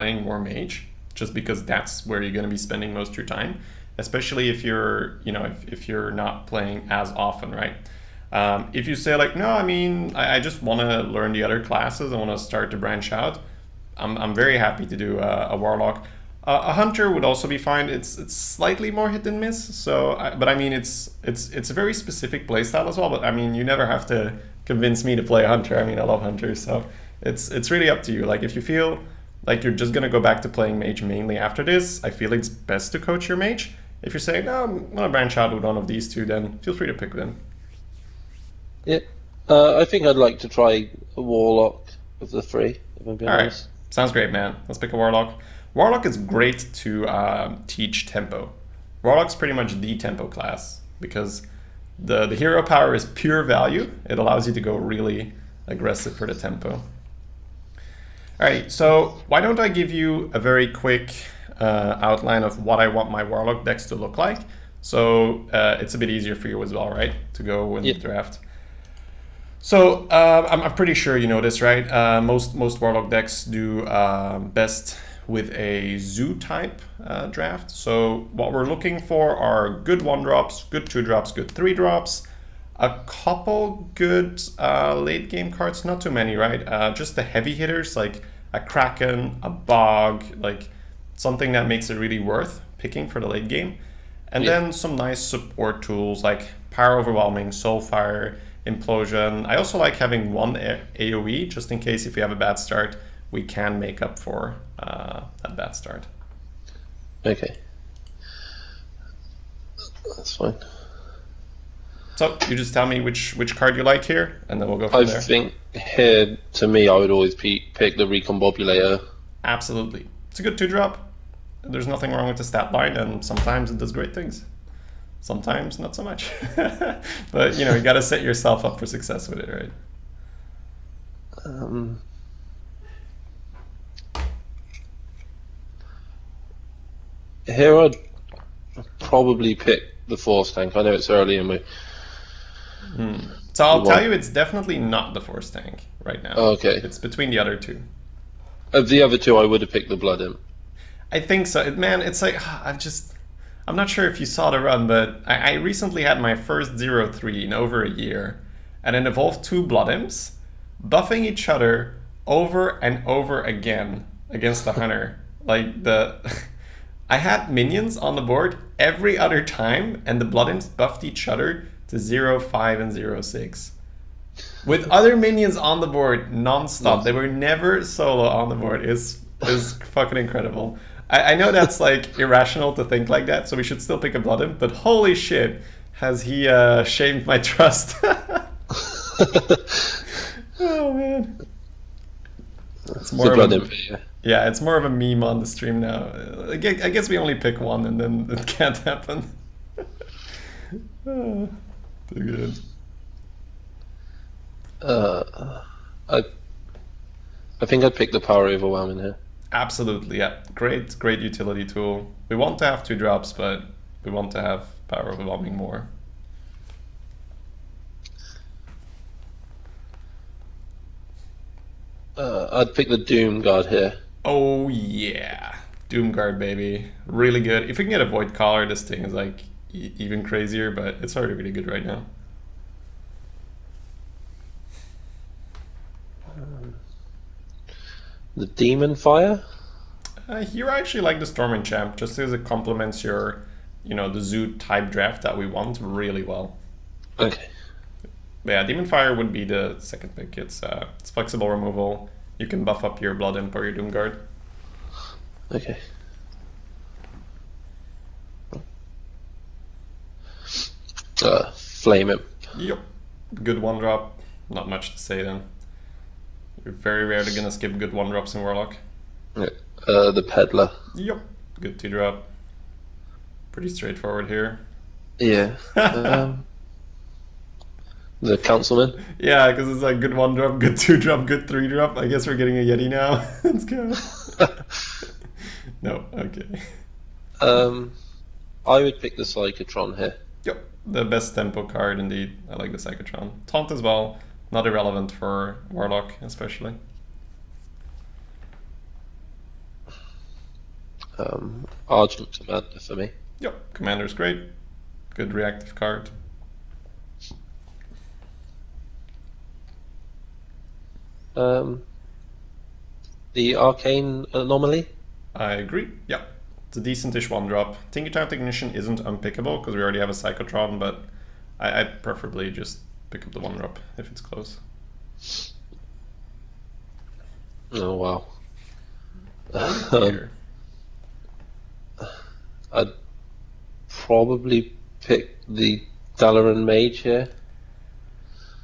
playing more mage, just because that's where you're going to be spending most of your time, especially if you're, if you're not playing as often, right? If you say like, no, I mean, I just want to learn the other classes, I want to start to branch out, I'm very happy to do a warlock. A hunter would also be fine. It's slightly more hit and miss. So, but I mean, it's a very specific playstyle as well. But I mean, you never have to convince me to play a hunter. I mean, I love hunters, so it's really up to you. Like if you feel like you're just gonna go back to playing mage mainly after this, I feel it's best to coach your mage. If you're saying no, I'm gonna branch out with one of these two, then feel free to pick them. Yeah. I think I'd like to try a warlock of the three, if I'm being All right, honest. sounds great, man. Let's pick a warlock. Warlock is great to teach tempo. Warlock's pretty much the tempo class because the hero power is pure value. It allows you to go really aggressive for the tempo. All right, so why don't I give you a very quick outline of what I want my Warlock decks to look like. So it's a bit easier for you as well, right? To go in the draft. So I'm pretty sure you know this, right? Most Warlock decks do best with a zoo type draft. So what we're looking for are good 1-drops, good 2-drops, good 3-drops, a couple good late game cards, not too many, right? Just the heavy hitters like a Kraken, a Bog, like something that makes it really worth picking for the late game. And then some nice support tools like Power Overwhelming, Soulfire, Implosion. I also like having one AoE just in case if we have a bad start, we can make up for that bad start. Okay. That's fine. So you just tell me which card you like here, and then we'll go from there. I think here, to me, I would always pick the Recombobulator. Absolutely. It's a good 2-drop. There's nothing wrong with the stat line, and sometimes it does great things. Sometimes not so much. But, you got to set yourself up for success with it, right? Here I'd probably pick the Force Tank. I know it's early in my... So I'll tell you, it's definitely not the Force Tank right now. Okay. It's between the other two. Of the other two, I would have picked the Blood Imp. I think so. Man, it's like, I'm not sure if you saw the run, but I recently had my first 0-3 in over a year, and it involved 2 Blood Imps buffing each other over and over again against the Hunter. I had minions on the board every other time, and the Blood Imps buffed each other to 0-5 and 0-6. With other minions on the board non-stop. They were never solo on the board. It was fucking incredible. I know that's like irrational to think like that, so we should still pick a Blood Imp, but holy shit, has he shamed my trust. Oh man. It's more Blood Imp, yeah, it's more of a meme on the stream now. I guess we only pick one and then it can't happen. Too good. I think I'd pick the Power Overwhelming here. Absolutely, yeah. Great utility tool. We want to have 2-drops, but we want to have Power Overwhelming more. I'd pick the Doom Guard here. Oh yeah, Doomguard baby, really good. If we can get a Void Collar, this thing is like even crazier, but it's already really good right now. The Demon Fire? Here I actually like the Storm Enchant, just because it complements your, the zoo type draft that we want really well. Okay. But yeah, Demon Fire would be the second pick. It's flexible removal. You can buff up your Blood Imp or your Doomguard. Okay. Flame Imp. Yep. Good 1-drop. Not much to say then. You're very rarely gonna skip good 1-drops in Warlock. The Peddler. Yep. Good 2-drop. Pretty straightforward here. Yeah. The Councilman. Yeah, because it's like good 1-drop, good 2-drop, good 3-drop. I guess we're getting a Yeti now. Let's go. No, okay. I would pick the Psychotron here. Yep, the best tempo card indeed. I like the Psychotron. Taunt as well, not irrelevant for Warlock especially. Argent Commander for me. Yep, Commander's great. Good reactive card. The Arcane Anomaly. I agree. Yeah, it's a decentish 1-drop. Tinkertown Technician isn't unpickable because we already have a Psychotron, but I'd preferably just pick up the 1-drop if it's close. Oh wow. Here. I'd probably pick the Dalaran Mage here.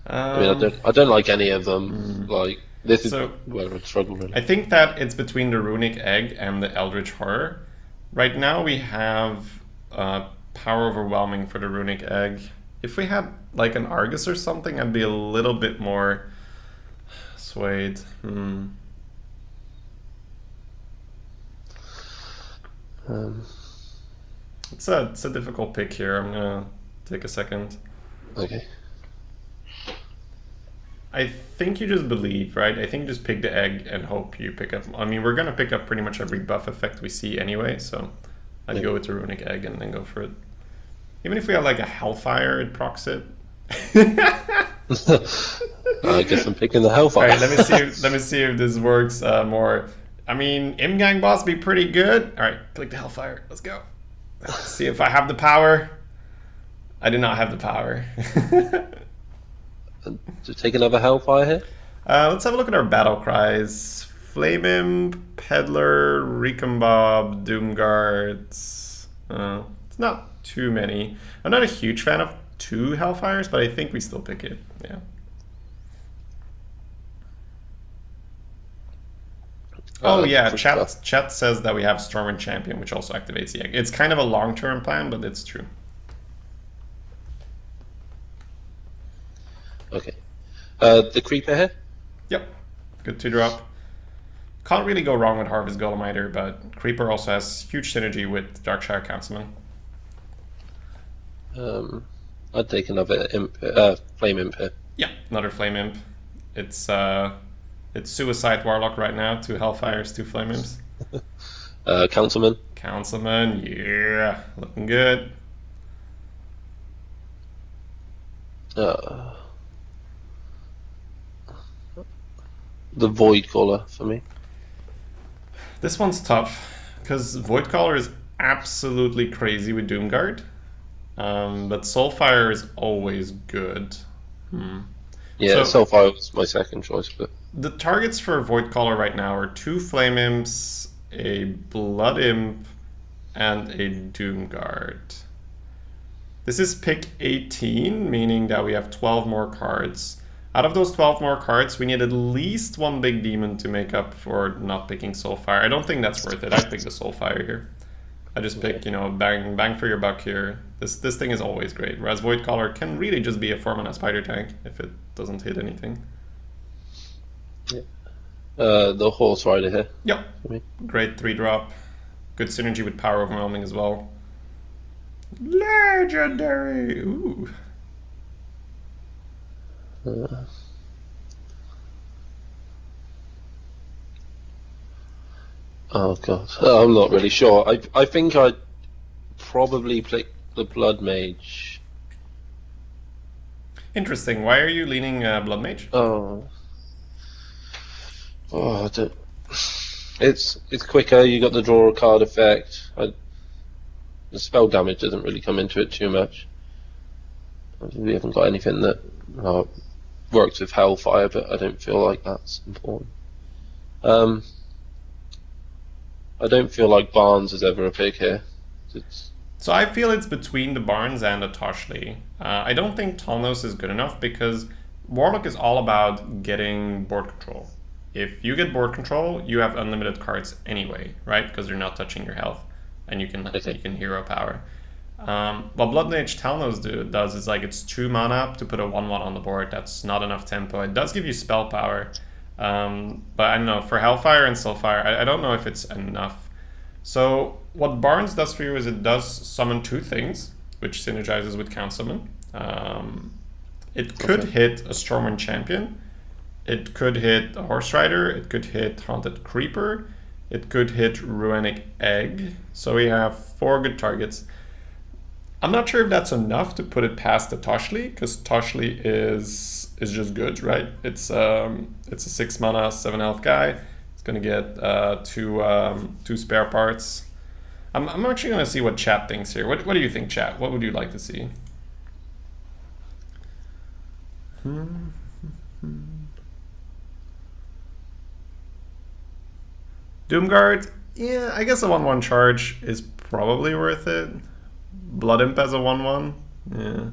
I mean, I don't like any of them. Like this is where I struggle really. I think that it's between the Runic Egg and the Eldritch Horror. Right now we have Power Overwhelming for the Runic Egg. If we had like an Argus or something, I'd be a little bit more swayed. It's a difficult pick here. I'm gonna take a second. Okay. I think you just believe, right? I think you just pick the egg and hope you pick up. I mean, we're gonna pick up pretty much every buff effect we see anyway, so I'd go with the Runic Egg and then go for it. Even if we had like a Hellfire, it procs it. I guess I'm picking the Hellfire. Alright, let me see if this works more. I mean, Imgang boss be pretty good. Alright, click the Hellfire. Let's go. Let's see if I have the power. I do not have the power. To take another Hellfire here? Let's have a look at our battle cries. Flame Imp, Peddler, Recombob, Doomguard. It's not too many. I'm not a huge fan of 2 Hellfires, but I think we still pick it. Yeah. Oh yeah, chat says that we have Stormwind Champion, which also activates the egg. It's kind of a long-term plan, but it's true. Okay. The Creeper here? Yep. Good 2-drop. Can't really go wrong with Harvest Golem either, but Creeper also has huge synergy with Darkshire Councilman. I'd take another Flame Imp here. Yeah, another Flame Imp. It's Suicide Warlock right now. 2 Hellfires, 2 Flame Imps. Councilman. Councilman, yeah. Looking good. The Void Caller for me. This one's tough, because Void Caller is absolutely crazy with Doomguard. But Soulfire is always good. Yeah, So- Soulfire was my second choice, but The targets for Void Caller right now are 2 Flame Imps, a Blood Imp, and a Doomguard. This is pick 18, meaning that we have 12 more cards. Out of those 12 more cards, we need at least 1 big demon to make up for not picking Soulfire. I don't think that's worth it. I'd pick the Soulfire here. I just pick, bang for your buck here. This thing is always great. Whereas Void Caller can really just be a 4-mana spider tank if it doesn't hit anything. the Horse Rider here. Yep. For me. Great 3-drop. Good synergy with Power Overwhelming as well. Legendary! Ooh. Oh god, I'm not really sure. I think I'd probably pick the Blood Mage. Interesting. Why are you leaning Blood Mage? I don't. It's quicker. You got the draw a card effect. The spell damage doesn't really come into it too much. We haven't got anything that works with Hellfire, but I don't feel like that's important. I don't feel like Barnes is ever a pick here. So I feel it's between the Barnes and the Toshley. I don't think Tolnos is good enough because Warlock is all about getting board control. If you get board control, you have unlimited cards anyway, right? Because they're not touching your health, and you can hero power. What Blood Mage Talnos does is like it's 2 mana to put a 1/1 on the board. That's not enough tempo. It does give you spell power, but I don't know, for Hellfire and Soulfire, I don't know if it's enough. So what Barnes does for you is it does summon 2 things, which synergizes with Councilman. It could hit a Stormwind Champion. It could hit a Horse Rider. It could hit Haunted Creeper. It could hit Ruinic Egg. So we have 4 good targets. I'm not sure if that's enough to put it past the Toshli, because Toshli is just good, right? It's a 6 mana, 7 health guy. It's gonna get two spare parts. I'm actually gonna see what chat thinks here. What do you think, chat? What would you like to see? Doomguard, yeah, I guess a 1/1 charge is probably worth it. Blood Imp as a 1/1, yeah.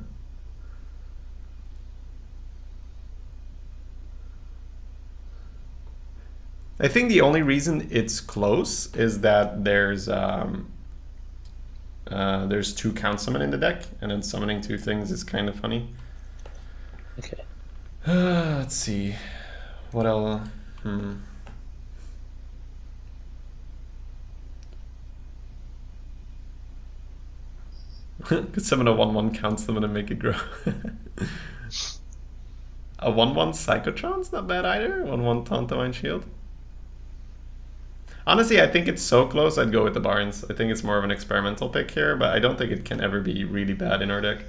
I think the only reason it's close is that there's 2 count summon in the deck, and then summoning 2 things is kind of funny. Okay. Let's see. What else? Could summon a 1/1 count summon and make it grow. A 1/1 Psychotron's not bad either. 1/1 Tauntavine Shield. Honestly, I think it's so close I'd go with the Barnes. I think it's more of an experimental pick here, but I don't think it can ever be really bad in our deck.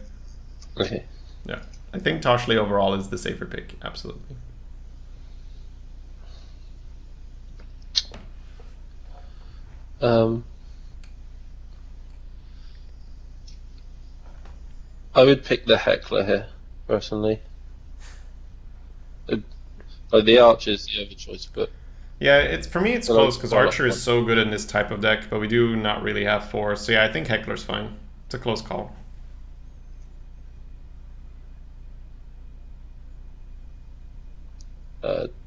Okay. Yeah. I think Toshli overall is the safer pick, absolutely. I would pick the Heckler here, personally. Like the Archer's the other choice, but yeah, it's for me it's close because Archer is so good in this type of deck, but we do not really have 4. So yeah, I think Heckler's fine. It's a close call.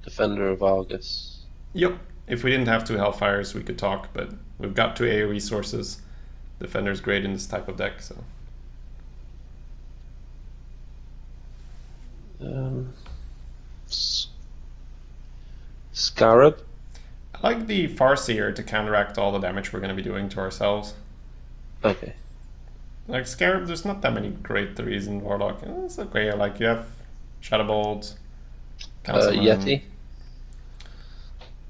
Defender of Argus. Yep. If we didn't have 2 Hellfires, we could talk, but we've got 2 AoE sources. Defender's great in this type of deck, so. Scarab. I like the Farseer to counteract all the damage we're going to be doing to ourselves. Okay. Like Scarab, there's not that many great 3s in Warlock. It's okay. Like you have Shadowbolt, Yeti.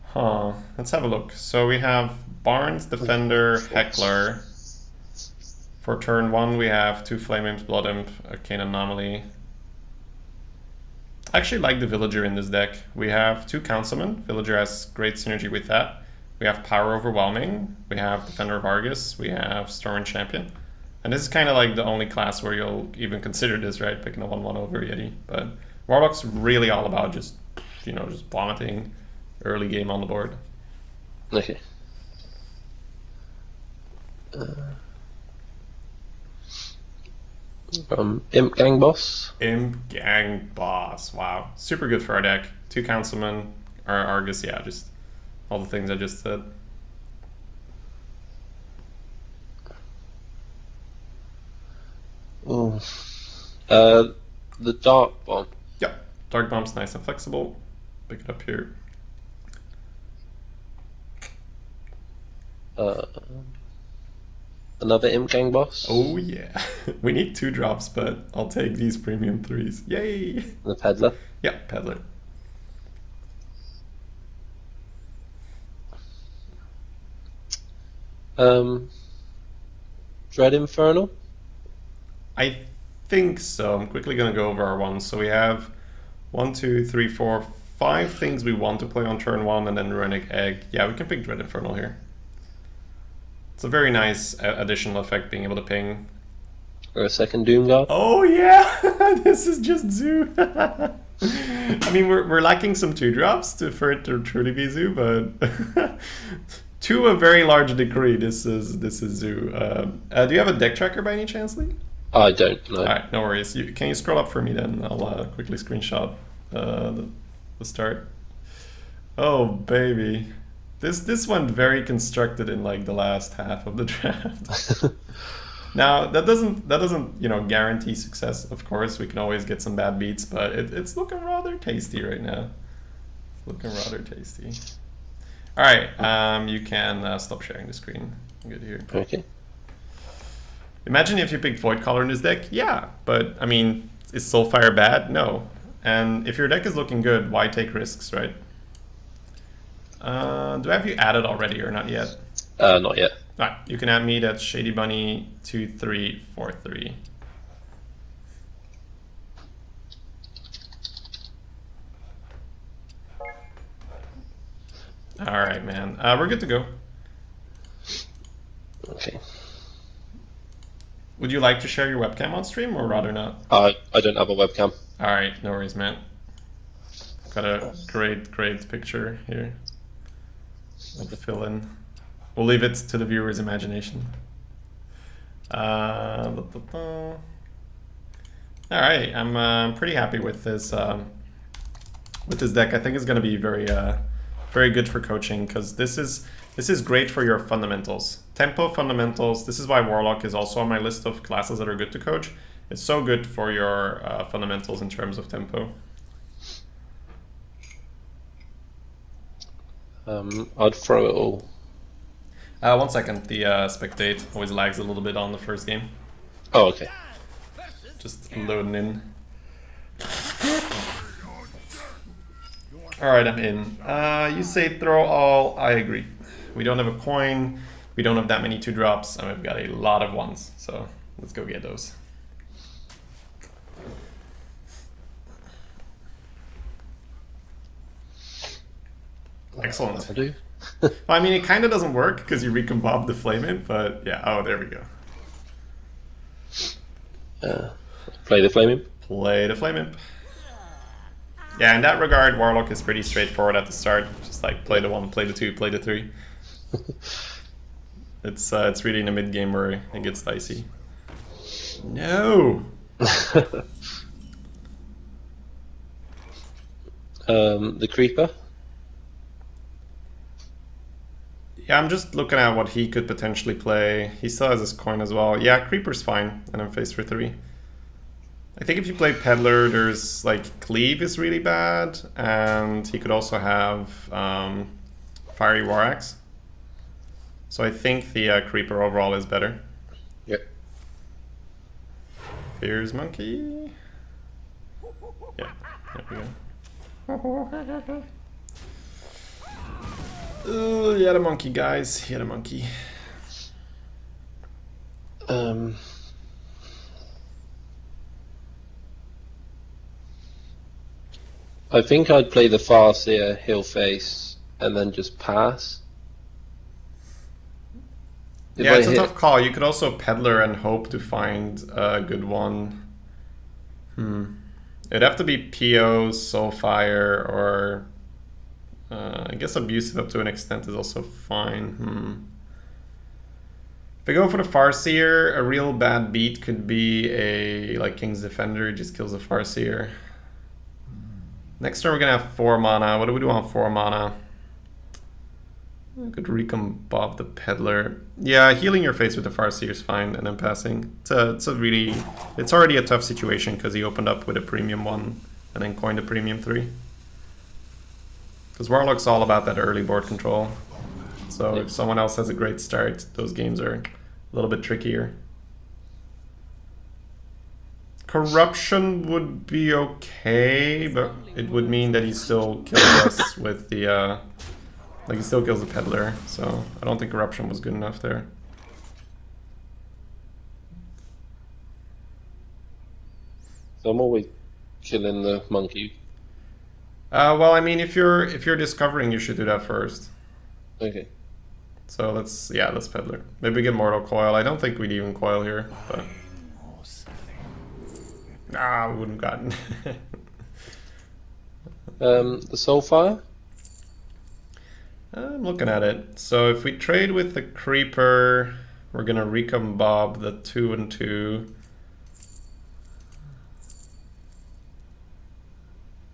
Huh. Let's have a look. So we have Barnes, Defender, Heckler. For turn 1, we have 2 Flame Imps, Blood Imp, Arcane Anomaly. I actually like the Villager in this deck. We have 2 Count Summon. Villager has great synergy with that. We have Power Overwhelming. We have Defender of Argus. We have Storm and Champion. And this is kind of like the only class where you'll even consider this, right? Picking a 1/1 over Yeti. But Warlock's really all about just, just vomiting early game on the board. Okay. Imp Gang Boss. Imp Gang Boss. Wow. Super good for our deck. 2 Count Summon, or Argus, yeah, just all the things I just said. Ooh. The Dark Bomb. Yep. Dark Bomb's nice and flexible. Pick it up here. Another Imp Gang Boss. Oh yeah. We need 2 drops, but I'll take these premium 3s. Yay! The Peddler. Yeah, Peddler. Dread Infernal. I think so. I'm quickly gonna go over our ones. So we have 1, 2, 3, 4, 5 things we want to play on turn 1, and then Ruinic Egg. Yeah, we can pick Dread Infernal here. It's a very nice additional effect, being able to ping. Or a second Doomguard. Oh yeah, this is just Zoo. I mean, we're lacking some 2 drops for it to truly be Zoo, but to a very large degree, this is Zoo. Do you have a deck tracker by any chance, Lee? I don't know. All right, no worries. Can you scroll up for me then? I'll quickly screenshot the start. Oh baby. This went very constructed in like the last half of the draft. Now that doesn't guarantee success. Of course, we can always get some bad beats, but it's looking rather tasty right now. It's looking rather tasty. All right, you can stop sharing the screen. I'm good here. Okay. Imagine if you picked Void Caller in this deck. Yeah, but I mean, is Soulfire bad? No. And if your deck is looking good, why take risks, right? Do I have you added already or not yet? Not yet. Alright, you can add me. That's ShadyBunny2343. Alright, man. We're good to go. Okay. Would you like to share your webcam on stream or rather not? I don't have a webcam. Alright, no worries, man. Got a great picture here. I'll fill in. We'll leave it to the viewer's imagination. Alright, I'm pretty happy with this deck. I think it's going to be very good for coaching because this is great for your fundamentals. Tempo fundamentals. This is why Warlock is also on my list of classes that are good to coach. It's so good for your fundamentals in terms of tempo. I'd throw it all. 1 second. The spectate always lags a little bit on the first game. Oh, okay. Just loading in. Alright, I'm in. You say throw all. I agree. We don't have a coin. We don't have that many 2-drops. And we've got a lot of 1s. So let's go get those. Excellent. I do. Well, I mean, it kind of doesn't work because you recombobed the flame imp, but yeah. Oh, there we go. Play the flame imp. Play the flame imp. Yeah, in that regard, Warlock is pretty straightforward at the start. Just like play the 1, play the 2, play the 3. It's really in the mid game where it gets dicey. No. The creeper. Yeah, I'm just looking at what he could potentially play. He still has his coin as well. Yeah, creeper's fine, and I'm faced for 3. I think if you play Peddler, there's like Cleave is really bad, and he could also have Fiery War Axe. So I think the Creeper overall is better. Yep. Fears Monkey. Yeah, there we go. He had a monkey, guys. He had a monkey. I think I'd play the Farseer, he'll face, and then just pass. Yeah, it's a tough call. You could also Peddler and hope to find a good one. It'd have to be PO, Soulfire, or I guess Abusive up to an extent is also fine. If I go for the Farseer, a real bad beat could be a like King's Defender, just kills the Farseer. Next turn we're gonna have 4 mana. What do we do on 4 mana? I could recombob the Peddler. Yeah, healing your face with the Farseer is fine, and then passing. It's already a tough situation because he opened up with a premium 1 and then coined a premium 3. Because Warlock's all about that early board control. So if someone else has a great start, those games are a little bit trickier. Corruption would be okay, but it would mean that he still kills us with the, like he still kills the Peddler, so I don't think Corruption was good enough there. So I'm always killing the monkey. Well, I mean, if you're discovering, you should do that first. Okay. So let's Peddler. Maybe get Mortal Coil. I don't think we'd even coil here, but... we wouldn't have gotten. The Soulfire? I'm looking at it. So if we trade with the Creeper, we're gonna recombob the 2 and 2.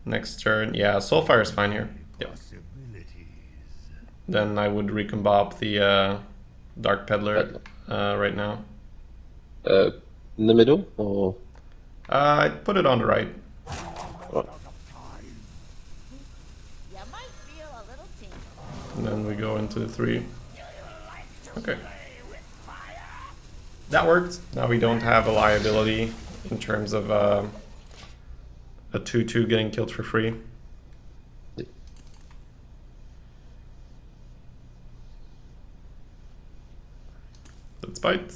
Next turn, yeah, Soulfire is fine here. Yep. Then I would recombob the Dark Peddler right now. In the middle, or? I'd put it on the right. And then we go into the 3. Okay. That worked. Now we don't have a liability in terms of a 2-2 getting killed for free. Let's bite.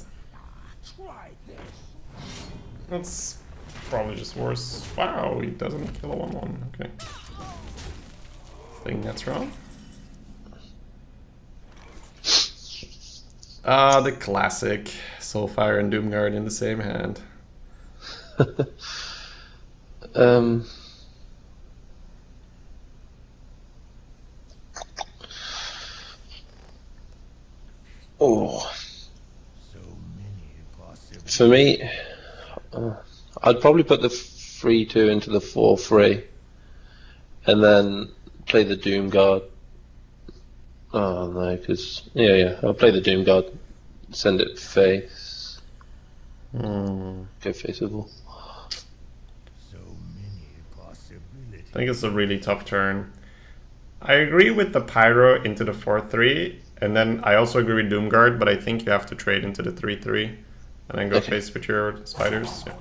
That's probably just worse. Wow, he doesn't kill a 1-1. Okay. Thing that's wrong. Ah, the classic Soulfire and Doomguard in the same hand. Oh. For me, I'd probably put the 3-2 into the 4-3, and then play the Doomguard. Oh no, because I'll play the Doomguard, send it face. Go face with all. I think it's a really tough turn. I agree with the Pyro into the 4-3, and then I also agree with Doomguard, but I think you have to trade into the 3-3, and then go face with your spiders. Yeah.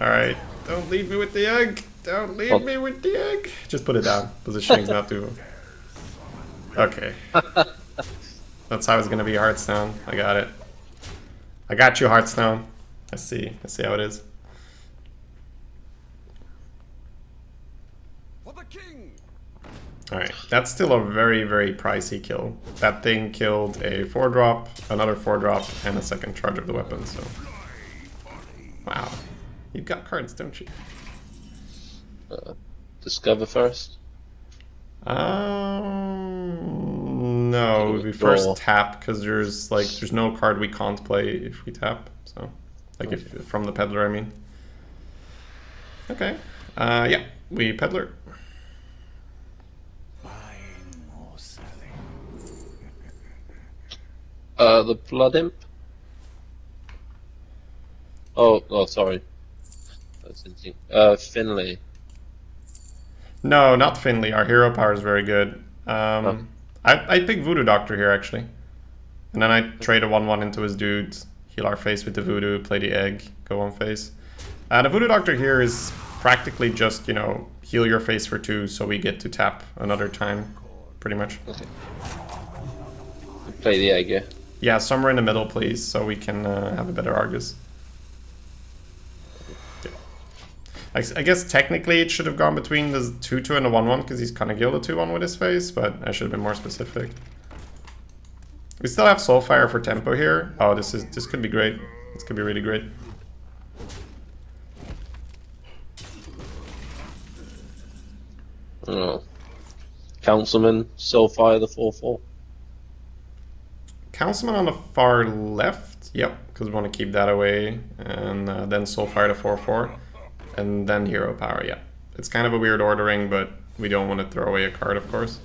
Alright, don't leave me with the egg! Don't leave me with the egg! Just put it down. Positioning's not too... Okay. That's how it's gonna be, Hearthstone. I got it. I got you, Hearthstone. I see how it is. Alright, that's still a very, very pricey kill. That thing killed a 4-drop, another 4-drop, and a second charge of the weapon, so... Wow. You've got cards, don't you? Discover first? No, we first tap, because there's no card we can't play if we tap, so... Like, if from the Peddler, I mean. Okay. Yeah, we Peddler. The Blood Imp? Oh, sorry. That's interesting. Finley. No, not Finley. Our hero power is very good. I'd pick Voodoo Doctor here, actually. And then I trade a 1-1 into his dude, heal our face with the Voodoo, play the egg, go on face. The Voodoo Doctor here is practically just, heal your face for 2, so we get to tap another time, pretty much. Okay. Play the egg, yeah? Yeah, somewhere in the middle, please, so we can have a better Argus. Yeah. I guess technically it should have gone between the 2-2 and the 1-1, because he's kind of killed a 2-1 with his face, but I should have been more specific. We still have Soulfire for tempo here. Oh, this could be great. This could be really great. Oh. Councilman, Soulfire the 4-4. Councilman on the far left, yep, because we want to keep that away, and then Soulfire to 4-4, and then Hero Power, yeah. It's kind of a weird ordering, but we don't want to throw away a card, of course.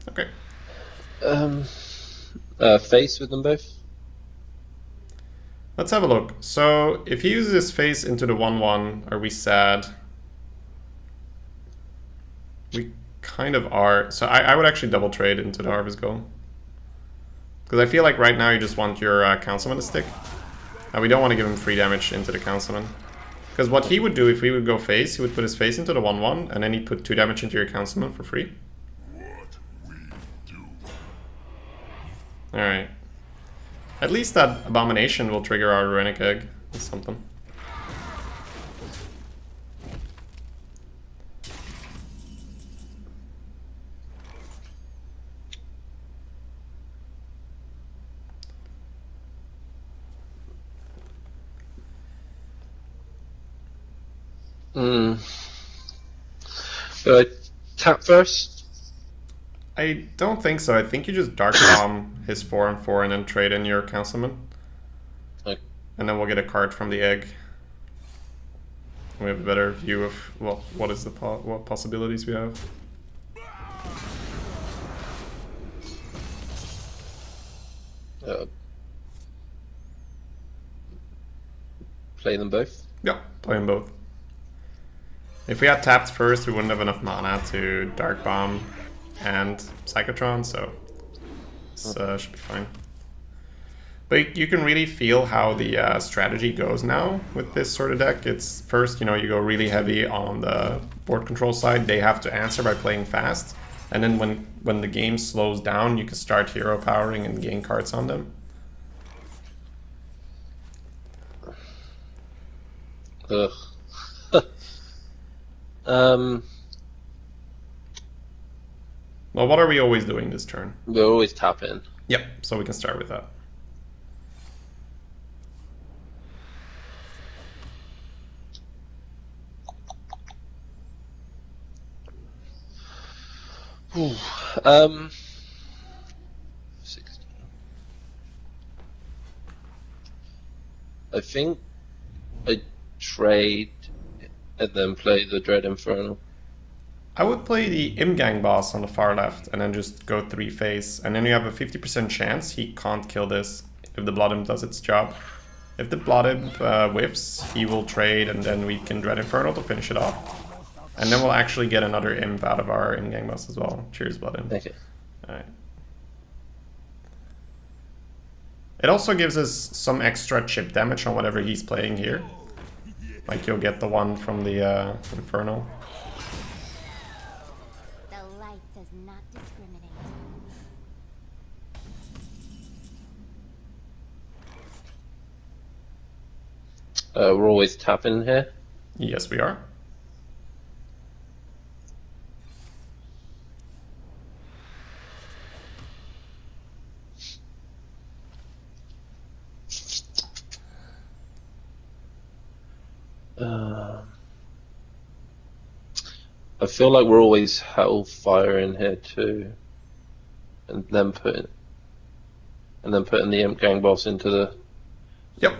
Okay. Face with them both? Let's have a look. So, if he uses his face into the 1-1, are we sad? We kind of are. So I would actually double trade into the Harvest Goal. Because I feel like right now you just want your Councilman to stick. And we don't want to give him free damage into the Councilman. Because what he would do if we would go face, he would put his face into the 1-1, and then he'd put 2 damage into your Councilman for free. Alright. At least that Abomination will trigger our Runic Egg. That's something. Tap first? I don't think so. I think you just Dark Bomb his 4-4 and then trade in your Councilman. Okay. And then we'll get a card from the egg. We have a better view of what possibilities we have. Play them both? Yeah, play them both. If we had tapped first, we wouldn't have enough mana to Dark Bomb and Psychotron, so this should be fine. But you can really feel how the strategy goes now with this sort of deck. It's first, you go really heavy on the board control side. They have to answer by playing fast. And then when the game slows down, you can start hero powering and gain cards on them. Ugh. Well, what are we always doing this turn? We're always tapping. Yep, so we can start with that. Ooh. 16. I think I trade and then play the Dread Infernal. I would play the Imgang boss on the far left and then just go 3 phase. And then you have a 50% chance he can't kill this if the Blood Imp does its job. If the Blood Imp whiffs, he will trade and then we can Dread Infernal to finish it off. And then we'll actually get another Imp out of our Imgang boss as well. Cheers, Blood Imp. Okay. Alright. It also gives us some extra chip damage on whatever he's playing here. Like you'll get the one from the Infernal. The light does not discriminate. We're always tapping here. Yes, we are. I feel like we're always Hellfire in here too, and then putting the Imp Gang boss into the Yep.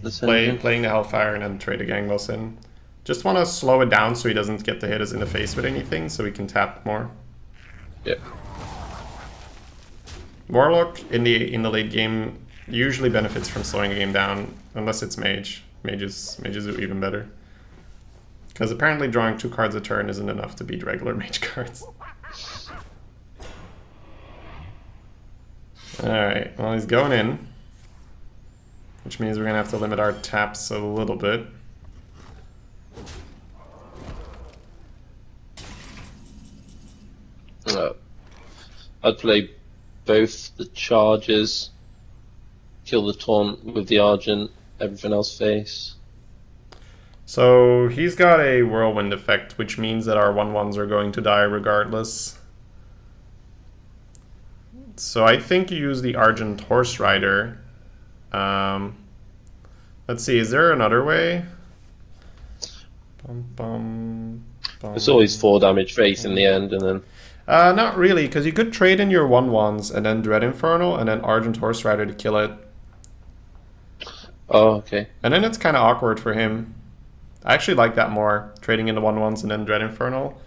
engine. Playing the Hellfire and then trade a gang boss in. Just want to slow it down so he doesn't get to hit us in the face with anything, so we can tap more. Yep. Warlock in the late game usually benefits from slowing a game down, unless it's mage. Mages are even better. Because apparently drawing 2 cards a turn isn't enough to beat regular mage cards. Alright, well he's going in. Which means we're going to have to limit our taps a little bit. I'd play both the charges, kill the taunt with the Argent, everything else face. So he's got a whirlwind effect, which means that our 1/1s are going to die regardless. So I think you use the Argent Horse Rider. Let's see, is there another way? It's always 4 damage face in the end, and then... Not really, because you could trade in your 1/1s and then Dread Infernal and then Argent Horse Rider to kill it. Oh, okay. And then it's kind of awkward for him. I actually like that more, trading in the 1/1s and then Dread Infernal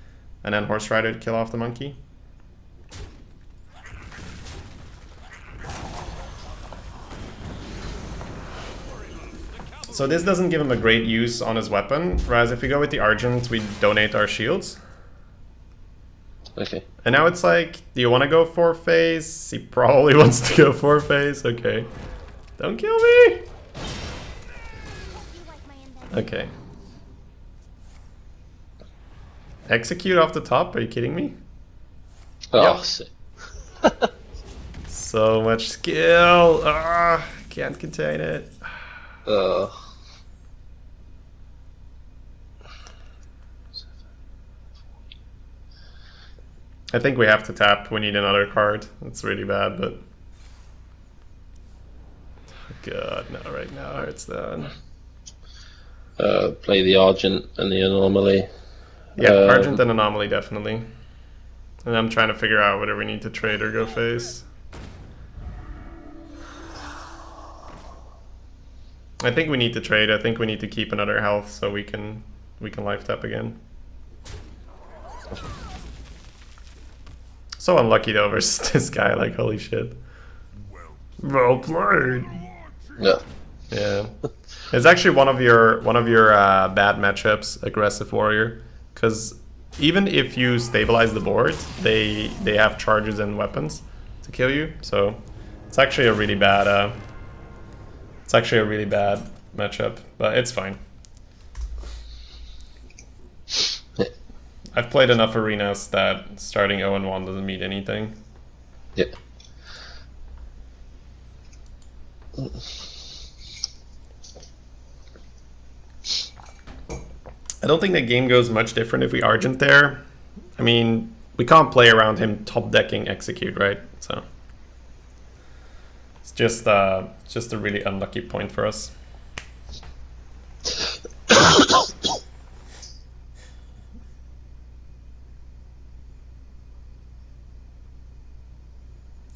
and then Horse Rider to kill off the monkey. So this doesn't give him a great use on his weapon, whereas if we go with the Argent, we donate our shields. Okay. And now it's like, do you want to go 4 phase? He probably wants to go 4 phase. Okay. Don't kill me! Okay. Execute off the top? Are you kidding me? Oh, Yep. sick. So much skill! Ah, can't contain it. I think we have to tap. We need another card. It's really bad, but... Oh God, no, right now it's done. Play the Argent and the Anomaly. Yeah, Argent and Anomaly, definitely. And I'm trying to figure out whether we need to trade or go face. I think we need to trade. I think we need to keep another health so we can life tap again. So unlucky though versus this guy, like holy shit. Well played. Yeah. Yeah. It's actually one of your bad matchups, Aggressive Warrior, because even if you stabilize the board, they have charges and weapons to kill you. So it's actually a really bad matchup, but it's fine. I've played enough arenas that starting 0-1 doesn't mean anything. Yeah. I don't think the game goes much different if we Argent there. I mean, we can't play around him top decking execute, right? So it's just a really unlucky point for us.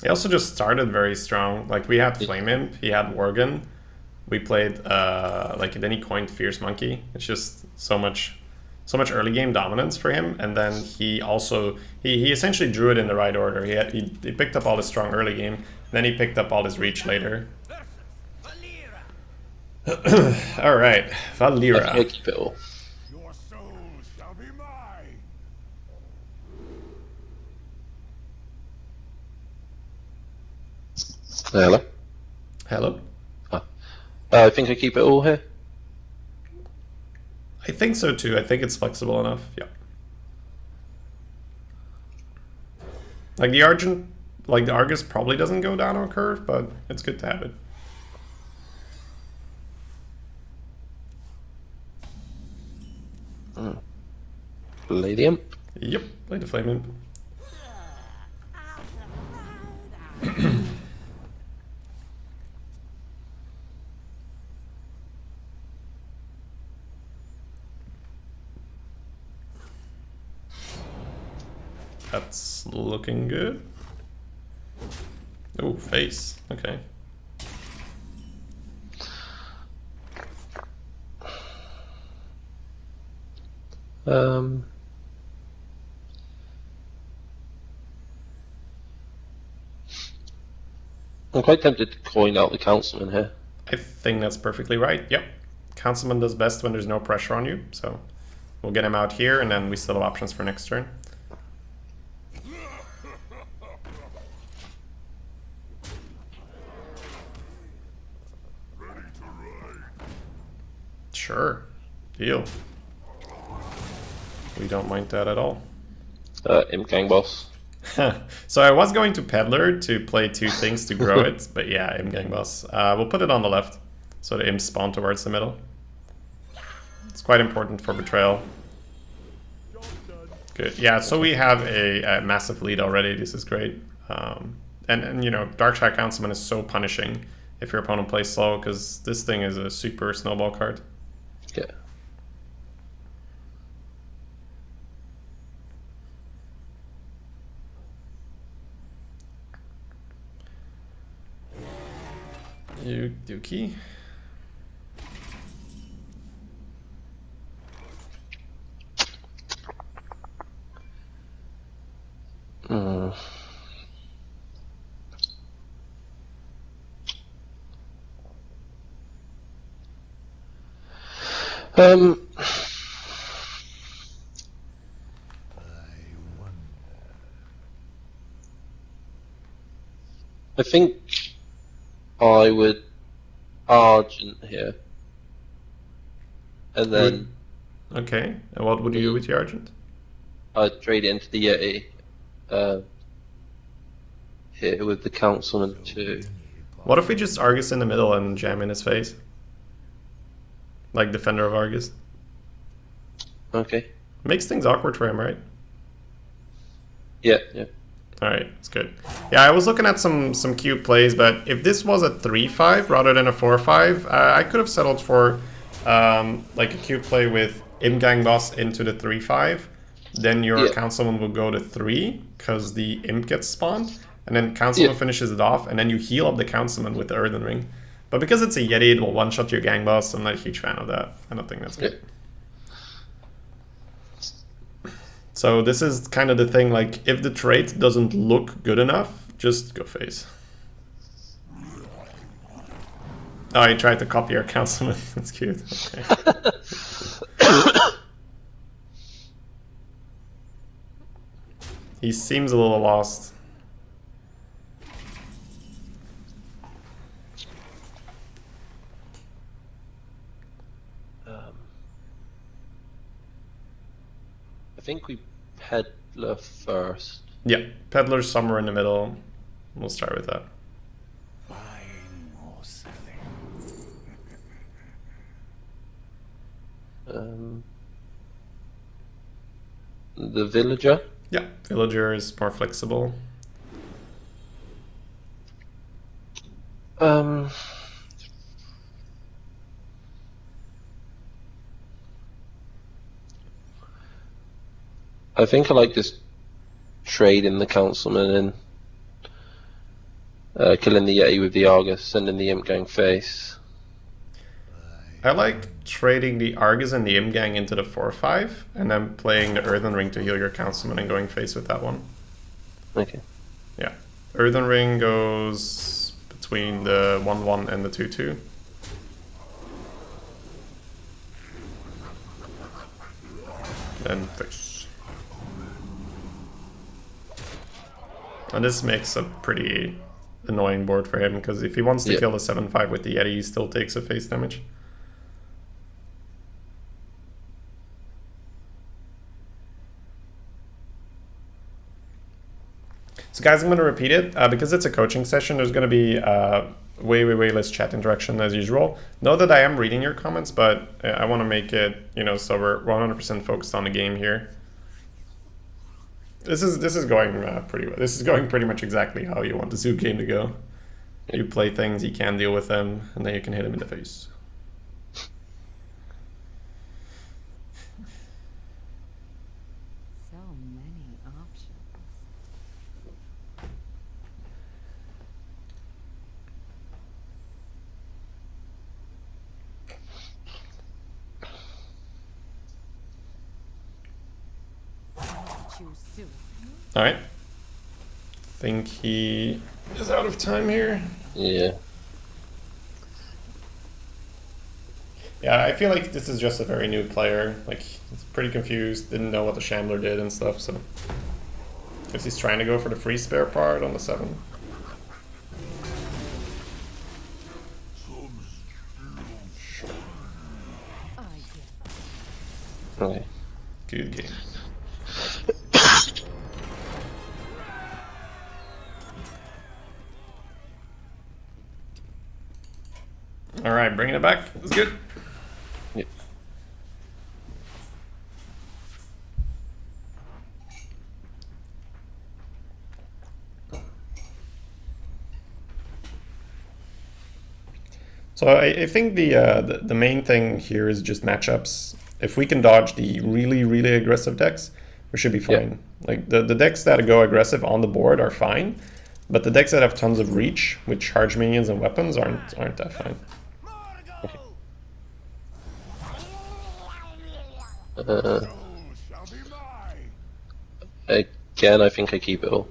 He also just started very strong. Like we had Flame Imp, he had Worgen. We played like then he coined Fierce Monkey. It's just so much early game dominance for him, and then he also he essentially drew it in the right order. He picked up all his strong early game, then he picked up all his reach later. All right, Valera. Keep it all. Your soul shall be mine. Hello. Hello. I think I keep it all here. I think so too. I think it's flexible enough. Yeah. Like the Argent, like the Argus probably doesn't go down on curve, but it's good to have it. Play the Imp. Yep, play the Flame Imp. That's looking good. Oh, face. Okay. I'm quite tempted to coin out the Councilman here. I think that's perfectly right. Yep. Councilman does best when there's no pressure on you, so we'll get him out here, and then we still have options for next turn. Sure. Deal. We don't mind that at all. Imp Gang Boss. So I was going to Peddler to play two things to grow it, but yeah, Imp Gang Boss. We'll put it on the left, so the imps spawn towards the middle. It's quite important for Betrayal. Good. Yeah, so we have a massive lead already. This is great. And you know, Darkshire Councilman is so punishing if your opponent plays slow, because this thing is a super snowball card. Yeah. Yuki. I think I would Argent here. And then Okay, and what would you do with your Argent? I'd trade it into the Yeti. Here with the Councilman too. What if we just Argus in the middle and jam in his face? Like Defender of Argus. Okay. Makes things awkward for him, right? Yeah, yeah. Alright, that's good. Yeah, I was looking at some cute plays, but if this was a 3-5 rather than a 4-5, I could have settled for like a cute play with Imp Gang Boss into the 3-5. Then your Councilman will go to 3, because the Imp gets spawned. And then Councilman finishes it off, and then you heal up the Councilman with the Earthen Ring. But because it's a Yeti, it will one-shot your Gang Boss. I'm not a huge fan of that. I don't think that's good. So this is kind of the thing, like, if the trait doesn't look good enough, just go face. Oh, he tried to copy our Councilman. That's cute. Okay. He seems a little lost. I think we peddler first. Yeah, Peddler's somewhere in the middle. We'll start with that. Buying or selling? The villager. Yeah, Villager is more flexible. I think I like this trade in the councilman and killing the Yeti with the Argus, sending the imp gang face. I like trading the Argus and the Imgang into the 4-5, and then playing the Earthen Ring to heal your Councilman and going face with that one. Okay. Yeah. Earthen Ring goes between the 1-1 and the 2-2. Then face. And this makes a pretty annoying board for him, because if he wants to kill a 7-5 with the Yeti, he still takes a face damage. So guys, I'm going to repeat it. Because it's a coaching session, there's going to be way less chat interaction as usual. Know that I am reading your comments, but I want to make it, so we're 100% focused on the game here. This is going pretty well. This is going pretty much exactly how you want the Zoo game to go. You play things, you can deal with them, and then you can hit them in the face. So many options. Choose soon. All right. Think he is out of time here. Yeah. Yeah, I feel like this is just a very new player. Like, he's pretty confused, didn't know what the Shambler did and stuff, so... Guess he's trying to go for the free spare part on the 7. Okay. Good game. Alright, bringing it back. That's good. Yep. So I think the main thing here is just matchups. If we can dodge the really aggressive decks, we should be fine. Yeah. Like the decks that go aggressive on the board are fine, but the decks that have tons of reach with charge minions and weapons aren't that fine. Souls shall be mine. Again, I think I keep it all.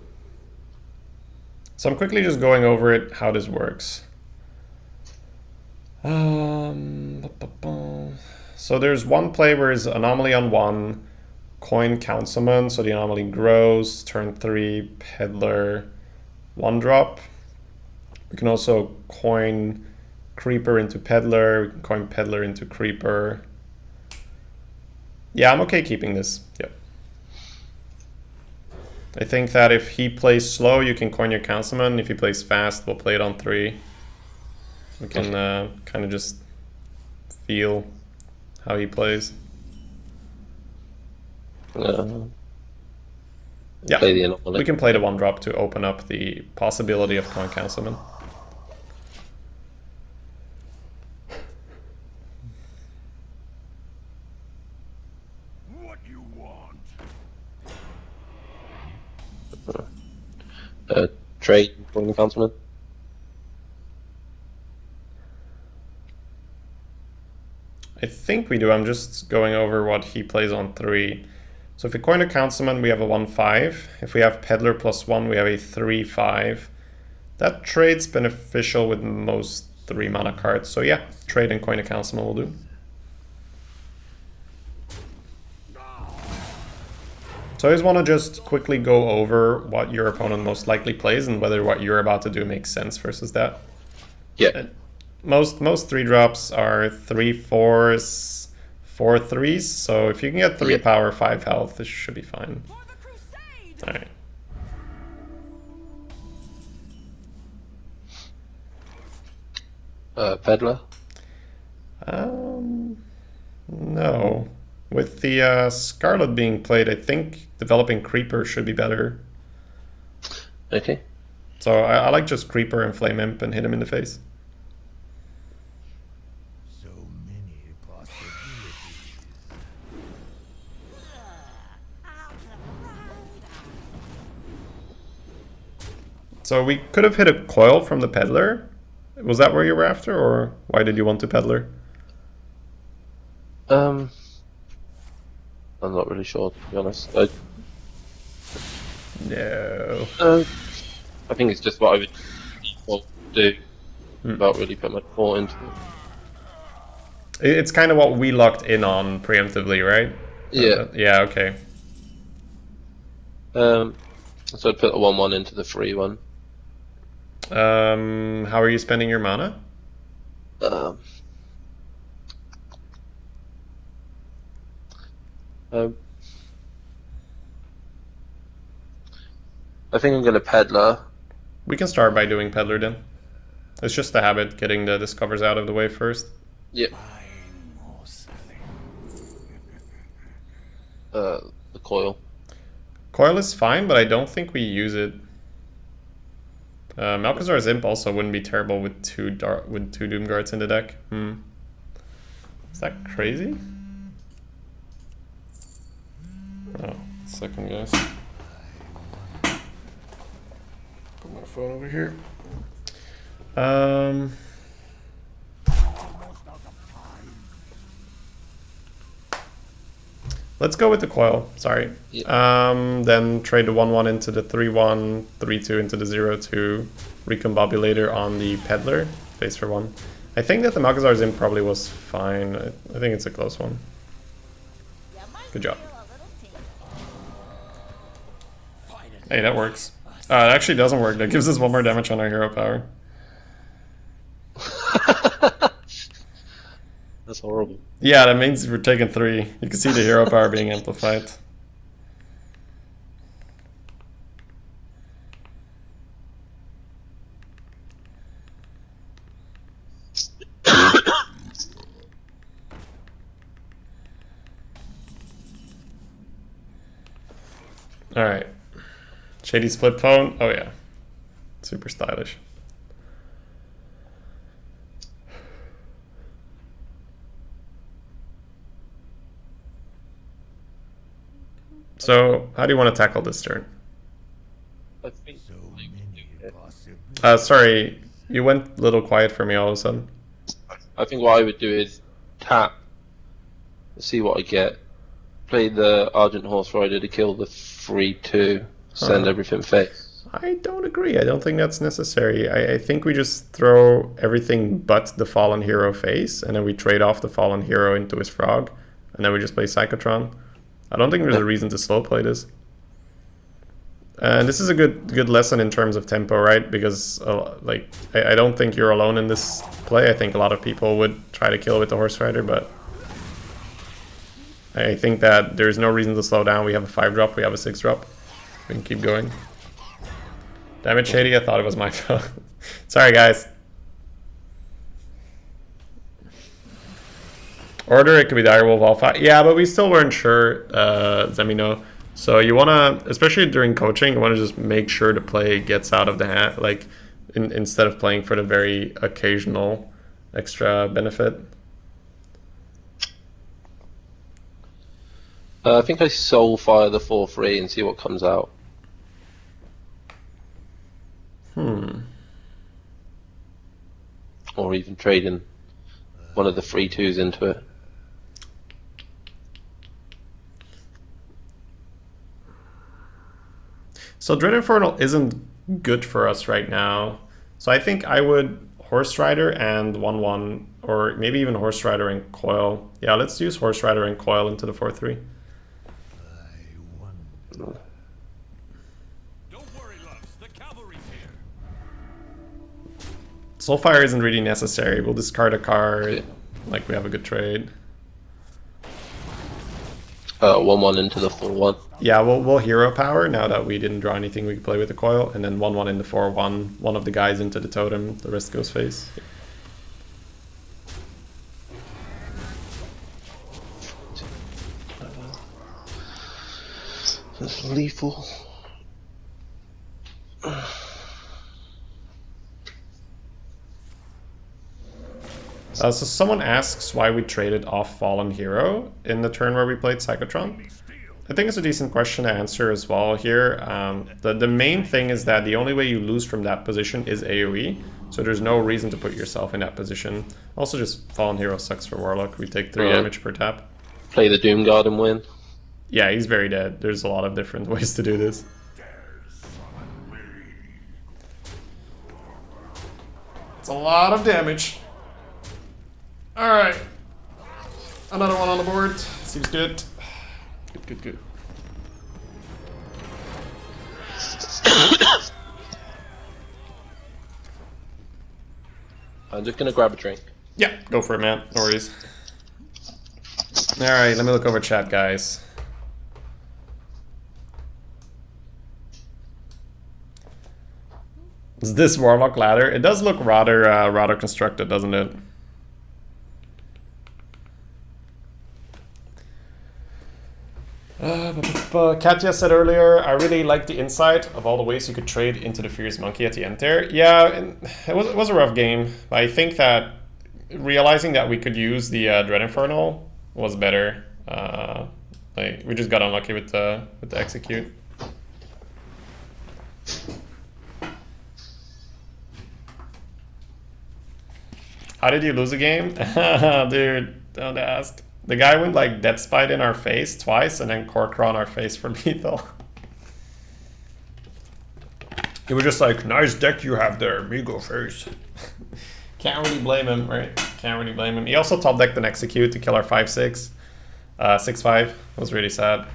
So I'm quickly just going over it, how this works. So there's one play where it's anomaly on 1, coin councilman, so the anomaly grows, turn 3, peddler, 1 drop. We can also coin creeper into peddler, we can coin peddler into creeper. Yeah, I'm okay keeping this. Yep. I think that if he plays slow, you can coin your councilman. If he plays fast, we'll play it on 3. We can kind of just feel how he plays. Yeah, Play the anomaly. we can play the 1 drop to open up the possibility of coin councilman. What you want? Trade from the councilman. I think we do. I'm just going over what he plays on 3. So if we coin a councilman, we have a 1-5. If we have peddler +1, we have a 3-5. That trade's beneficial with most 3 mana cards. So yeah, trade and coin a councilman will do. So I just want to just quickly go over what your opponent most likely plays and whether what you're about to do makes sense versus that. Yeah. Most 3 drops are 3/4s, 4 3s, so if you can get 3 Yeah. power, 5 health, this should be fine. Alright. Peddler. No. With the Scarlet being played, I think developing Creeper should be better. Okay. So I like just Creeper and Flame Imp and hit him in the face. So many possibilities. So we could have hit a coil from the Peddler. Was that where you were after, or why did you want to Peddler? I'm not really sure, to be honest. No. I think it's just what I would default do without really putting much thought into it. It's kind of what we locked in on preemptively, right? Yeah. Yeah, okay. So I'd put a 1/1 into the free one. How are you spending your mana? I think I'm going to Peddler. We can start by doing Peddler then. It's just the habit, getting the discovers out of the way first. Yep. Buying or selling. The coil. Coil is fine, but I don't think we use it. Malchazar's Imp also wouldn't be terrible with two Doom Guards in the deck. Is that crazy? Oh, second, guys. Put my phone over here. Almost out of time. Let's go with the coil. Sorry. Yeah. Then trade the 1/1 into the 3/1, 3/2 into the 0/2. Recombobulator on the Peddler. Face for 1. I think that the Malchazar's Imp probably was fine. I think it's a close one. Good job. Hey, that works. It actually doesn't work. That gives us 1 more damage on our hero power. That's horrible. Yeah, that means we're taking 3. You can see the hero power being amplified. Alright. Shady's flip phone. Oh yeah. Super stylish. So, how do you want to tackle this turn? I think So many possibilities. Sorry, you went a little quiet for me all of a sudden. I think what I would do is tap, see what I get, play the Argent Horse Rider to kill the 3/2, send everything face. I don't agree. I don't think that's necessary. I think we just throw everything but the Fallen Hero face, and then we trade off the Fallen Hero into his Frog, and then we just play Psychotron. I don't think there's a reason to slow play this. And this is a good lesson in terms of tempo, right? Because like I don't think you're alone in this play. I think a lot of people would try to kill with the Horse Rider, but I think that there's no reason to slow down. We have a 5-drop, we have a 6-drop. We can keep going. Damn it, Shady, I thought it was my fault. Sorry, guys. Order, it could be Direwolf Alpha. Yeah, but we still weren't sure, Zemino. So you want to, especially during coaching, you want to just make sure the play gets out of the hand, like instead of playing for the very occasional extra benefit. I think I Soulfire the 4/3 and see what comes out. Or even trading one of the 3/2s into it. So Dread Infernal isn't good for us right now. So I think I would Horse Rider and 1/1, or maybe even Horse Rider and Coil. Yeah, let's use Horse Rider and Coil into the 4/3. Don't worry, loves. The cavalry's here. Soulfire isn't really necessary. We'll discard a card. Like we have a good trade. 1/1 into the 4/1. Yeah, we'll hero power now that we didn't draw anything we could play with the coil, and then 1/1 into 4/1. One of the guys into the totem, the rest goes face. That's lethal. So someone asks why we traded off Fallen Hero in the turn where we played Psychotron. I think it's a decent question to answer as well here. The main thing is that the only way you lose from that position is AoE, so there's no reason to put yourself in that position. Also, just Fallen Hero sucks for Warlock. We take 3 damage per tap. Play the Doom Guard and win. Yeah, he's very dead. There's a lot of different ways to do this. It's a lot of damage. Alright. Another one on the board. Seems good. Good. I'm just gonna grab a drink. Yeah, go for it, man. No worries. Alright, let me look over chat, guys. Is this Warlock ladder? It does look rather constructed, doesn't it? Katya said earlier, I really like the insight of all the ways you could trade into the Fierce Monkey at the end there. Yeah, it was a rough game. But I think that realizing that we could use the Dread Infernal was better. Like we just got unlucky with the execute. How did you lose the game? Dude, don't ask. The guy went like Death Spite in our face twice and then Corker on our face for lethal. He was just like, nice deck you have there, me go first. Can't really blame him, right? Can't really blame him. He also top decked an execute to kill our 5/6. 6/5. That was really sad.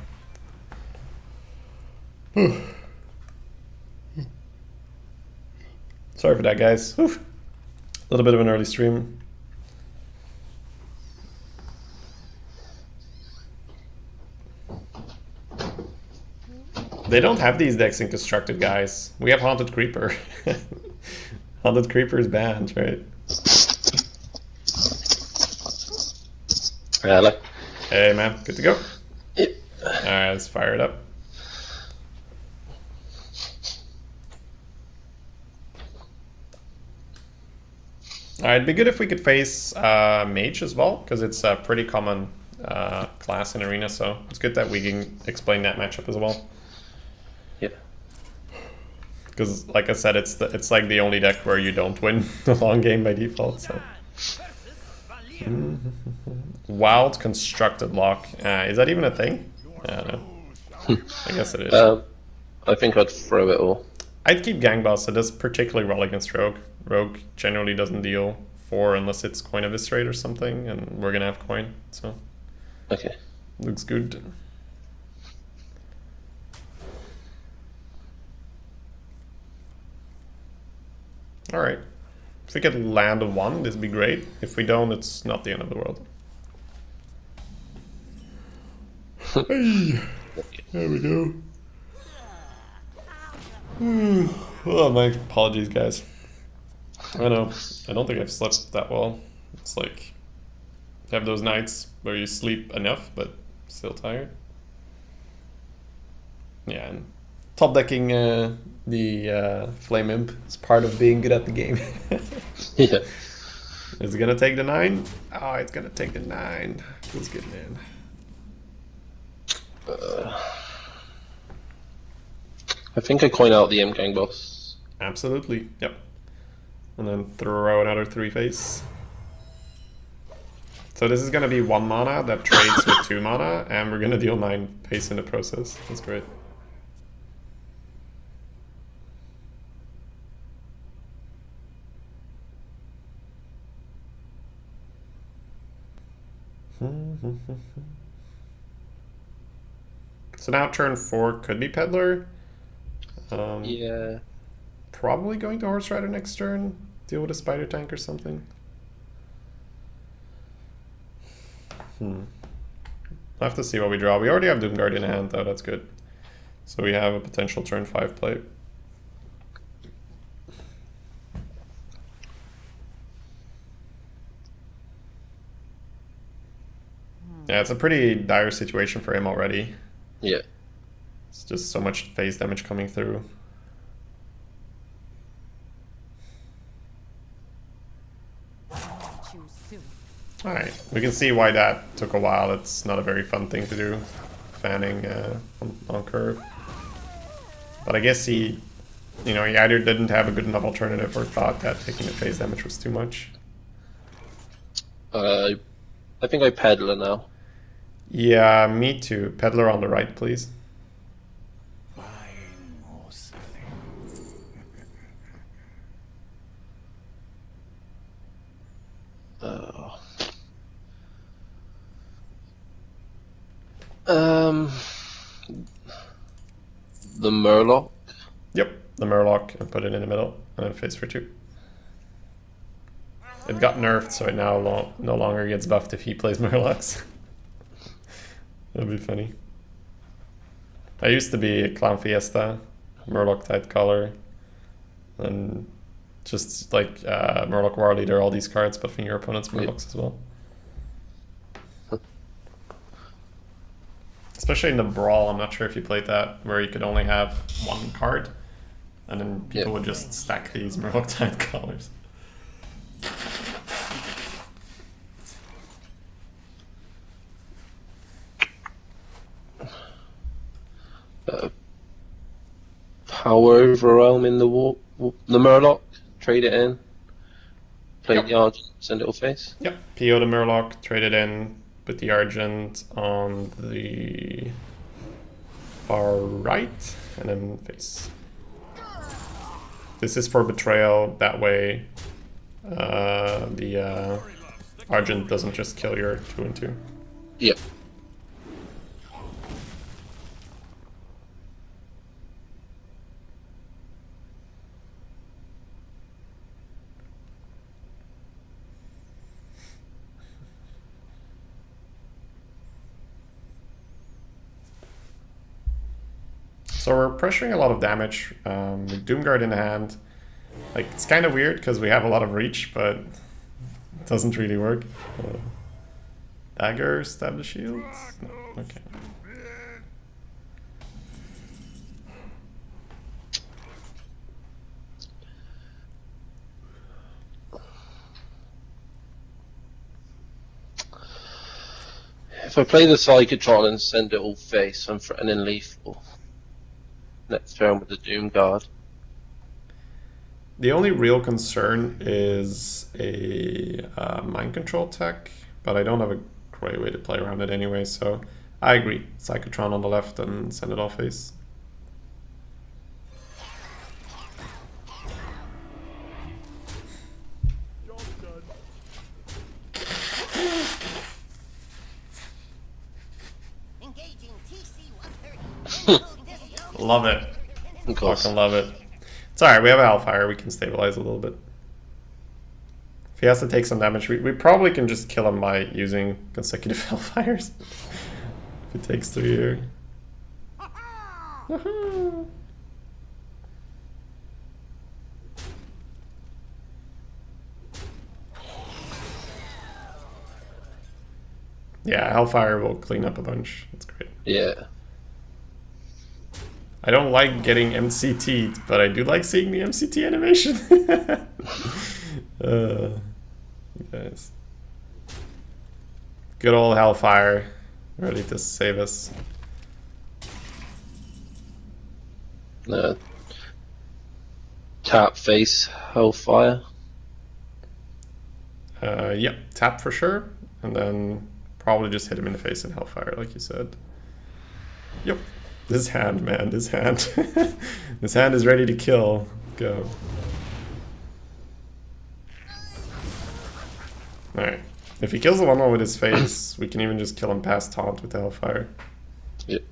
Sorry for that, guys. Whew. A little bit of an early stream. They don't have these decks in constructed, guys. We have Haunted Creeper. Haunted Creeper is banned, right? Hello. Hey, man. Good to go? Yep. Alright, let's fire it up. Alright, it'd be good if we could face Mage as well, because it's a pretty common class in Arena, so it's good that we can explain that matchup as well. Yeah. Because, like I said, it's like the only deck where you don't win the long game by default. So, Wild Constructed Lock. Is that even a thing? I don't know. I guess it is. I think I'd throw it all. I'd keep Gang Boss. It does particularly well against Rogue. Rogue generally doesn't deal 4 unless it's Coin Eviscerate or something, and we're gonna have Coin, so Okay. looks good. All right. If we could land a 1, this would be great. If we don't, it's not the end of the world. Hey, there we go. Oh, my apologies, guys. I know. I don't think I've slept that well. It's like you have those nights where you sleep enough, but still tired. Yeah, and top decking the Flame Imp is part of being good at the game. Yeah. Is it gonna take the 9? Oh, it's gonna take the 9. Feels good, man. I think I coin out the M Gang Boss. Absolutely, yep. And then throw another 3 face. So this is gonna be 1 mana that trades with 2 mana, and we're gonna deal 9 face in the process. That's great. So now turn 4 could be Peddler. Yeah. Probably going to Horse Rider next turn. Deal with a Spider Tank or something. I'll have to see what we draw. We already have Doomguard in hand, though. That's good. So we have a potential turn 5 play. Yeah, it's a pretty dire situation for him already. Yeah. It's just so much phase damage coming through. Choose soon. Alright, we can see why that took a while. It's not a very fun thing to do, fanning on curve. But I guess he either didn't have a good enough alternative or thought that taking the phase damage was too much. I think I peddler now. Yeah, me too. Peddler on the right, please. Buying or selling. The Murloc. Yep, the Murloc, and put it in the middle, and then phase for 2. It got nerfed, so it now no longer gets buffed if he plays Murlocs. That'd be funny. I used to be a Clown Fiesta, Murloc type color, and just like Murloc War Leader, all these cards buffing your opponent's Murlocs as well. Especially in the Brawl, I'm not sure if you played that, where you could only have one card, and then people would just stack these Murloc type colors. Power Overwhelm in the Murloc. Trade it in. Play the Argent, send it all face. Yep, PO the Murloc, trade it in, put the Argent on the far right, and then face. This is for betrayal, that way the Argent doesn't just kill your 2 and 2. Yep. So we're pressuring a lot of damage with Doomguard in hand. Like, it's kind of weird because we have a lot of reach, but it doesn't really work. Dagger, stab the shield? No, okay. If I play the Psychotron and send it all face, I'm threatening lethal. Next turn with the Doom Guard. The only real concern is a mind control tech, but I don't have a great way to play around it anyway, so I agree. Psychotron on the left and send it all face. Engaging TC-130. Love it. Of course. Fucking love it. It's alright, we have a Hellfire, we can stabilize a little bit. If he has to take some damage, we probably can just kill him by using consecutive Hellfires. If it takes 3 here. Yeah, Hellfire will clean up a bunch. That's great. Yeah. I don't like getting MCT'd, but I do like seeing the MCT animation. You guys. Good old Hellfire, ready to save us. Tap face Hellfire. Yep, tap for sure, and then probably just hit him in the face in Hellfire, like you said. Yep. This hand, man, this hand. This hand is ready to kill. Go. Alright. If he kills the 1-1 with his face, we can even just kill him past taunt with the Hellfire. Yep.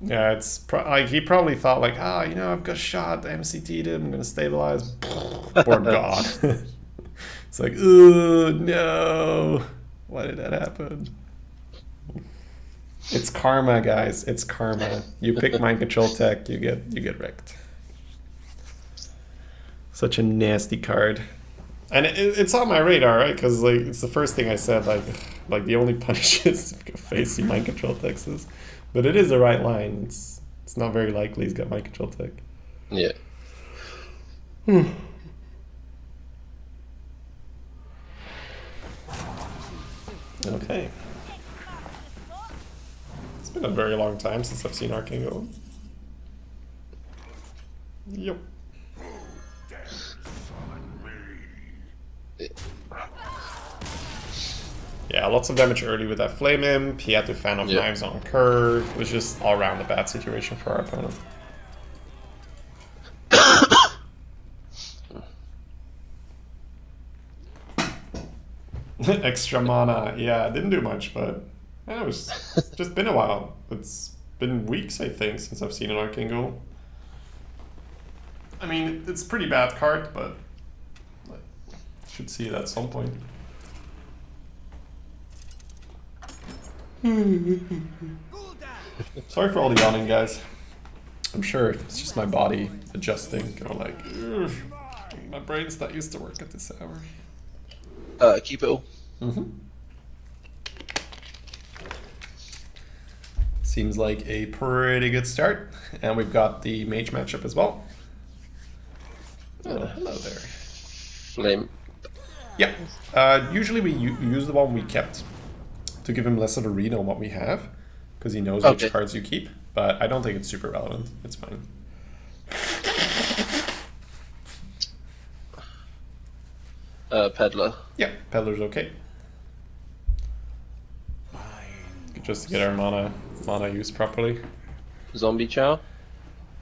Yeah, it's like he probably thought like, ah, you know, I've got shot, MCT'd him, I'm gonna stabilize. Board God. It's like, ooh, no. Why did that happen? It's karma, guys. It's karma. You pick mind control tech, you get wrecked. Such a nasty card. And it's on my radar, right? Because like it's the first thing I said. Like the only punish is face mind control Texas, but it is the right line. It's not very likely he's got mind control tech. Yeah. Okay. It's been a very long time since I've seen Arcane go. Yep. Yeah, lots of damage early with that Flame Imp. He had to fan off knives on curve. It was just all around a bad situation for our opponent. Extra mana. Yeah, didn't do much, but yeah, it was just been a while. It's been weeks, I think, since I've seen an Arcane go. I mean, it's a pretty bad card, but like, should see it at some point. Sorry for all the yawning, guys. I'm sure it's just my body adjusting. Going like, ugh, my brain's not used to work at this hour. Keep it all. Seems like a pretty good start, and we've got the mage matchup as well. Oh, hello there. Flame. Yeah. Usually we use the one we kept to give him less of a read on what we have, because he knows which cards you keep, but I don't think it's super relevant. It's fine. Peddler. Yeah, Peddler's okay. Just to get our mana used properly. Zombie Chow.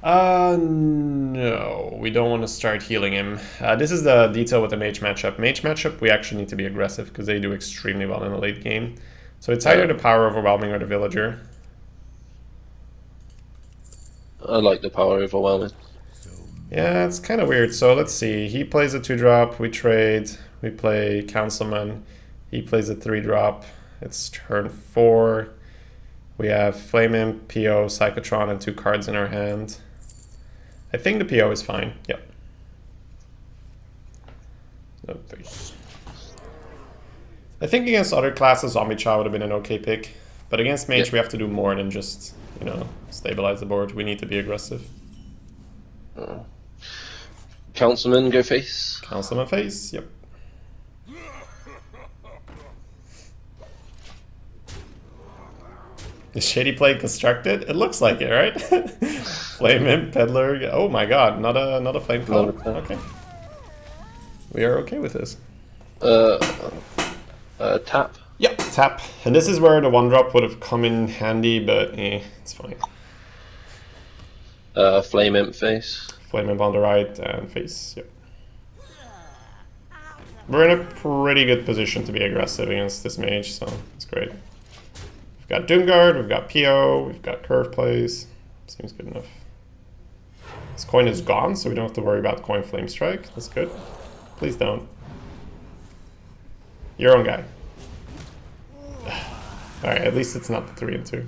No, we don't want to start healing him. This is the detail with the mage matchup. Mage matchup, we actually need to be aggressive because they do extremely well in the late game. So it's either the power overwhelming or the villager. I like the power overwhelming. Yeah, it's kind of weird. So let's see. He plays a 2-drop. We trade. We play Councilman. He plays a 3-drop. It's turn 4. We have Flame Imp, PO, Psychotron, and 2 cards in our hand. I think the PO is fine. Yep. No, I think against other classes, Zombie Chow would have been an okay pick. But against Mage, we have to do more than just, you know, stabilize the board. We need to be aggressive. Councilman, go face. Councilman face, yep. Is Shady Play constructed? It looks like it, right? Flame Imp, Peddler. Oh my god, not a flame color. Okay. We are okay with this. Tap. Yep, tap. And this is where the 1-drop would have come in handy, but it's fine. Flame Imp face. Flame Imp on the right and face, yep. We're in a pretty good position to be aggressive against this mage, so it's great. We've got Doomguard, we've got PO, we've got curve plays. Seems good enough. This coin is gone, so we don't have to worry about coin flame strike. That's good. Please don't. Your own guy. Alright, at least it's not the 3 and 2.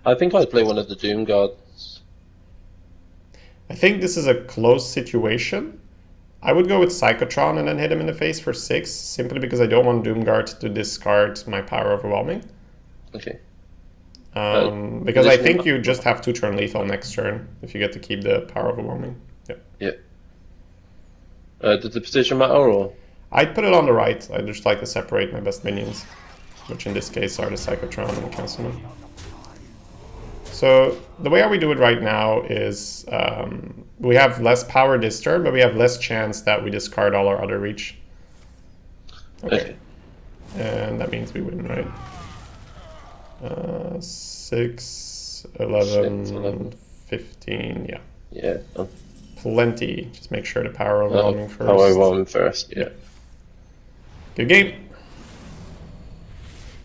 I think I'd play one of the Doom Guards. I think this is a close situation. I would go with Psychotron and then hit him in the face for 6, simply because I don't want Doomguard to discard my power overwhelming. Okay. Because I think you just have 2-turn lethal next turn if you get to keep the power overwhelming. Yep. Yeah. Does the position matter, or? I'd put it on the right. I'd just like to separate my best minions, which in this case are the Psychotron and the Councilman. So the way we do it right now is we have less power this turn, but we have less chance that we discard all our other reach. Okay. And that means we win, right? 6, 11, 11. 15, yeah. Yeah. Plenty. Just make sure to power overwhelming first. Power overwhelming first. Yeah. Good game.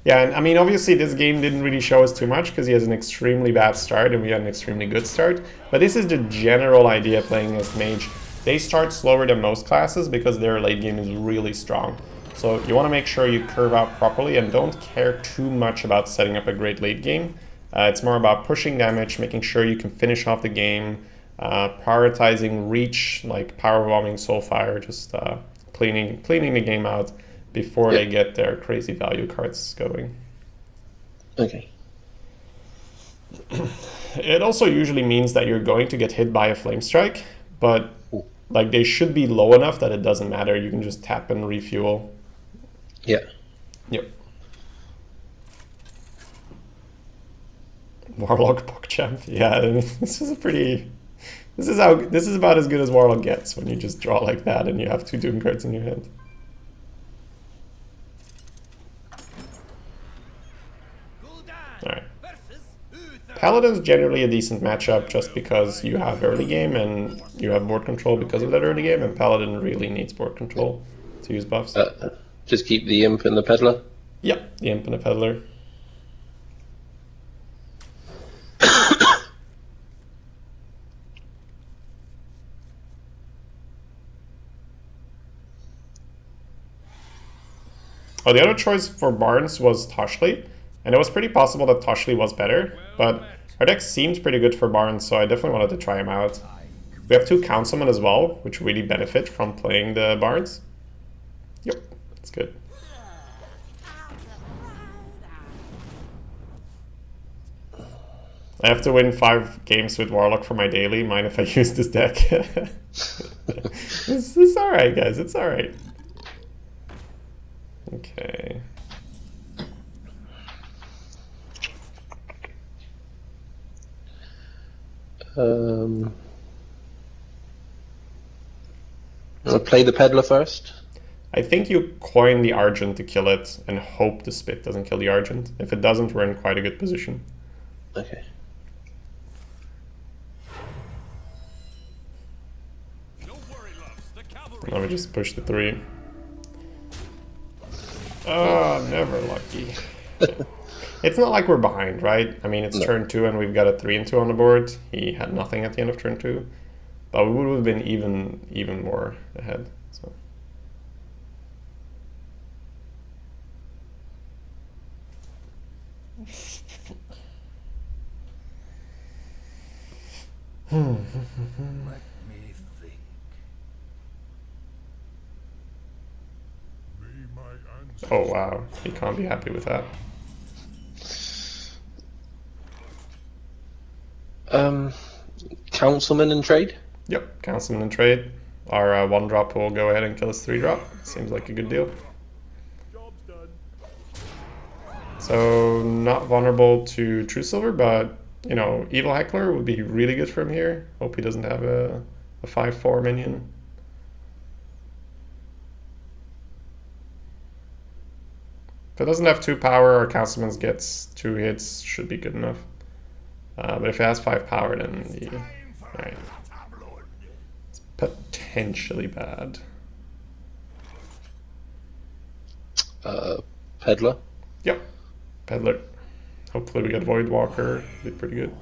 Yeah, and I mean, obviously this game didn't really show us too much because he has an extremely bad start and we had an extremely good start. But this is the general idea playing as mage. They start slower than most classes because their late game is really strong. So you want to make sure you curve out properly and don't care too much about setting up a great late game. It's more about pushing damage, making sure you can finish off the game, prioritizing reach, like power bombing, soulfire, just cleaning the game out before they get their crazy value cards going. Okay. It also usually means that you're going to get hit by a flame strike, but like they should be low enough that it doesn't matter. You can just tap and refuel. Yeah. Yep. Warlock PogChamp. Yeah, this is a pretty. This is about as good as Warlock gets when you just draw like that and you have 2 Doom cards in your hand. Alright. Paladin's generally a decent matchup just because you have early game and you have board control because of that early game, and Paladin really needs board control to use buffs. Just keep the Imp and the Peddler? Yep, the Imp and the Peddler. Oh, the other choice for Barnes was Toshli, and it was pretty possible that Toshli was better, but our deck seems pretty good for Barnes, so I definitely wanted to try him out. We have 2 Councilmen as well, which really benefit from playing the Barnes. Yep, that's good. I have to win 5 games with Warlock for my daily. Mind if I use this deck? It's alright, guys. It's alright. Okay. I'll play the Peddler first. I think you coin the Argent to kill it and hope the Spit doesn't kill the Argent. If it doesn't, we're in quite a good position. Okay. Let me just push the 3. Oh, never lucky. It's not like we're behind, right? I mean, it's turn 2 and we've got a 3 and 2 on the board. He had nothing at the end of turn 2. But we would have been even more ahead. So. Let me think. Oh wow, he can't be happy with that. Councilman and trade? Yep, Councilman and trade. Our 1-drop will go ahead and kill his 3-drop. Seems like a good deal. Job's done. So not vulnerable to True Silver, but you know, Evil Heckler would be really good from here. Hope he doesn't have a 5/4 minion. If it doesn't have 2 power, or Councilman gets 2 hits, should be good enough. But if it has 5 power, then right. It's potentially bad. Peddler? Yep, Peddler. Hopefully we get Void Walker. Be pretty good.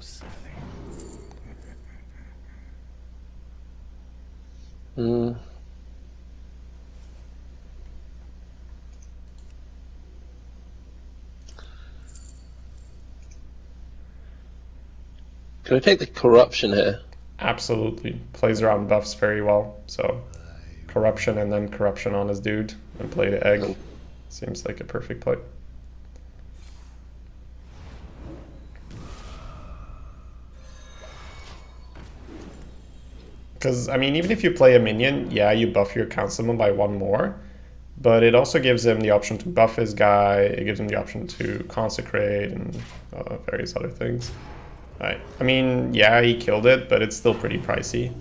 Can I take the corruption here? Absolutely. Plays around buffs very well. So corruption and then corruption on his dude and play the egg. Seems like a perfect play. Because, I mean, even if you play a minion, yeah, you buff your councilman by 1 more. But it also gives him the option to buff his guy. It gives him the option to consecrate and various other things. Right. I mean, yeah, he killed it, but it's still pretty pricey.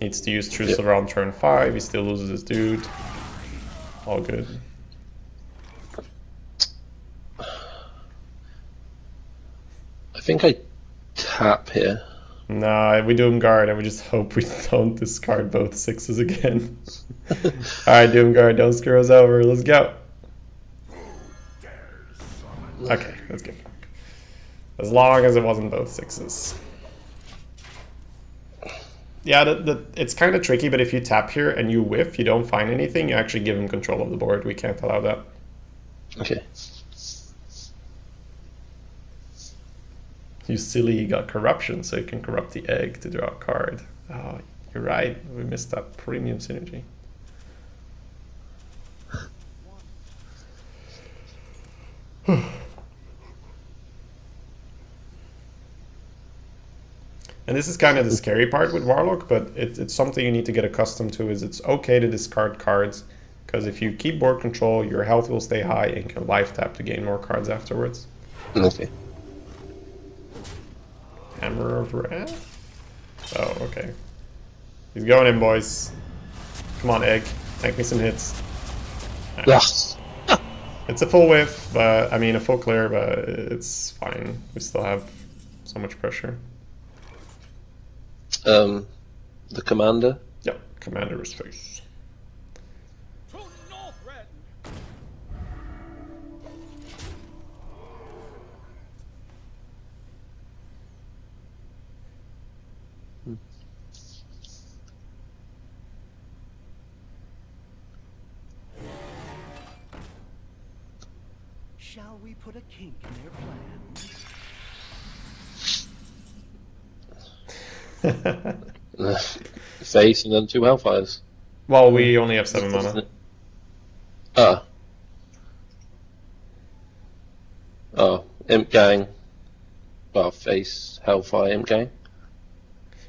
Needs to use True Silver on turn 5. He still loses his dude. All good. think I tap here. Nah, we Doom Guard and we just hope we don't discard both 6s again. Alright, Doom Guard, don't screw us over. Let's go. Okay, that's good. As long as it wasn't both 6s. Yeah, it's kind of tricky, but if you tap here and you whiff, you don't find anything, you actually give him control of the board. We can't allow that. Okay. You silly, you got corruption, so you can corrupt the egg to draw a card. Oh, you're right. We missed that premium synergy. And this is kind of the scary part with Warlock, but it's something you need to get accustomed to, is it's okay to discard cards, because if you keep board control, your health will stay high and can life tap to gain more cards afterwards. Okay. Hammer of Wrath? Oh, okay. He's going in, boys. Come on, Egg. Tank me some hits. Right. Yes. It's a full whiff, but I mean a full clear, but it's fine. We still have so much pressure. The commander. Yep, Commander's face. To Northrend. Shall we put a kink in their plans? Face and then 2 Hellfires. Well, we only have 7 mana. Ah. Oh, Imp Gang. Well, face, Hellfire, Imp Gang.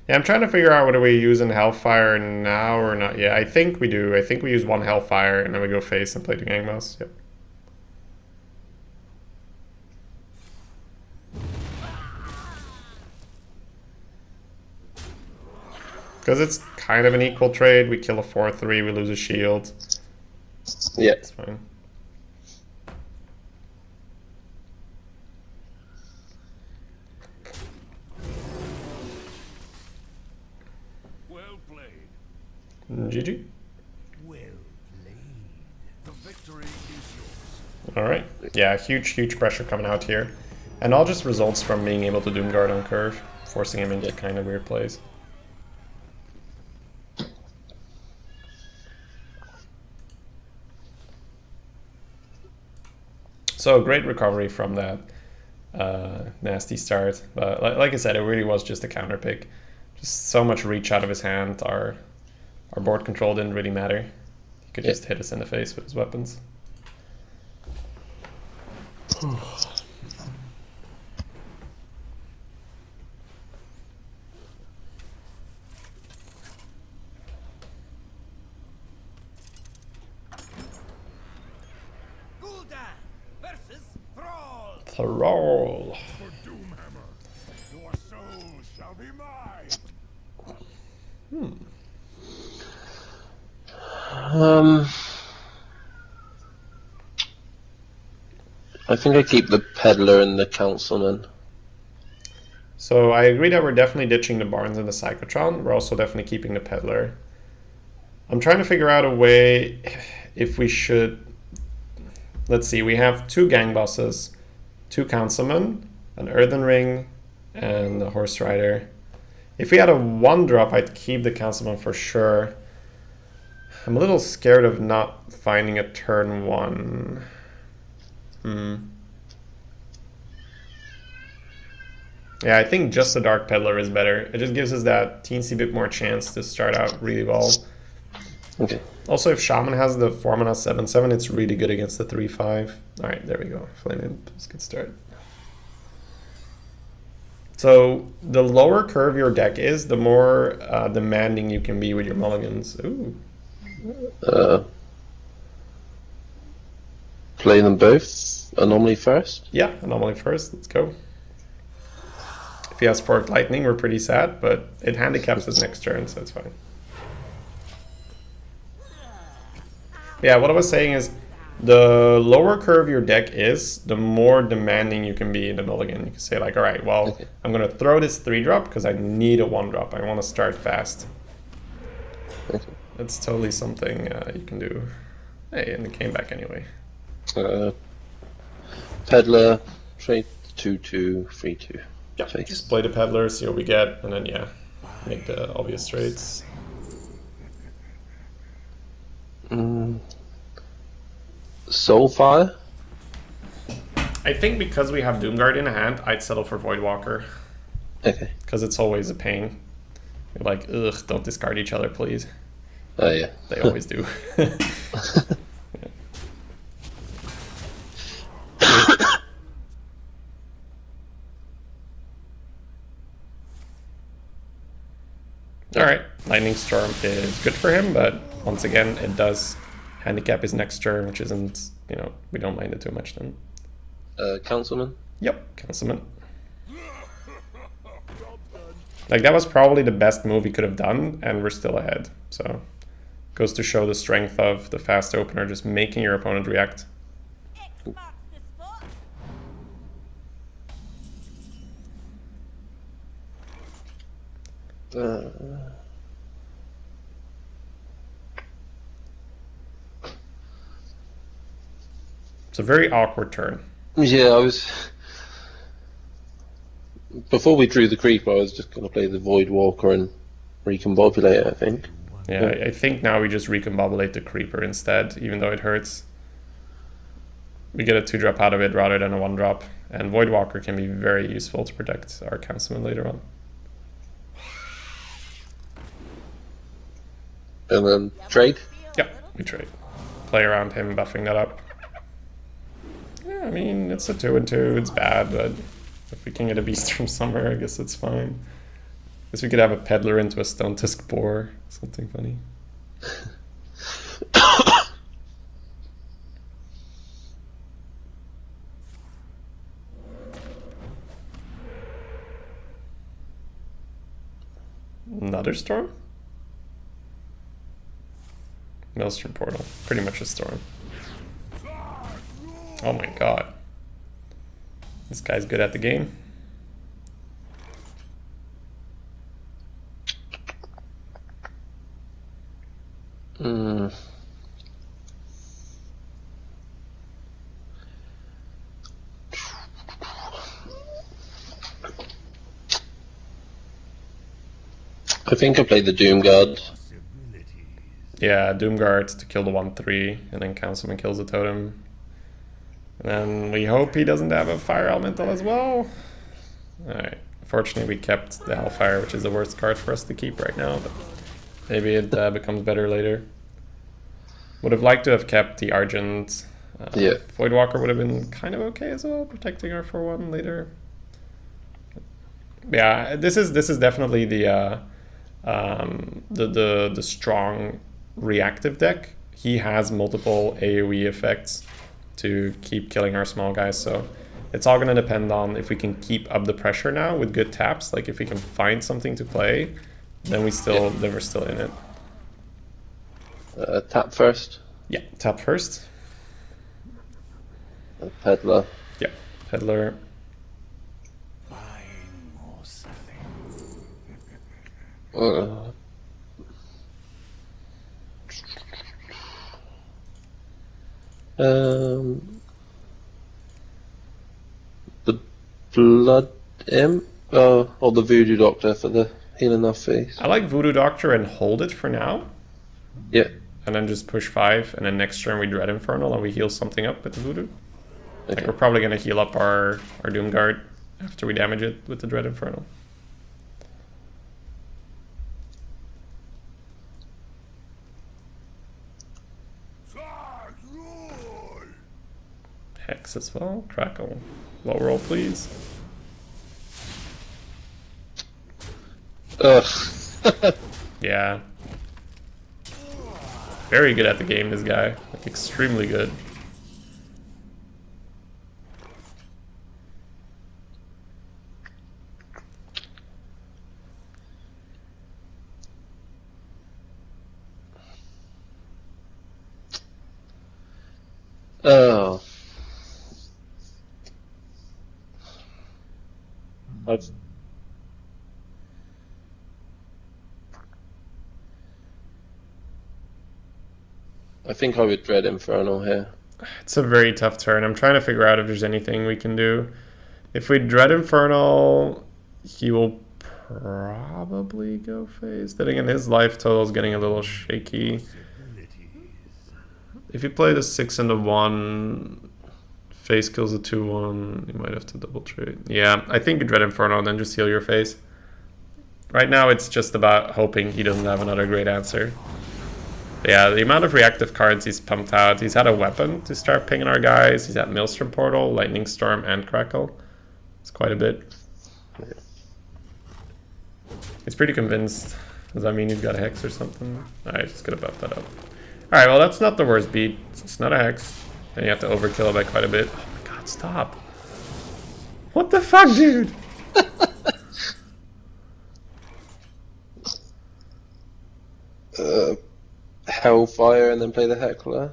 Yeah, I'm trying to figure out whether we use in Hellfire now or not. Yeah, I think we do. I think we use 1 Hellfire and then we go face and play the Gang Boss. Yep. Because it's kind of an equal trade. We kill a 4/3, we lose a shield. Yeah. It's fine. Well played. GG. Well played. The victory is yours. Alright. Yeah, huge pressure coming out here. And all just results from being able to Doom Guard on curve, forcing him into kind of weird plays. So great recovery from that nasty start, but like I said, it really was just a counter pick. Just so much reach out of his hand. Our board control didn't really matter. He could just hit us in the face with his weapons. Thrall. For Doomhammer, your soul shall be mine. I think I keep the Peddler and the Councilman. So I agree that we're definitely ditching the Barnes and the Psychotron. We're also definitely keeping the Peddler. I'm trying to figure out a way if we should... Let's see, we have 2 Gang Bosses, 2 Councilmen, an Earthen Ring, and a Horse Rider. If we had a 1-drop, I'd keep the Councilman for sure. I'm a little scared of not finding a turn 1. Yeah, I think just the Dark Peddler is better. It just gives us that teensy bit more chance to start out really well. Okay. Also, if Shaman has the 4-mana 7/7, it's really good against the 3/5. Alright, there we go. Flame Imp is a good start. So, the lower curve your deck is, the more demanding you can be with your mulligans. Ooh. Play them both. Anomaly first. Yeah, Anomaly first. Let's go. If he has Forked Lightning, we're pretty sad, but it handicaps his next turn, so it's fine. Yeah, what I was saying is, The lower curve your deck is, the more demanding you can be in the mulligan. You can say like, all right, well, Okay. I'm gonna throw this 3-drop because I need a 1-drop. I want to start fast. Okay. That's totally something you can do. Hey, and it came back anyway. Peddler, trade 2/2, 3/2. Yeah, Face. just play the peddler, see what we get, and then yeah, make the obvious trades. Soulfire? I think because we have Doomguard in hand, I'd settle for Voidwalker. Okay. Because it's always a pain. You're like, ugh, don't discard each other, please. Oh yeah. They always do. Alright, Lightning Storm is good for him, but once again, it does handicap his next turn, which isn't, you know, we don't mind it too much then. Councilman? Yep, Councilman. Like, that was probably the best move he could have done, and we're still ahead. So, goes to show the strength of the fast opener, just making your opponent react. X marks the spot. It's a very awkward turn. Yeah, I was. Before we drew the creeper, I was just going to play the Void Walker and recombobulate it, I think. Yeah, I think now we just recombobulate the creeper instead, even though it hurts. We get a 2-drop out of it rather than a 1-drop, and Voidwalker can be very useful to protect our Councilman later on. And then trade? Yeah, we trade. Play around him, buffing that up. Yeah, I mean, it's a 2/2, it's bad, but if we can get a beast from somewhere, I guess it's fine. Guess we could have a peddler into a Stone Tusk Boar, something funny. Another storm? Maelstrom Portal. Pretty much a storm. Oh my god. This guy's good at the game. I think I played the Doomguard. Yeah, Doomguard to kill the 1/3, and then Councilman kills the totem. And then we hope he doesn't have a Fire Elemental as well. Alright, fortunately we kept the Hellfire, which is the worst card for us to keep right now, but maybe it becomes better later. Would have liked to have kept the Argent. Yeah. Voidwalker would have been kind of okay as well, protecting our 4/1 later. Yeah, this is definitely the strong reactive deck. He has multiple AoE effects to keep killing our small guys, so it's all going to depend on if we can keep up the pressure now with good taps. Like if we can find something to play, then we're still in it. Tap first. Yeah, tap first. Peddler. Yeah, peddler. Buying or selling. The Blood Imp? Or the Voodoo Doctor for the healing off face. I like Voodoo Doctor and hold it for now, Yeah. and then just push 5, and then next turn we Dread Infernal and we heal something up with the Voodoo. Like Okay. we're probably going to heal up our Doomguard after we damage it with the Dread Infernal. Hex as well. Crackle. Low roll, please. Ugh. Yeah. Very good at the game, this guy. Like, extremely good. Oh. I've... I think I would dread Infernal here. It's a very tough turn. I'm trying to figure out if there's anything we can do. If we dread Infernal, he will probably go phase. Then again, his life total is getting a little shaky. If you play the 6 and the 1, face kills a 2-1, you might have to double trade. Yeah, I think you dread Infernal and then just heal your face. Right now, it's just about hoping he doesn't have another great answer. But yeah, the amount of reactive cards he's pumped out. He's had a weapon to start pinging our guys. He's had Maelstrom Portal, Lightning Storm, and Crackle. It's quite a bit. He's pretty convinced. Does that mean he's got a Hex or something? Alright, just gonna buff that up. Alright, well that's not the worst beat. It's not a Hex. And you have to overkill it by quite a bit. Oh my god, stop. What the fuck, dude? Hellfire and then play the Heckler.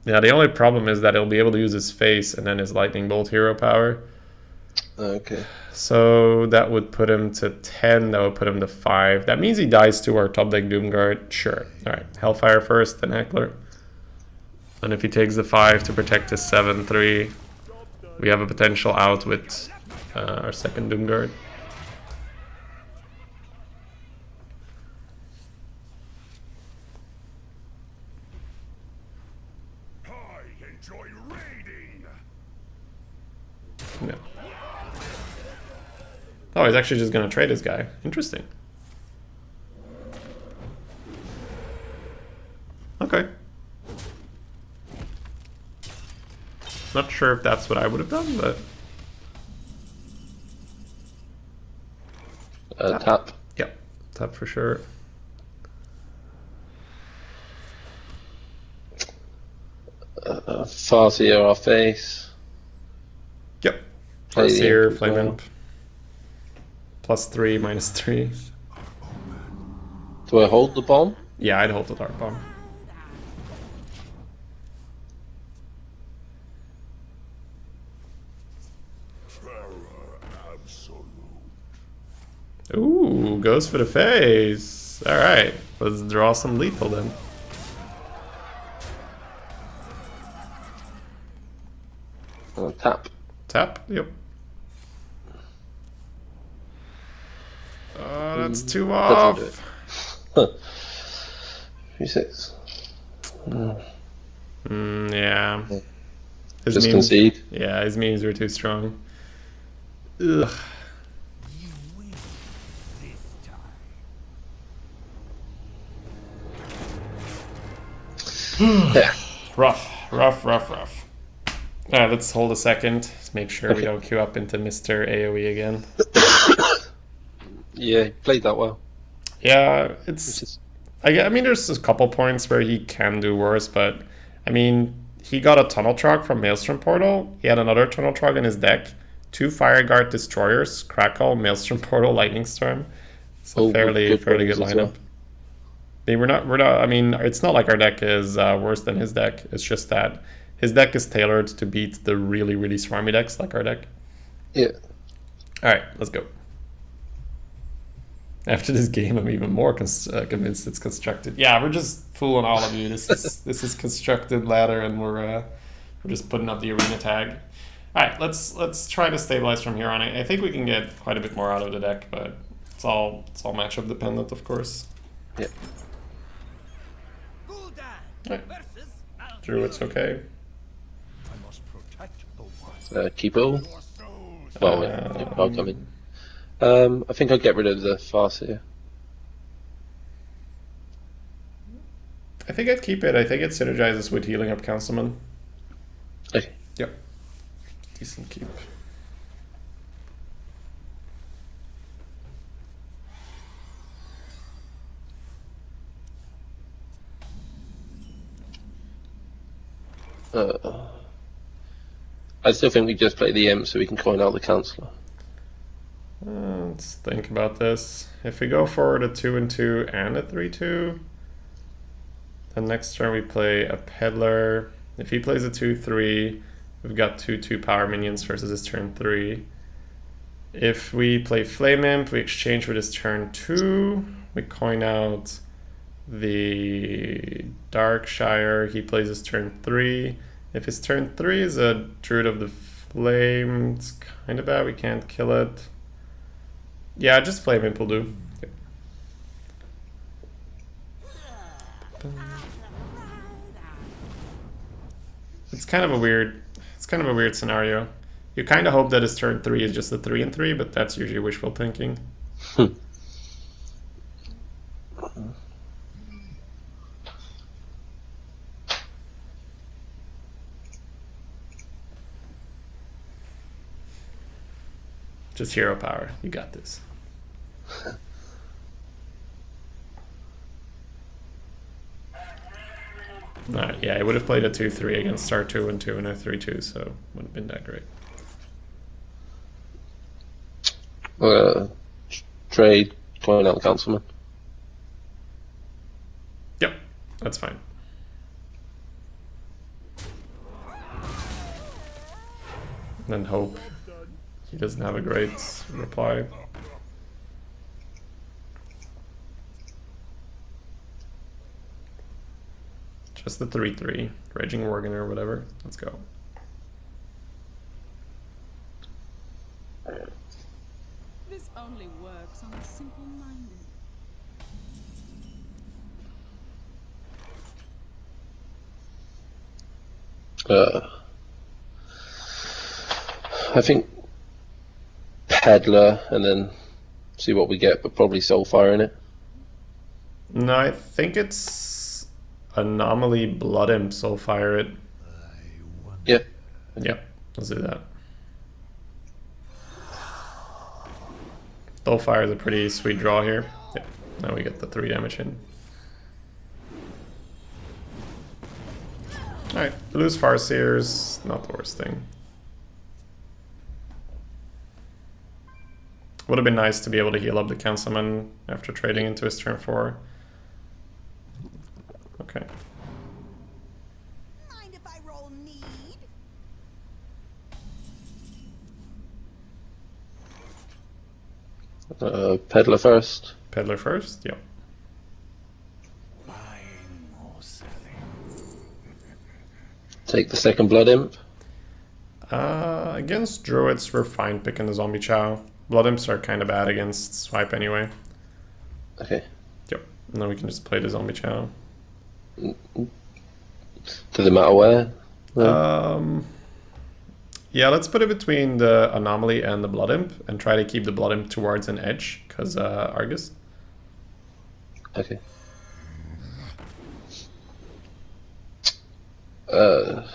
Yeah, the only problem is that he'll be able to use his face and then his Lightning Bolt hero power. Okay. So that would put him to 10, that would put him to 5. That means he dies to our top deck Doomguard. Sure. Alright, Hellfire first, then Heckler. And if he takes the 5 to protect his 7-3, we have a potential out with our second Doomguard. I enjoy raiding. No. Oh, he's actually just going to trade this guy. Interesting. Okay. Not sure if that's what I would have done, but... Tap. Yep, tap for sure. Farseer our face. Yep. Play the Farseer, imp as Flame well. Imp. +3, -3. Do I hold the bomb? Yeah, I'd hold the Dark Bomb. Terror absolute. Ooh, goes for the face. Alright, let's draw some lethal then. Tap. Tap, yep. That's 2 Doesn't off. do it. 3-6. Yeah. His Just memes, concede. yeah, his memes were too strong. Ugh. You win this time. Yeah. Rough. Alright, let's hold a second. Let's make sure we don't queue up into Mr. AoE again. Yeah, he played that well. Yeah, Which it's... is, I mean, there's a couple points where he can do worse, but... I mean, he got a Tunnel Trog from Maelstrom Portal. He had another Tunnel Trog in his deck. 2 Fireguard Destroyers, Crackle, Maelstrom Portal, Lightning Storm. It's a fairly good runs as lineup. well. I mean, we're not, I mean, it's not like our deck is worse than his deck. It's just that his deck is tailored to beat the really, really swarmy decks like our deck. Yeah. Alright, let's go. After this game, I'm even more convinced it's constructed. Yeah, we're just fooling all of you. This is constructed ladder, and we're just putting up the arena tag. All right, let's try to stabilize from here on. I think we can get quite a bit more out of the deck, but it's all matchup dependent, of course. Yeah. Gul'dan Right. versus Drew, it's okay. I must protect the one. Keepo. Your souls Well, I'll come in. I think I'll get rid of the Farseer. I think I'd keep it. I think it synergizes with healing up Councilman. Okay. Yep. Decent keep. I still think we just play the imp so we can coin out the Councillor. Let's think about this. If we go forward a 2-2 and a 3-2, then next turn we play a Peddler. If he plays a 2/3, we've got 2/2 power minions versus his turn 3. If we play Flame Imp, we exchange with his turn 2. We coin out the Darkshire. He plays his turn 3. If his turn 3 is a Druid of the Flame, it's kind of bad. We can't kill it. Yeah, just Flame Imp will do. Yep. It's kind of a weird scenario. You kind of hope that his turn 3 is just a 3/3, but that's usually wishful thinking. Just hero power. You got this. Alright, yeah, he would have played a 2/3 against star 2 and 2 and a 3/2, so wouldn't have been that great. Trade, coin out the councilman. Yep, that's fine. And then hope he doesn't have a great reply. Just the 3/3, Raging Worgen or whatever. Let's go. This only works on the simple-minded. I think Peddler and then see what we get, but probably Soulfire in it. No, I think it's Anomaly Blood Imp, Soulfire it. Yeah. Yep, let's do that. Soulfire is a pretty sweet draw here. Yep, now we get the 3 damage in. Alright, lose Farseers, not the worst thing. Would have been nice to be able to heal up the Councilman after trading into his turn 4. Okay. Mind if I roll need? Peddler first. Peddler first? Yep. Buying or selling. Take the second Blood Imp. Against Druids, we're fine picking the Zombie Chow. Blood Imps are kind of bad against Swipe anyway. Okay. Yep. And then we can just play the Zombie Chow. Does it matter where? No. Yeah, let's put it between the Anomaly and the Blood Imp and try to keep the Blood Imp towards an edge, because Argus. Okay. And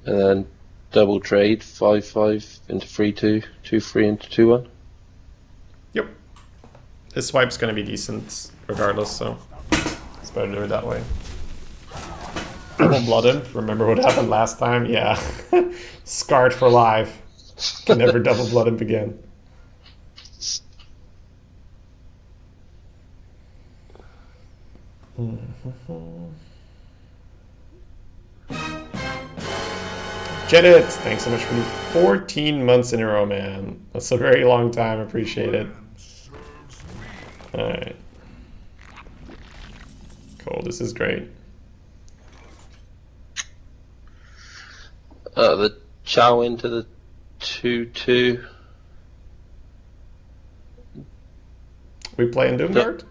then double trade 5/5 into 3/2, 2/3 into 2/1. Yep. His swipe's gonna be decent regardless, so it's better to do it that way. Double Blood Imp, remember what happened last time? Yeah. Scarred for life. Can never double Blood Imp again. Jedit, thanks so much for the 14 months in a row, man. That's a very long time. Appreciate it. Alright. Cool, this is great. The Chow into the 2/2. We play in Doomguard?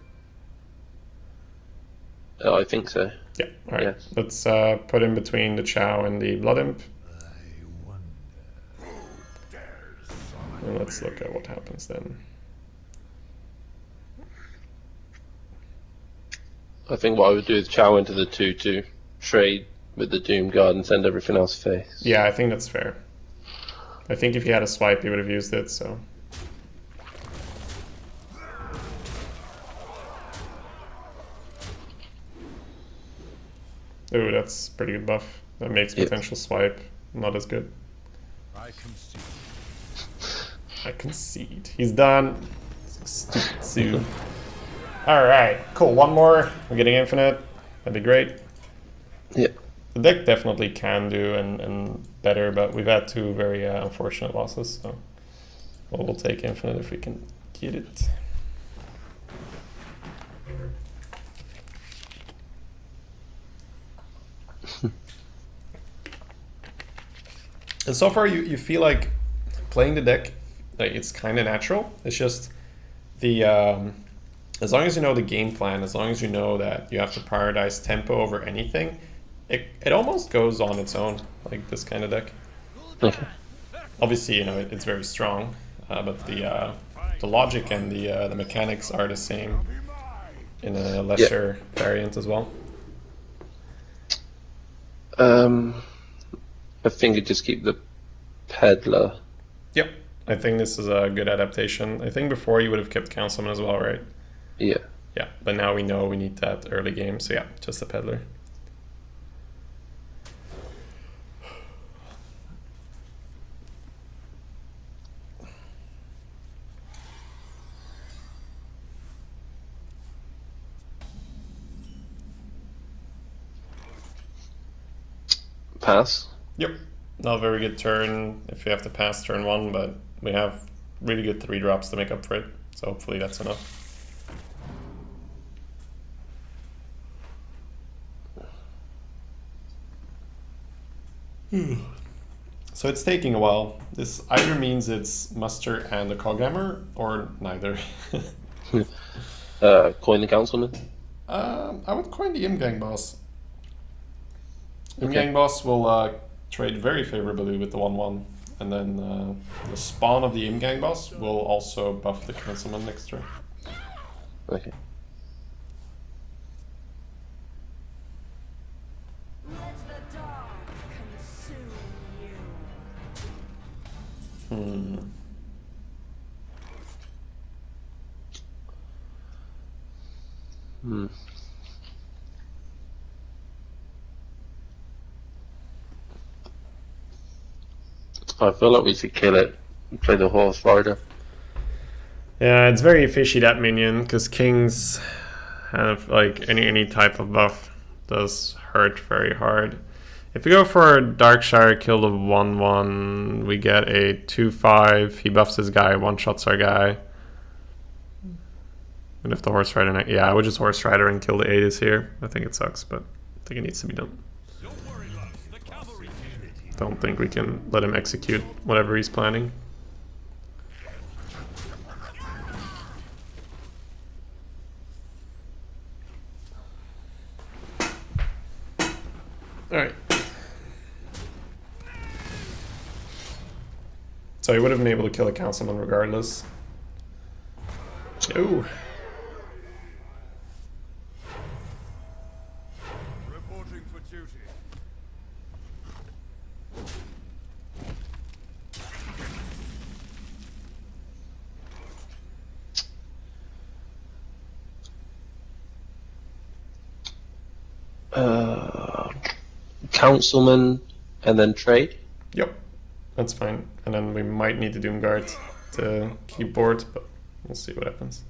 Oh, I think so. Yeah, alright. Yes. Let's put in between the Chow and the Blood Imp. And let's look at what happens then. I think what I would do is Chow into the 2/2, trade with the Doom Guard and send everything else face. Yeah, I think that's fair. I think if he had a swipe, he would have used it, so. Ooh, that's pretty good buff. That makes Yep. potential swipe not as good. I concede. I concede. He's done. Stupid Sue. Alright, cool. One more. We're getting infinite. That'd be great. Yeah. The deck definitely can do and better, but we've had two very unfortunate losses, so we'll take Infinite if we can get it. And so far you feel like playing the deck, like it's kind of natural. It's just the as long as you know the game plan, as long as you know that you have to prioritize tempo over anything, it almost goes on its own, like this kind of deck. Okay. Obviously, you know it's very strong, but the logic and the mechanics are the same in a lesser variant as well. I think you just keep the peddler. Yep, I think this is a good adaptation. I think before you would have kept Councilman as well, right? Yeah. Yeah, but now we know we need that early game, so yeah, just a peddler. Pass. Yep, not a very good turn if you have to pass turn one, but we have really good 3-drops to make up for it, so hopefully that's enough. So it's taking a while. This either means it's Muster and a Coghammer, or neither. Coin the councilman. I would coin the Imgang boss. Okay. Imgang boss will trade very favorably with the 1/1, and then the spawn of the Imgang boss will also buff the Councilman next turn. Okay. Let the dark consume you. I feel like we should kill it. Play the horse rider. Yeah, it's very fishy, that minion, because kings have like any type of buff does hurt very hard. If we go for Darkshire, kill the 1/1, we get a 2/5. He buffs his guy, one-shots our guy. And if the horse rider, yeah, I would just horse rider and kill the Aegis here. I think it sucks, but I think it needs to be done. Don't think we can let him execute whatever he's planning. Alright. So he would have been able to kill a councilman regardless. Ooh. Reporting for duty. Councilman and then trade. Yep, that's fine. And then we might need to Doomguard to keep board, but we'll see what happens.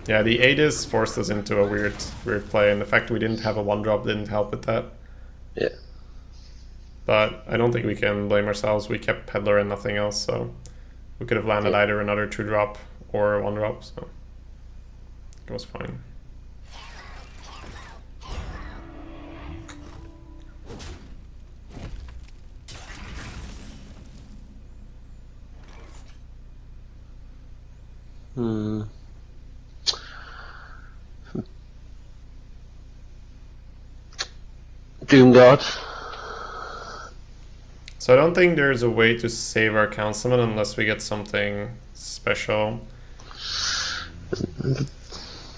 Yeah, the Aegis forced us into a weird play, and the fact we didn't have a 1-drop didn't help with that. Yeah. But I don't think we can blame ourselves. We kept Peddler and nothing else, so we could have landed either another 2-drop or a 1-drop, so it was fine. Doomguard. So I don't think there's a way to save our councilman unless we get something special.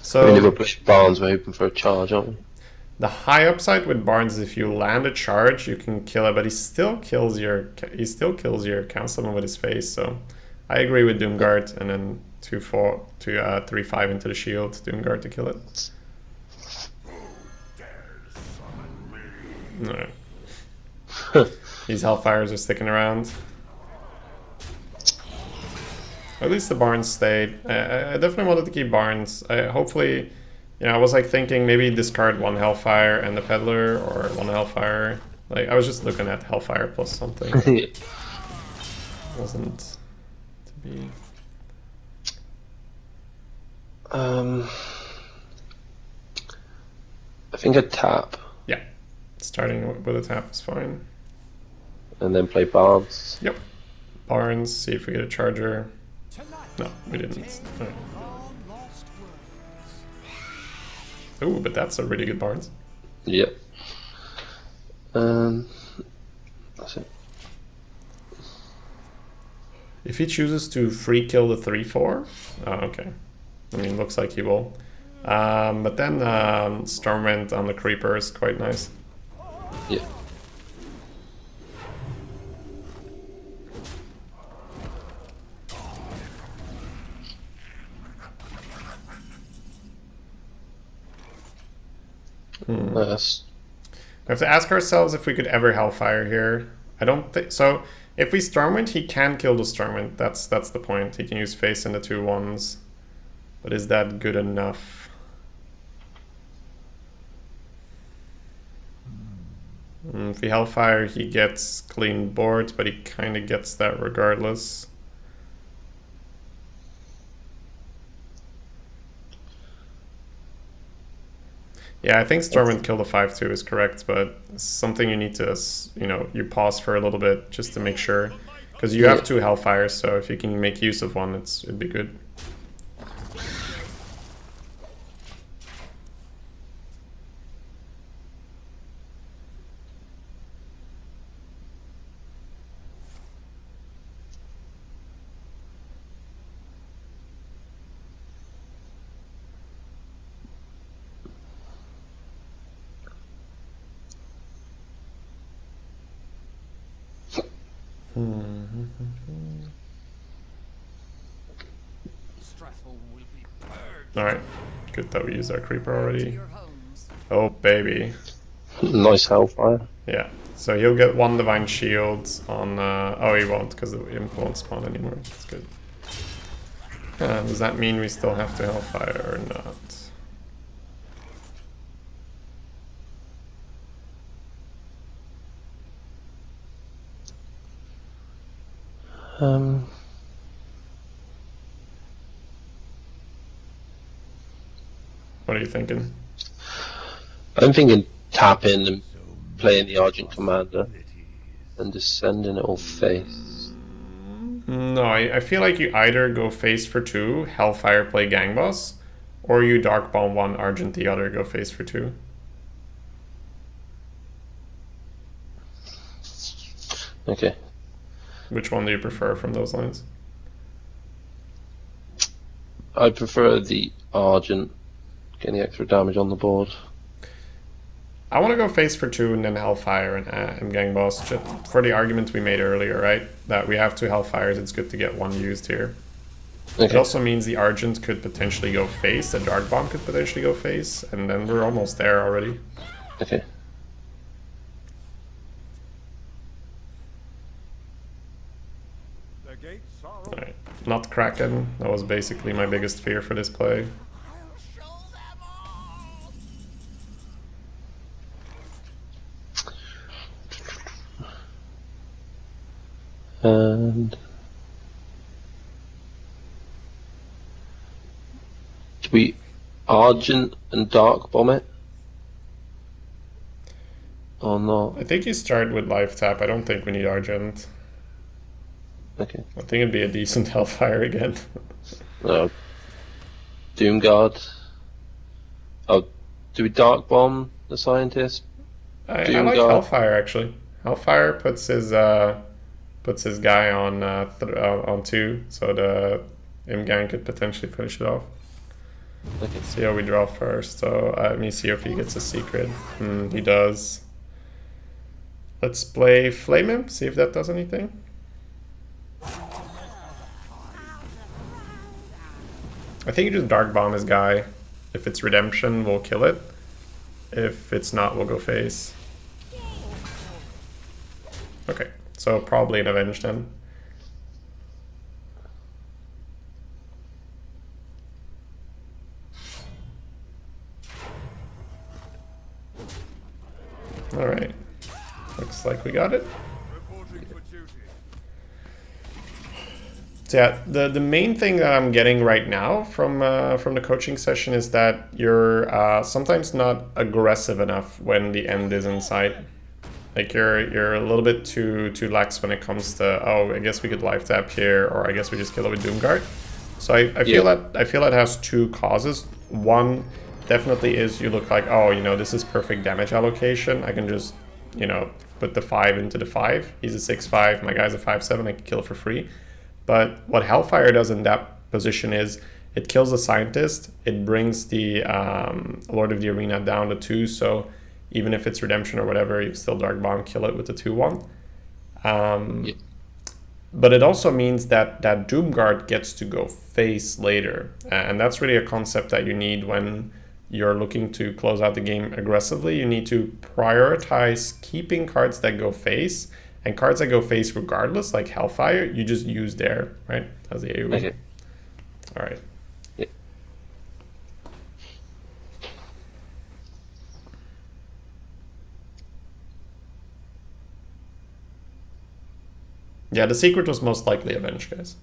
So We never push Barnes, we're hoping for a charge, aren't we? the high upside with Barnes is if you land a charge, you can kill it, but he still kills your councilman with his face. So I agree with Doomguard, and then 3/5 into the shield, Doomguard to kill it. No. These Hellfires are sticking around. At least the Barnes stayed. I definitely wanted to keep Barnes. Hopefully Yeah, I was like thinking maybe discard one Hellfire and the Peddler, or one Hellfire. Like I was just looking at Hellfire plus something. Wasn't to be. I think a tap Yeah, starting with a tap is fine. and then play Bards. Yep. Barnes, see if we get a charger. No, we didn't. Right. Long-lost words. Ooh, but that's a really good Barnes. Yep. That's it. If he chooses to free kill the 3/4, oh, okay. I mean, looks like he will. But then Stormwind on the Creeper is quite nice. Yeah. Nice. We have to ask ourselves if we could ever Hellfire here. I don't think so. If we Stormwind, he can kill the Stormwind. That's the point. He can use face in the 2/1s. But is that good enough? If we Hellfire, he gets clean boards, but he kind of gets that regardless. Yeah, I think Stormwind kill the 5/2 is correct, but it's something you need to, you pause for a little bit just to make sure. Because you have 2 Hellfires, so if you can make use of one, it'd be good. Alright, good that we used our Creeper already. Oh, baby. Nice Hellfire. Yeah, so he'll get 1 Divine Shield on... oh, he won't, because the Imp won't spawn anymore. That's good. Does that mean we still have to Hellfire or not? What are you thinking? I'm thinking tap in and playing the Argent Commander and just sending it all face. No, I feel like you either go face for 2, Hellfire play Gang Boss, or you Dark Bomb 1, Argent the other, go face for 2. Okay. Which one do you prefer from those lines? I prefer the Argent, getting the extra damage on the board. I want to go face for 2 and then Hellfire and Gang Boss, just for the argument we made earlier, right? That we have 2 Hellfires, it's good to get 1 used here. Okay. It also means the Argent could potentially go face, the Dark Bomb could potentially go face, and then we're almost there already. Okay. The gates are open. Alright, not Kraken, that was basically my biggest fear for this play. And do we Argent and Dark Bomb it? Or not? I think you start with Life Tap, I don't think we need Argent. Okay. I think it'd be a decent Hellfire again. No. Doomguard. Oh, do we Dark Bomb the Scientist? I like Doomguard. Hellfire actually. Hellfire puts his guy on 2, so the Imgang could potentially finish it off. Okay. See how we draw first. So let me see if he gets a secret. He does. Let's play Flame Imp, see if that does anything. I think you just Dark Bomb his guy. If it's Redemption, we'll kill it. If it's not, we'll go face. Okay, so probably an Avenge then. Alright. Looks like we got it. Reporting for duty. So yeah, the main thing that I'm getting right now from the coaching session is that you're sometimes not aggressive enough when the end is in sight. Like you're a little bit too lax when it comes to, oh, I guess we could life tap here, or I guess we just kill it with Doomguard. So I feel that has two causes. One definitely is you look like, oh, you know, this is perfect damage allocation. I can just, you know, put the 5 into the 5. He's a 6/5, my guy's a 5/7, I can kill it for free. But what Hellfire does in that position is it kills the Scientist, it brings the Lord of the Arena down to 2, so even if it's Redemption or whatever, you still Dark Bomb, kill it with the 2/1. But it also means that that Doomguard gets to go face later. And that's really a concept that you need when you're looking to close out the game aggressively. You need to prioritize keeping cards that go face, and cards that go face regardless, like Hellfire, you just use there, right? As the AoE. Okay. Alright. Yeah. Yeah, the secret was most likely Avenge, guys.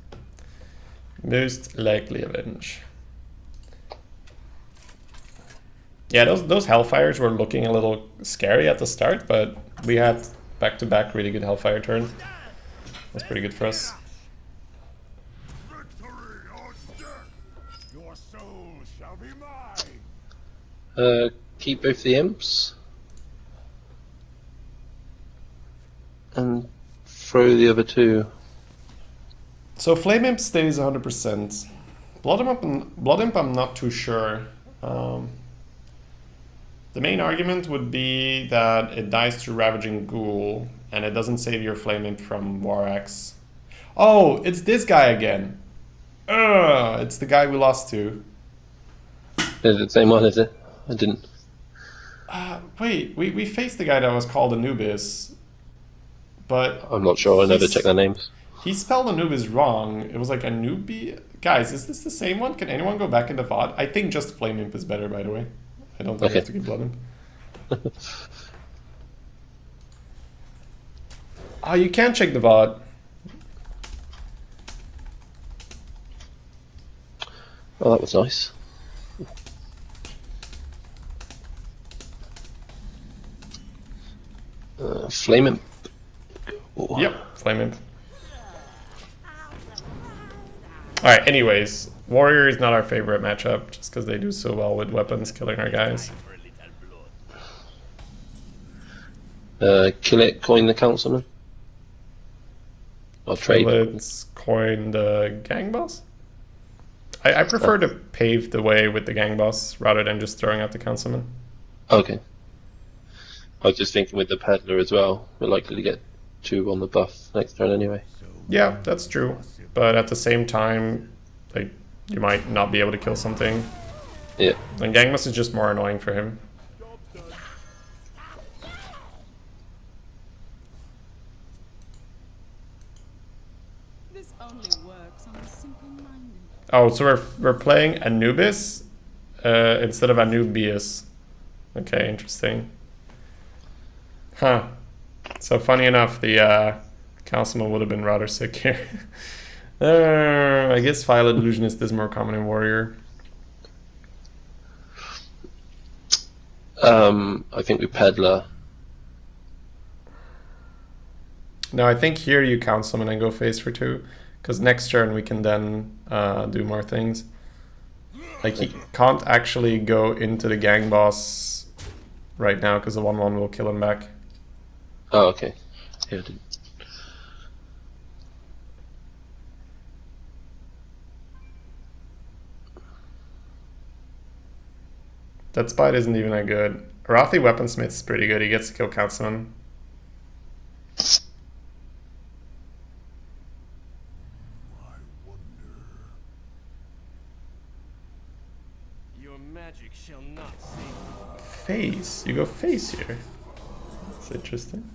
Most likely Avenge. Yeah, those Hellfires were looking a little scary at the start, but we had back-to-back really good Hellfire turns. That's pretty good for us. Victory or death. Your soul shall be mine. Keep both the imps. And throw the other two. So Flame Imp stays 100%. Blood Imp I'm not too sure. The main argument would be that it dies to Ravaging Ghoul, and it doesn't save your Flame Imp from War Axe. Oh, it's this guy again. It's the guy we lost to. Is it the same one, is it? I didn't. Wait, we faced the guy that was called Anubis, but I'm not sure, I never checked their names. he spelled Anubis wrong. It was like Anubi. Guys, is this the same one? Can anyone go back into VOD? I think just Flame Imp is better, by the way. I don't think I have to get Blood Imp. Oh, you can check the VOD. Oh, that was nice. Flame Imp. Ooh. Yep, Flame Imp. Alright, anyways, Warrior is not our favorite matchup, just because they do so well with weapons killing our guys. Kill it, coin the councilman. Or trade. Let's coin the gang boss. I prefer to pave the way with the gang boss rather than just throwing out the councilman. Okay. I was just thinking with the peddler as well, we're likely to get 2 on the buff next turn anyway. Yeah, that's true. But at the same time, like, you might not be able to kill something. Yeah. And gang boss is just more annoying for him. This only works on the simple-minded. Oh, so we're playing Anubis instead of Anubius. Okay, interesting. Huh. So funny enough, the councilman would have been rather sick here. I guess Violet Illusionist is more common in Warrior. I think we peddler. No, I think here you councilman and go face for 2. Because next turn we can then do more things. Like he can't actually go into the gang boss right now because the 1/1 will kill him back. Oh, okay. Yeah, I didn't. That spot isn't even that good. Arathi Weaponsmith's pretty good. He gets to kill councilman. Your magic shall not save Face. You go face here. That's interesting.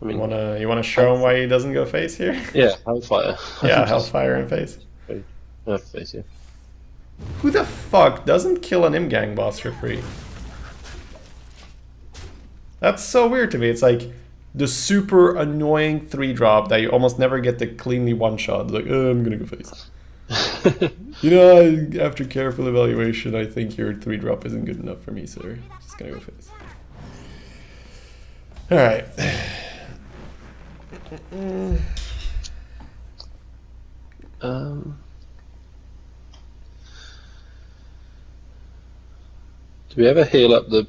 I mean, You wanna show him why he doesn't go face here? yeah, Hellfire. Yeah, Hellfire in face. Face, yeah. Who the fuck doesn't kill an Imgang boss for free? That's so weird to me. It's like the super annoying 3-drop that you almost never get to cleanly one-shot. Like, oh, I'm gonna go face. You know, after careful evaluation, I think your 3-drop isn't good enough for me, sir. Just gonna go face. Alright. Do we ever heal up the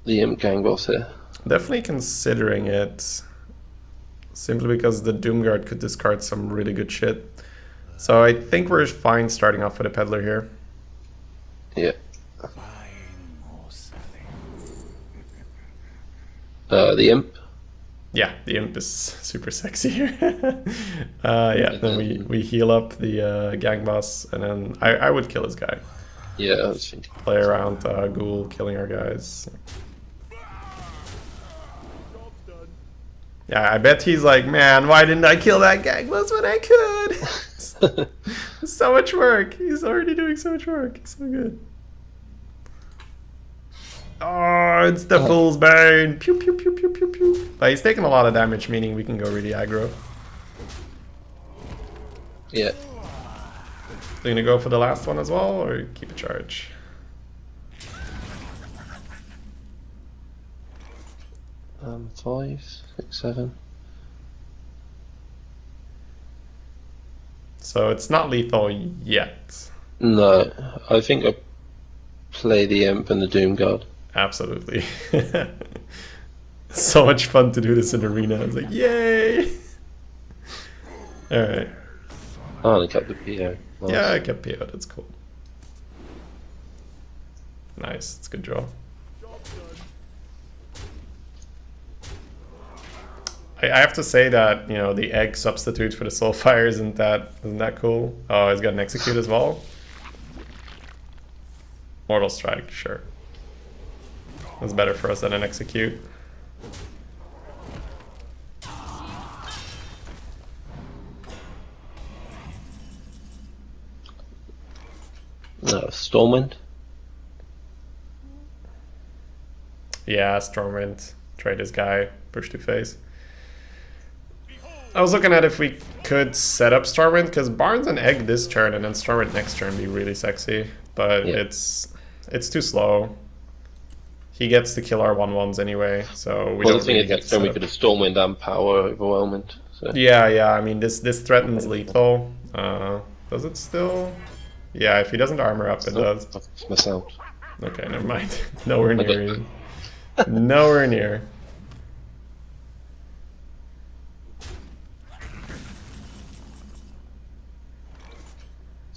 Imp Gang boss here? Definitely considering it. Simply because the Doomguard could discard some really good shit. So I think we're fine starting off with a Peddler here. Yeah. Buying or selling. The Imp. Yeah, the Imp is super sexy here. Yeah, then we heal up the gang boss, and then I would kill this guy. Yeah, I was thinking. Play around Ghoul, killing our guys. Yeah, I bet he's like, man, why didn't I kill that gang boss when I could? So much work. He's already doing so much work. He's so good. Oh, it's the Fool's Bane. Pew, pew, pew, pew, pew, pew. But he's taking a lot of damage, meaning we can go really aggro. Yeah. So you gonna go for the last one as well, or keep a charge? 5, 6, 7. So it's not lethal yet. No, I think I play the Imp and the Doom Guard. Absolutely. So much fun to do this in arena. I was like, yay! Alright. Oh, and I kept the PO. Nice. Yeah, I kept PO, that's cool. Nice, it's a good draw. I have to say that, you know, the egg substitute for the Soulfire isn't that cool? Oh, he's got an execute as well. Mortal Strike, sure. That's better for us than an execute. Stormwind. Yeah, Stormwind. Trade this guy. Push to face. I was looking at if we could set up Stormwind, because Barnes and Egg this turn and then Stormwind next turn be really sexy. But yeah. It's too slow. He gets to kill our 1/1s anyway, so we Well, don't the thing really is, get next turn we could have Stormwind and Power Overwhelming. So. Yeah, I mean, this threatens lethal. Does it still? Yeah, if he doesn't armor up, it does. That's myself. Okay, never mind. Nowhere near. Okay. Nowhere near.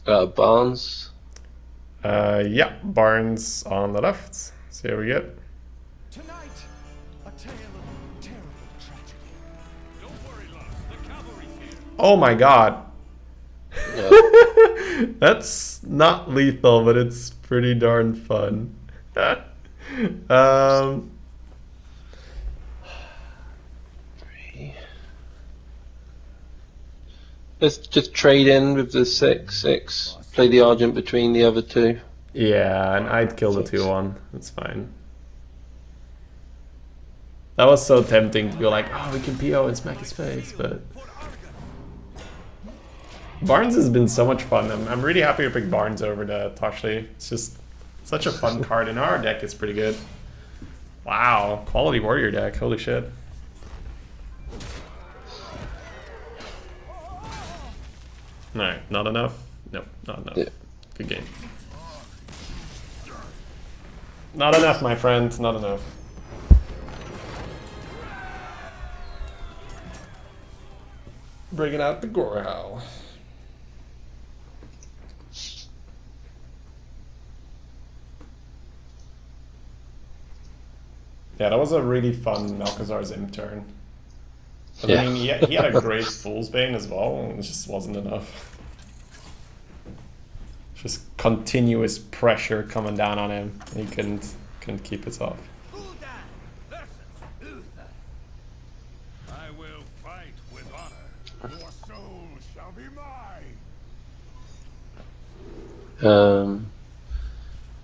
Barnes. Yeah, Barnes on the left. See how we get. Tonight, a tale of terrible tragedy. Don't worry, lass. The cavalry's here. Oh my god. Yeah. That's not lethal, but it's pretty darn fun. Let's just trade in with the 6/6. Play the Argent between the other two. Yeah, and I'd kill the 2/1. That's fine. That was so tempting to be like, oh, we can PO and smack his face, but Barnes has been so much fun. I'm really happy to pick Barnes over the Toshli. It's just such a fun card, and our deck is pretty good. Wow, quality warrior deck. Holy shit. Alright, not enough? Nope, not enough. Yeah. Good game. Not enough, my friend, not enough. Bringing out the Gorehowl. Yeah, that was a really fun Malcazar's Imp turn. But Yeah. I mean, he had a great Fool's Bane as well, and it just wasn't enough. Just continuous pressure coming down on him, and he couldn't keep it off. I will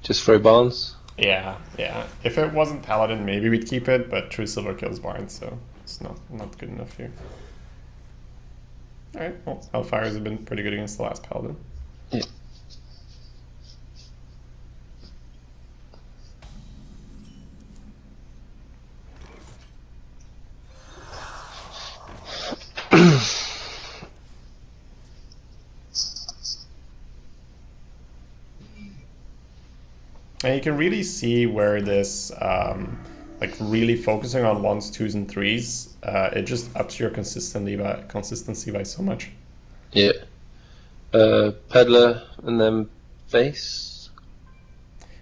Just throw Barnes. Yeah, yeah. If it wasn't Paladin, maybe we'd keep it, but True Silver kills Barnes, so it's not good enough here. Alright, well, Hellfires have been pretty good against the last Paladin. Yeah. And you can really see where this, like really focusing on 1s, 2s, and 3s, it just ups your consistency by so much. Yeah. Peddler and then face.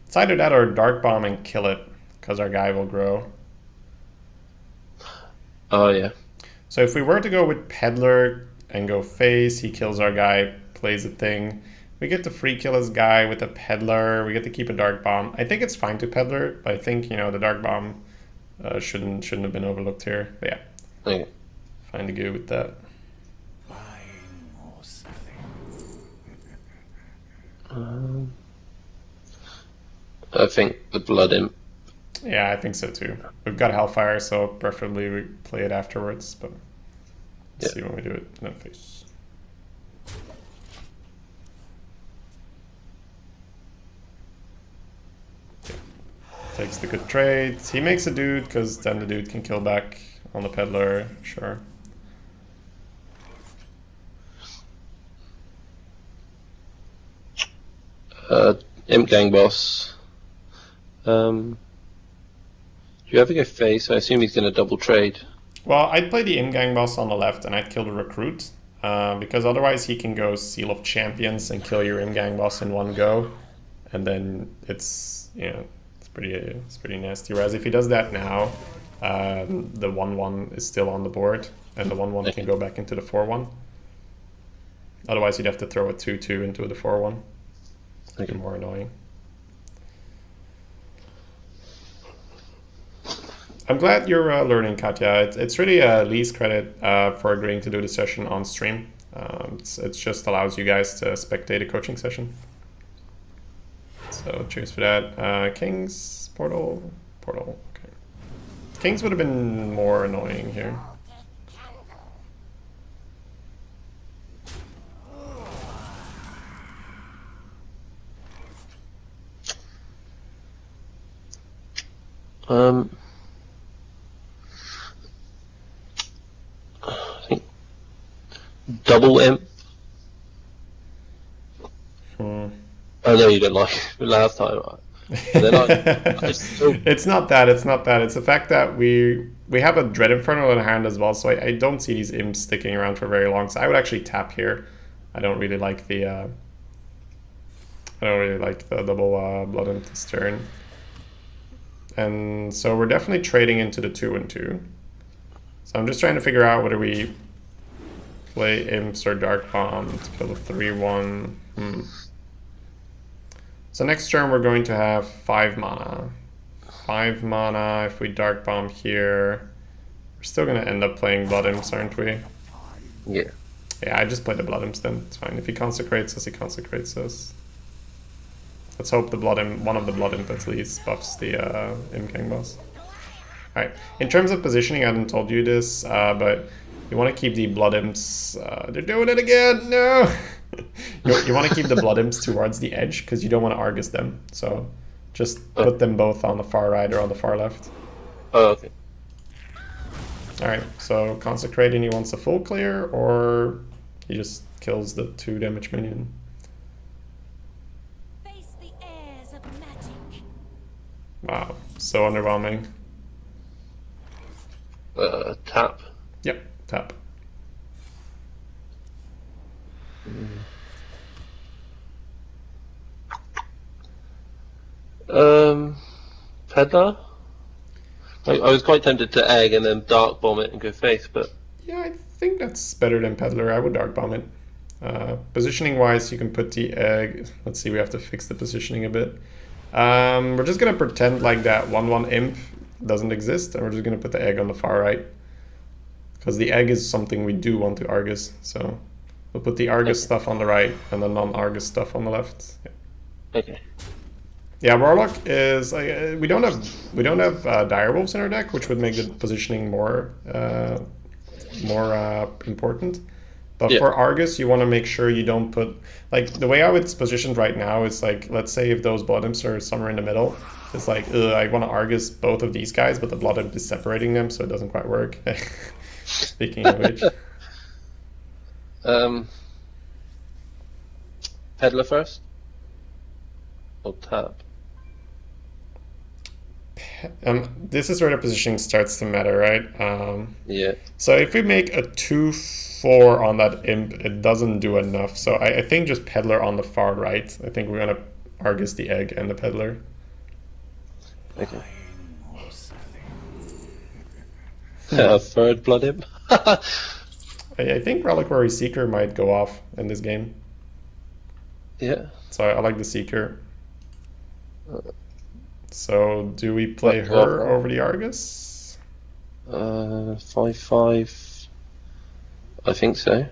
It's either that or Dark Bomb and kill it, because our guy will grow. Oh yeah. So if we were to go with Peddler and go face, he kills our guy, plays a thing. We get to free kill his guy with a Peddler. We get to keep a Dark Bomb. I think it's fine to Peddler, but I think, you know, the Dark Bomb shouldn't have been overlooked here. But yeah, Okay. fine to go with that. Buying or selling. I think the Blood Imp. Yeah, I think so too. We've got Hellfire, so preferably we play it afterwards, but let's see when we do it. No face. Takes the good trades. He makes a dude, because then the dude can kill back on the Peddler, sure. Imp Gang Boss. Do you ever go face? I assume he's going to double trade. Well, I'd play the Imgang boss on the left and I'd kill the recruit, because otherwise he can go Seal of Champions and kill your Imgang boss in one go, and then it's, you know, it's pretty nasty. Whereas if he does that now, the 1/1 is still on the board, and the 1/1 can go back into the 4/1. Otherwise you'd have to throw a 2/2 into the 4/1. Make it more annoying. I'm glad you're learning, Katya. It's really Lee's credit for agreeing to do the session on stream. It just allows you guys to spectate a coaching session. So cheers for that. Kings, Portal, okay. Kings would have been more annoying here. Double Imp. I know you didn't like it last time, right? And then It's not that. It's the fact that we have a Dread Infernal in hand as well, so I don't see these imps sticking around for very long. So I would actually tap here. I don't really like the double Blood Imp this turn. And so we're definitely trading into the 2 and 2. So I'm just trying to figure out whether we play Imps or Dark Bomb to kill the 3/1. So next turn we're going to have 5 mana. 5 mana, if we Dark Bomb here, we're still going to end up playing Blood Imps, aren't we? Yeah. Yeah, I just play the Blood Imps then, it's fine. If he consecrates us, he consecrates us. Let's hope the one of the Blood Imp at least buffs the Imp Gang boss. Alright, in terms of positioning, I hadn't told you this, but you want to keep the Blood Imps, they're doing it again, no! you want to keep the Blood Imps towards the edge, because you don't want to Argus them, so just put them both on the far right or on the far left. Oh, okay. Alright, so consecrating, he wants a full clear, or he just kills the 2 damage minion. Face the airs of magic. Wow, so underwhelming. Tap. Yep, tap. Peddler? I was quite tempted to egg and then Dark Bomb it and go face, but... Yeah, I think that's better than Peddler. I would Dark Bomb it. Positioning wise, you can put the egg. Let's see, we have to fix the positioning a bit. We're just gonna pretend like that 1/1 imp doesn't exist, and we're just gonna put the egg on the far right, because the egg is something we do want to Argus. So we'll put the Argus stuff on the right and the non-Argus stuff on the left. Yeah. Okay. Yeah, Warlock is we don't have direwolves in our deck, which would make the positioning more important. But Yeah. for Argus, you want to make sure you don't put like the way how it's positioned right now is like, let's say if those blood imps are somewhere in the middle, it's like I want to Argus both of these guys, but the blood imp is separating them, so it doesn't quite work. Speaking of which, Peddler first? Or tap? this is where the positioning starts to matter, right? Yeah. So if we make a 2/4 on that imp, it doesn't do enough. So I think just Peddler on the far right. I think we're gonna Argus the egg and the Peddler. Okay. Third blood imp? I think Reliquary Seeker might go off in this game. Yeah. So I like the Seeker. So do we play What, her 12? over the Argus? 5/5. I think so.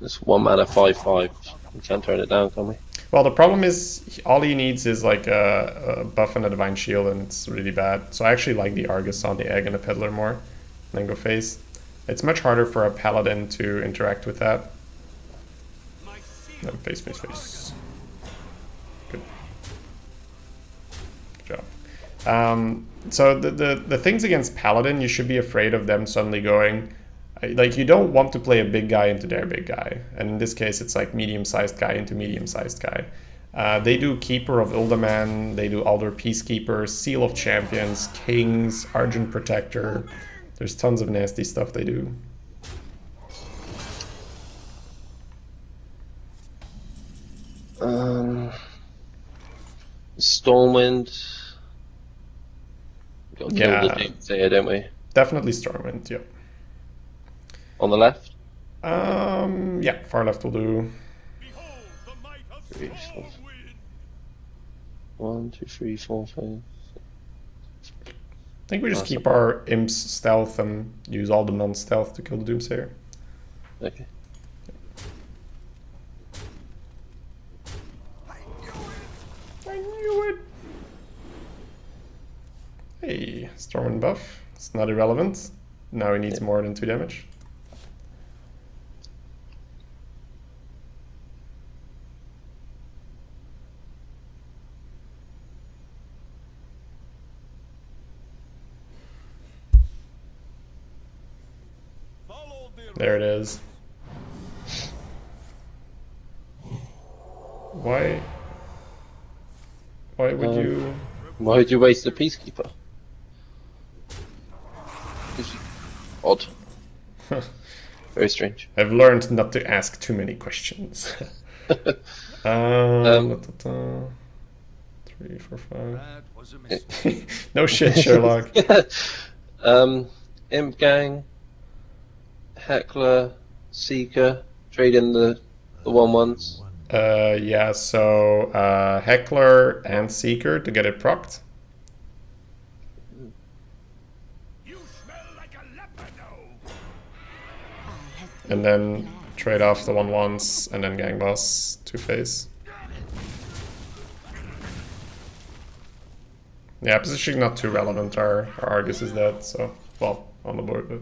It's 1 mana 5/5. We can't turn it down, can we? Well, the problem is all he needs is like a buff and a Divine Shield, and it's really bad. So I actually like the Argus on the egg and the Peddler more, and then go face. It's much harder for a Paladin to interact with that. No, face, face, face. Good. Good job. So the things against Paladin, you should be afraid of them suddenly going... Like, you don't want to play a big guy into their big guy. And in this case, it's like medium-sized guy into medium-sized guy. They do Keeper of Ildaman, they do Alder Peacekeeper, Seal of Champions, Kings, Argent Protector. There's tons of nasty stuff they do. Stormwind. Got to kill Yeah. the Doomsayer, don't we? Definitely Stormwind, yeah. On the left? Yeah, far left will do. Behold the might of 3, 4. Stormwind. 1, 2, 3, 4, 5. I think we just Awesome. keep our imps stealth and use all the non-stealth to kill the Doomsayer. Okay. I knew it! Hey, Stormwind buff. It's not irrelevant. Now he needs more than 2 damage. Follow the There it is. Why would you... Why would you waste the Peacekeeper? Odd. Very strange. I've learned not to ask too many questions. 3, 4, 5. That was a mistake. No shit, Sherlock. Imp Gang, Heckler, Seeker, trade in the 1/1s. Yeah, so Heckler and Seeker to get it procced. You smell like a leopardo. And then trade off the 1/1s and then Gang Boss to face. Yeah, positioning not too relevant. Our Argus is dead, so, well, on the board. But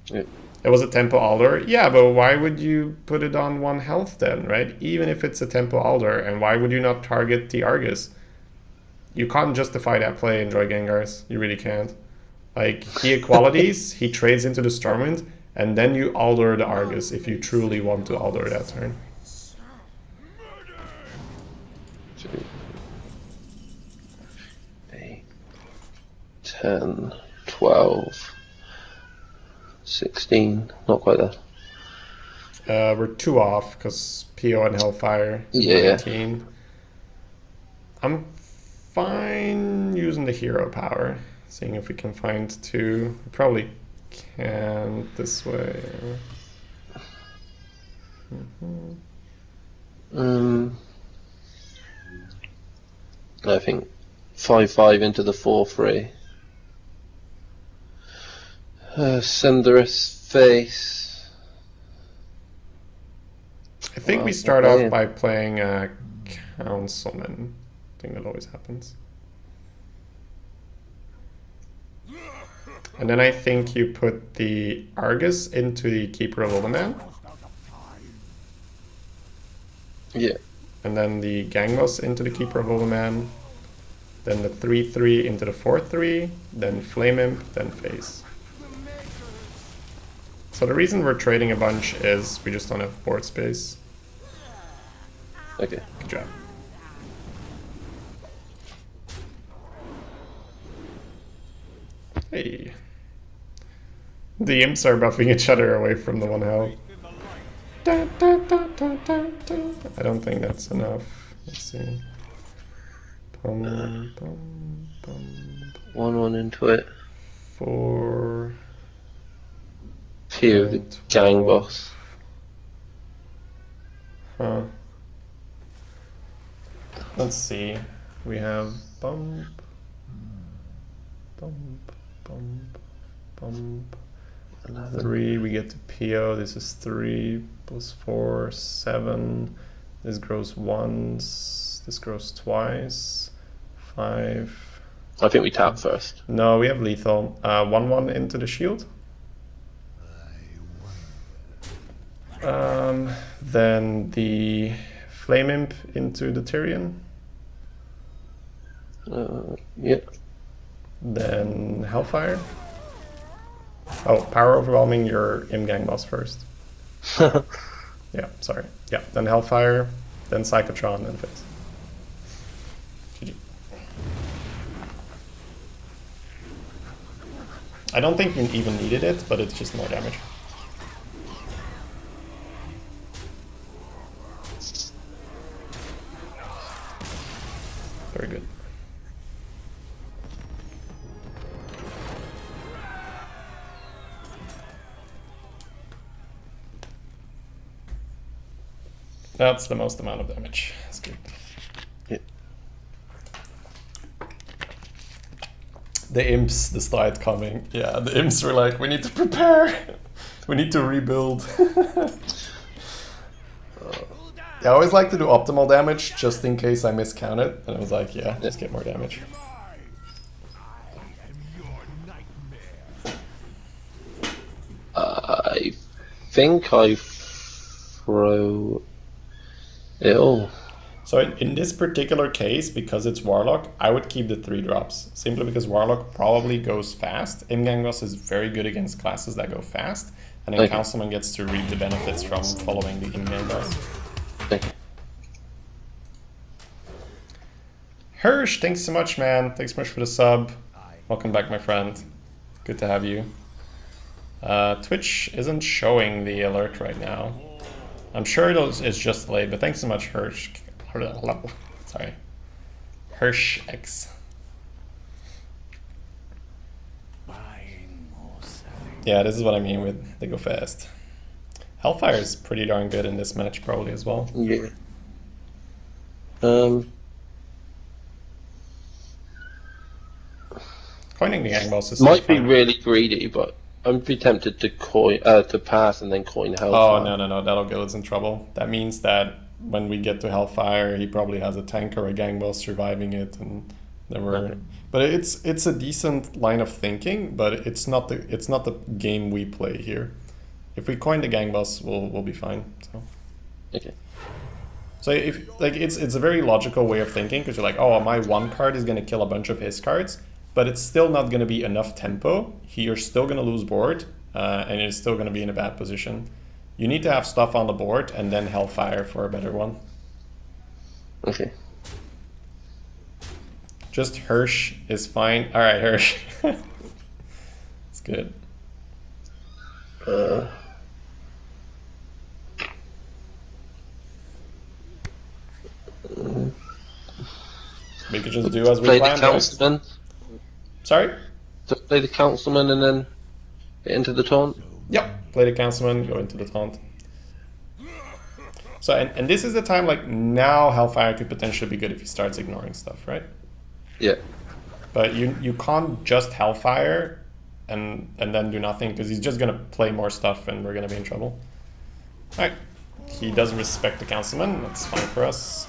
Yeah. it was a Tempo Alder. Yeah, but why would you put it on 1 health then, right? Even if it's a Tempo Alder, and why would you not target the Argus? You can't justify that play in Joy Gengars. You really can't. Like, he equalities, he trades into the Stormwind, and then you Alder the Argus if you truly want to Alder that turn. 2, 8, 10, 12, 16. Not quite there. We're 2 off, because PO and Hellfire is Yeah. 19. I'm fine using the hero power, seeing if we can find 2. We probably can't this way. I think 5/5 into the 4/3. Cinderous Face. I think Well, we start okay, off yeah. by playing Councilman. I think that always happens. And then I think you put the Argus into the Keeper of Uldaman. Yeah. And then the Ganglos into the Keeper of Uldaman. Then the 3/3 into the 4/3. Then Flame Imp, then Face. So the reason we're trading a bunch is we just don't have board space. Okay. Good job. Hey. The imps are buffing each other away from the one health. Da, da, da, da, da, da. I don't think that's enough. Let's see. Bum, bum, bum. 1-1 into it. 4. Few of the And gang 12. boss. Huh. Let's see. We have bump, bump, bump, bump. 3, we get to PO. This is 3 plus 4, 7. This grows once. This grows twice. 5. I think we tap first. No, we have lethal. 1/1 into the shield. Then the Flame Imp into the Tyrion. Yeah. Then Hellfire. Oh, Power Overwhelming your Imgang boss first. Yeah, sorry. Yeah, then Hellfire, then Psychotron, then Face. GG. I don't think you even needed it, but it's just more damage. Very good. That's the most amount of damage. That's good. Yeah. The imps, the start coming. Yeah, the imps were like, we need to prepare. We need to rebuild. I always like to do optimal damage just in case I miscount it. And I was like, yeah, just get more damage. I think I throw it all. So in this particular case, because it's Warlock, I would keep the 3 drops. Simply because Warlock probably goes fast. Imgangos is very good against classes that go fast. And then Okay. Councilman gets to reap the benefits from following the Imgangos. Okay. Hirsch, thanks so much, man. Thanks so much for the sub. Welcome back, my friend. Good to have you. Twitch isn't showing the alert right now. I'm sure it's just delayed, but thanks so much, Hirsch. Sorry. Hirsch X. Yeah, this is what I mean with they go fast. Hellfire is pretty darn good in this match, probably as well. Yeah. Coining the gang boss is Might still be fun. really greedy, but I'm be tempted to to pass and then coin Oh, Hellfire. no, that'll get us in trouble. That means that when we get to Hellfire, he probably has a tank or a gang boss surviving it, and then we're... Okay. But it's a decent line of thinking, but it's not the game we play here. If we coin the gang boss, we'll be fine. So. Okay. So if like it's a very logical way of thinking, because you're like, oh, my one card is gonna kill a bunch of his cards, but it's still not gonna be enough tempo. You're still gonna lose board, and you're still gonna be in a bad position. You need to have stuff on the board and then Hellfire for a better one. Okay. Just Hirsch is fine. All right, Hirsch. It's good. We could just do as we Play the planned, right? councilman. Sorry? So play the councilman and then get into the taunt. Yep. Play the councilman, go into the taunt. So, and this is the time, like, now Hellfire could potentially be good if he starts ignoring stuff, right? Yeah. But you can't just Hellfire and then do nothing, because he's just going to play more stuff and we're going to be in trouble. Alright, He does respect the councilman. That's fine for us.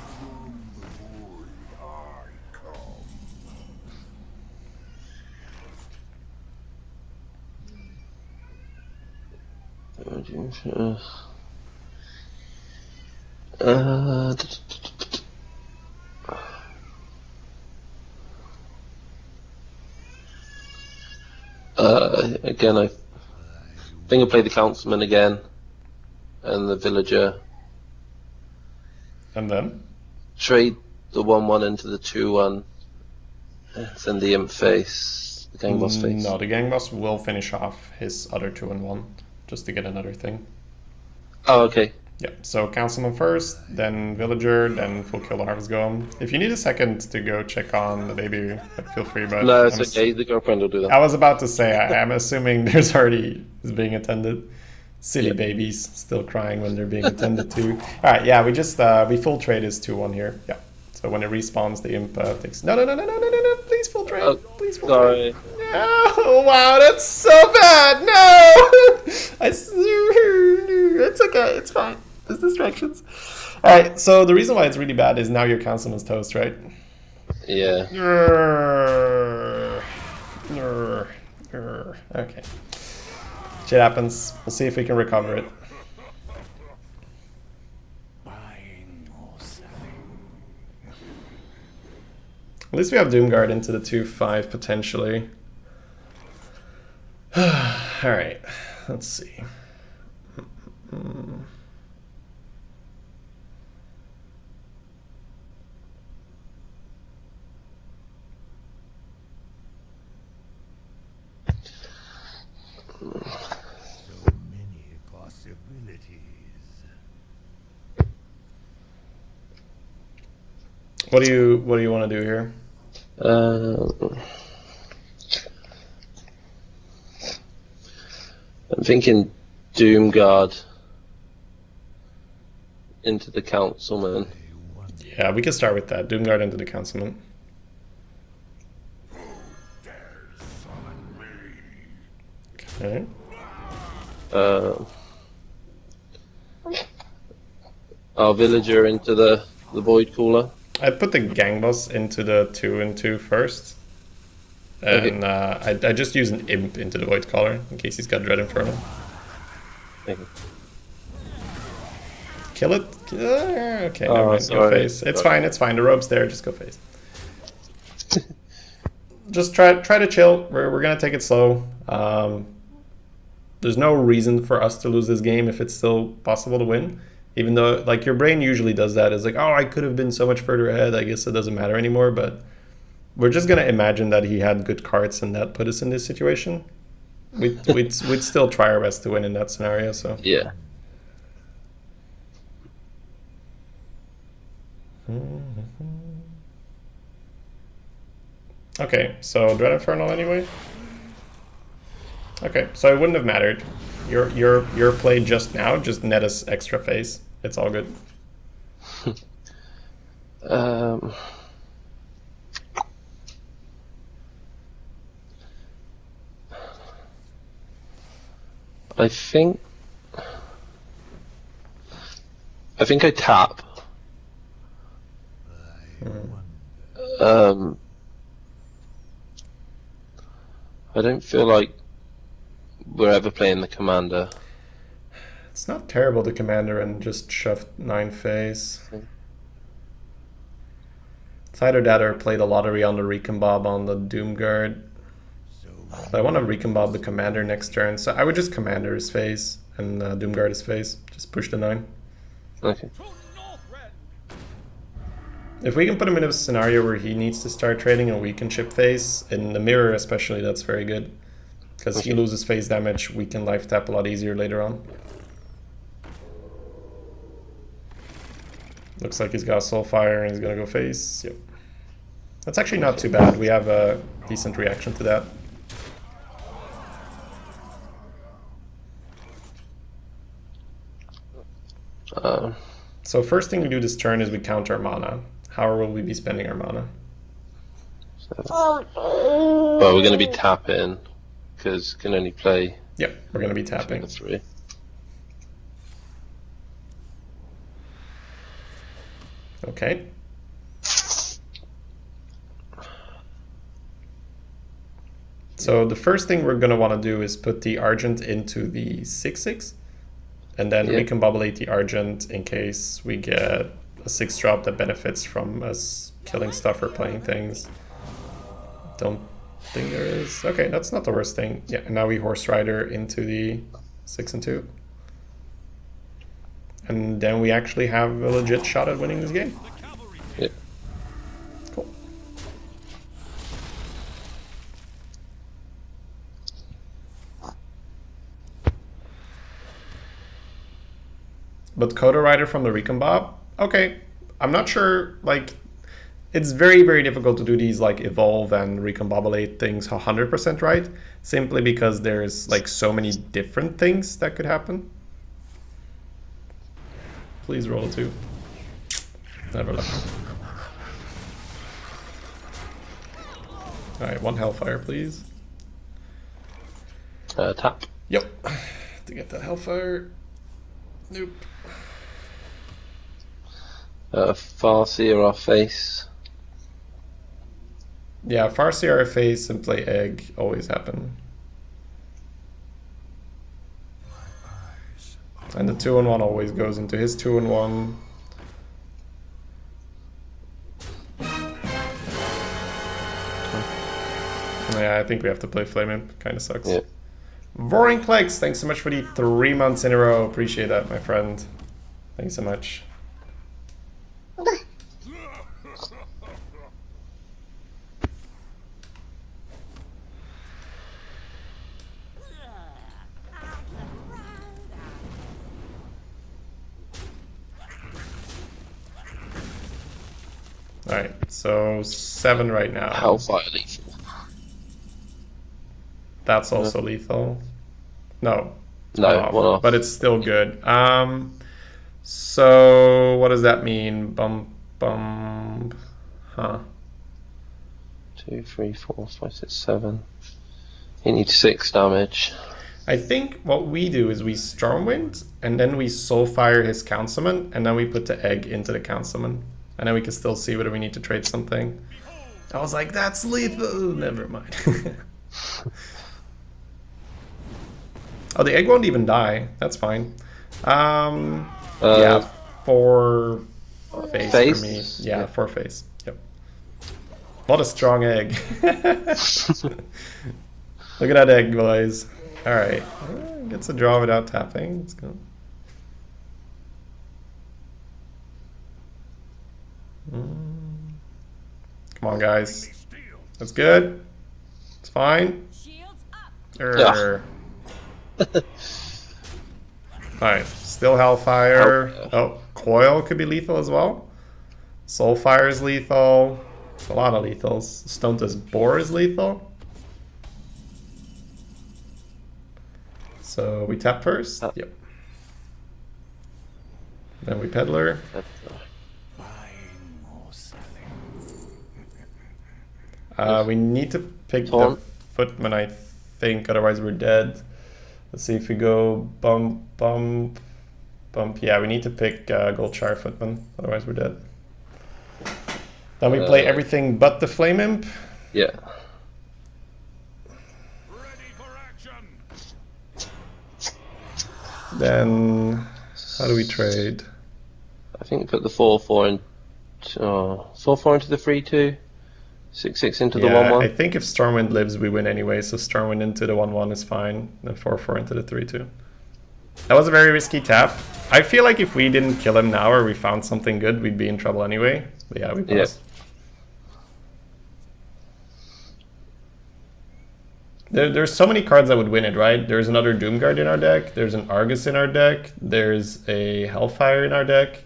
Again, I think I'll play the councilman again, and the villager. And then? Trade the 1/1 into the 2/1. Send the imp face, the gang boss face. No, the gang boss will finish off his other 2-1 just to get another thing. Oh, okay. Yeah, so councilman first, then villager, then full kill the harvest golem. If you need a second to go check on the baby, feel free. But No, it's okay. The girlfriend will do that. I was about to say, I'm assuming there's already is being attended. Silly babies still crying when they're being attended to. All right, yeah, we just we full trade is 2-1 here. Yeah. So when it respawns, the imp takes. No! Please full trade. Please full trade. No! Wow, that's so bad. No! It's okay. It's fine. There's distractions. All right. So the reason why it's really bad is now your councilman's toast, right? Yeah. Okay. Shit happens. We'll see if we can recover it. Buying or selling. At least we have Doomguard into the 2-5 potentially. Alright, let's see. So many possibilities. What do you want to do here? I'm thinking Doomguard into the councilman. Yeah, we can start with that. Doomguard into the councilman. Okay. Our villager into the void cooler. I'd put the gang boss into the 2-2 first. And I just use an imp into the void caller in case he's got Dread Inferno. Okay. Kill it? Okay, Oh, never mind. Go sorry. face. It's fine, it's fine. The rope's there, just go face. Just try to chill. We're gonna take it slow. There's no reason for us to lose this game if it's still possible to win. Even though, like, your brain usually does that. It's like, oh, I could have been so much further ahead. I guess it doesn't matter anymore. But we're just gonna imagine that he had good cards and that put us in this situation. We'd still try our best to win in that scenario. So Yeah. Okay, so Dread Infernal anyway. Okay, so it wouldn't have mattered. Your play just now just net us extra face. It's all good. I think I tap. I don't feel like we're ever playing the commander. It's not terrible to commander and just shove 9 phase. It's either that or play the lottery on the Recombob on the Doomguard. I want to Recombob the commander next turn, so I would just commander his phase and Doomguard his phase. Just push the 9. Okay. If we can put him in a scenario where he needs to start trading and we can chip phase, in the mirror especially, that's very good. Because he loses phase damage, we can life tap a lot easier later on. Looks like he's got Soulfire and he's gonna go face. Yep. That's actually not too bad. We have a decent reaction to that. So first thing we do this turn is we count our mana. How will we be spending our mana? Well, we're going to be tapping because can only play Yep, we're going to be between tapping. the 3. Okay. So the first thing we're going to want to do is put the Argent into the 6/6 and then recombobulate the Argent in case we get a 6 drop that benefits from us killing stuff or playing things. Don't think there is. Okay, that's not the worst thing. Yeah, and now we Horse Rider into the 6 and 2. And then we actually have a legit shot at winning this game. Yeah. Cool. But Coda Rider from the Recombob? Okay. I'm not sure, like, it's very, very difficult to do these, like, evolve and recombobulate things 100% right, simply because there's, like, so many different things that could happen. Please roll a 2. Never lucky. Alright, 1 Hellfire, please. Tap. Yep. To get that Hellfire. Nope. Farseer off face. Yeah, Farseer face and play Egg always happen. And the 2-1 always goes into his 2-1. Yeah, I think we have to play Flame Imp. Kind of sucks. Yeah. Roaring Clegs, thanks so much for the 3 months in a row. Appreciate that, my friend. Thanks so much. Alright, so 7 right now. Hellfire lethal. That's also lethal. No. No, one off. But it's still good. So what does that mean? Bump. Huh. 2, 3, 4, 5, 6, 7. He needs 6 damage. I think what we do is we Stormwind, and then we Soulfire his Councilman, and then we put the Egg into the Councilman. And then we can still see whether we need to trade something. I was like, that's lethal! Never mind. Oh, the Egg won't even die. That's fine. Yeah, 4 face for me. Yeah, 4 face. Yep. What a strong Egg. Look at that Egg, boys. Alright. Gets a draw without tapping. Let's go. Come on, guys. That's good. It's fine. Alright, still Hellfire. Oh, Coil could be lethal as well. Soulfire is lethal. It's a lot of lethals. Stontus Boar is lethal. So we tap first. Yep. Then we Peddler. We need to pick the Footman, I think, otherwise we're dead. Let's see if we go bump. Yeah, we need to pick Goldshire Footman, otherwise we're dead. Then we play everything but the Flame Imp. Yeah. Ready for action. Then, how do we trade? I think put the 4/4 in. 4/4 into the 3/2. 6/6 into the 1/1. I think if Stormwind lives, we win anyway, so Stormwind into the 1/1 is fine. Then 4/4 into the 3/2. That was a very risky tap. I feel like if we didn't kill him now or we found something good, we'd be in trouble anyway. But yeah, we passed. There's so many cards that would win it, right? There's another Doomguard in our deck. There's an Argus in our deck. There's a Hellfire in our deck.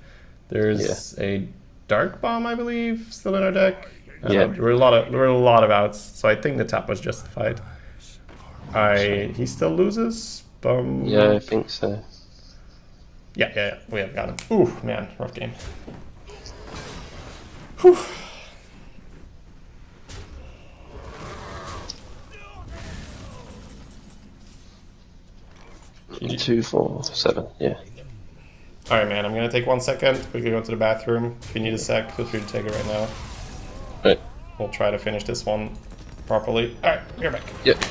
There's a Dark Bomb, I believe, still in our deck. There were a lot of outs, so I think the tap was justified. He still loses. Yeah, I think so. Yeah, we have got him. Ooh, man, rough game. Whew. Two, 4, 7, yeah. Alright, man, I'm gonna take 1 second. Quickly go to the bathroom. If you need a sec, feel free to take it right now. Right. We'll try to finish this one properly. Alright, you're back. Yep.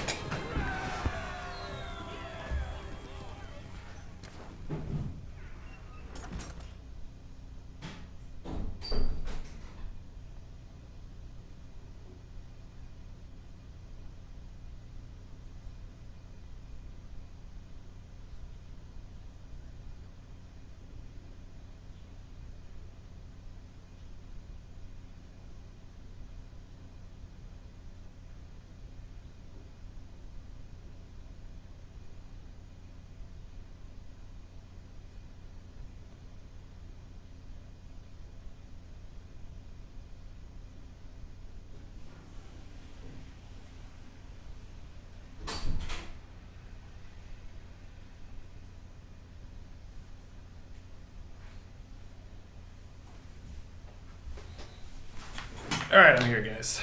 Alright, I'm here, guys.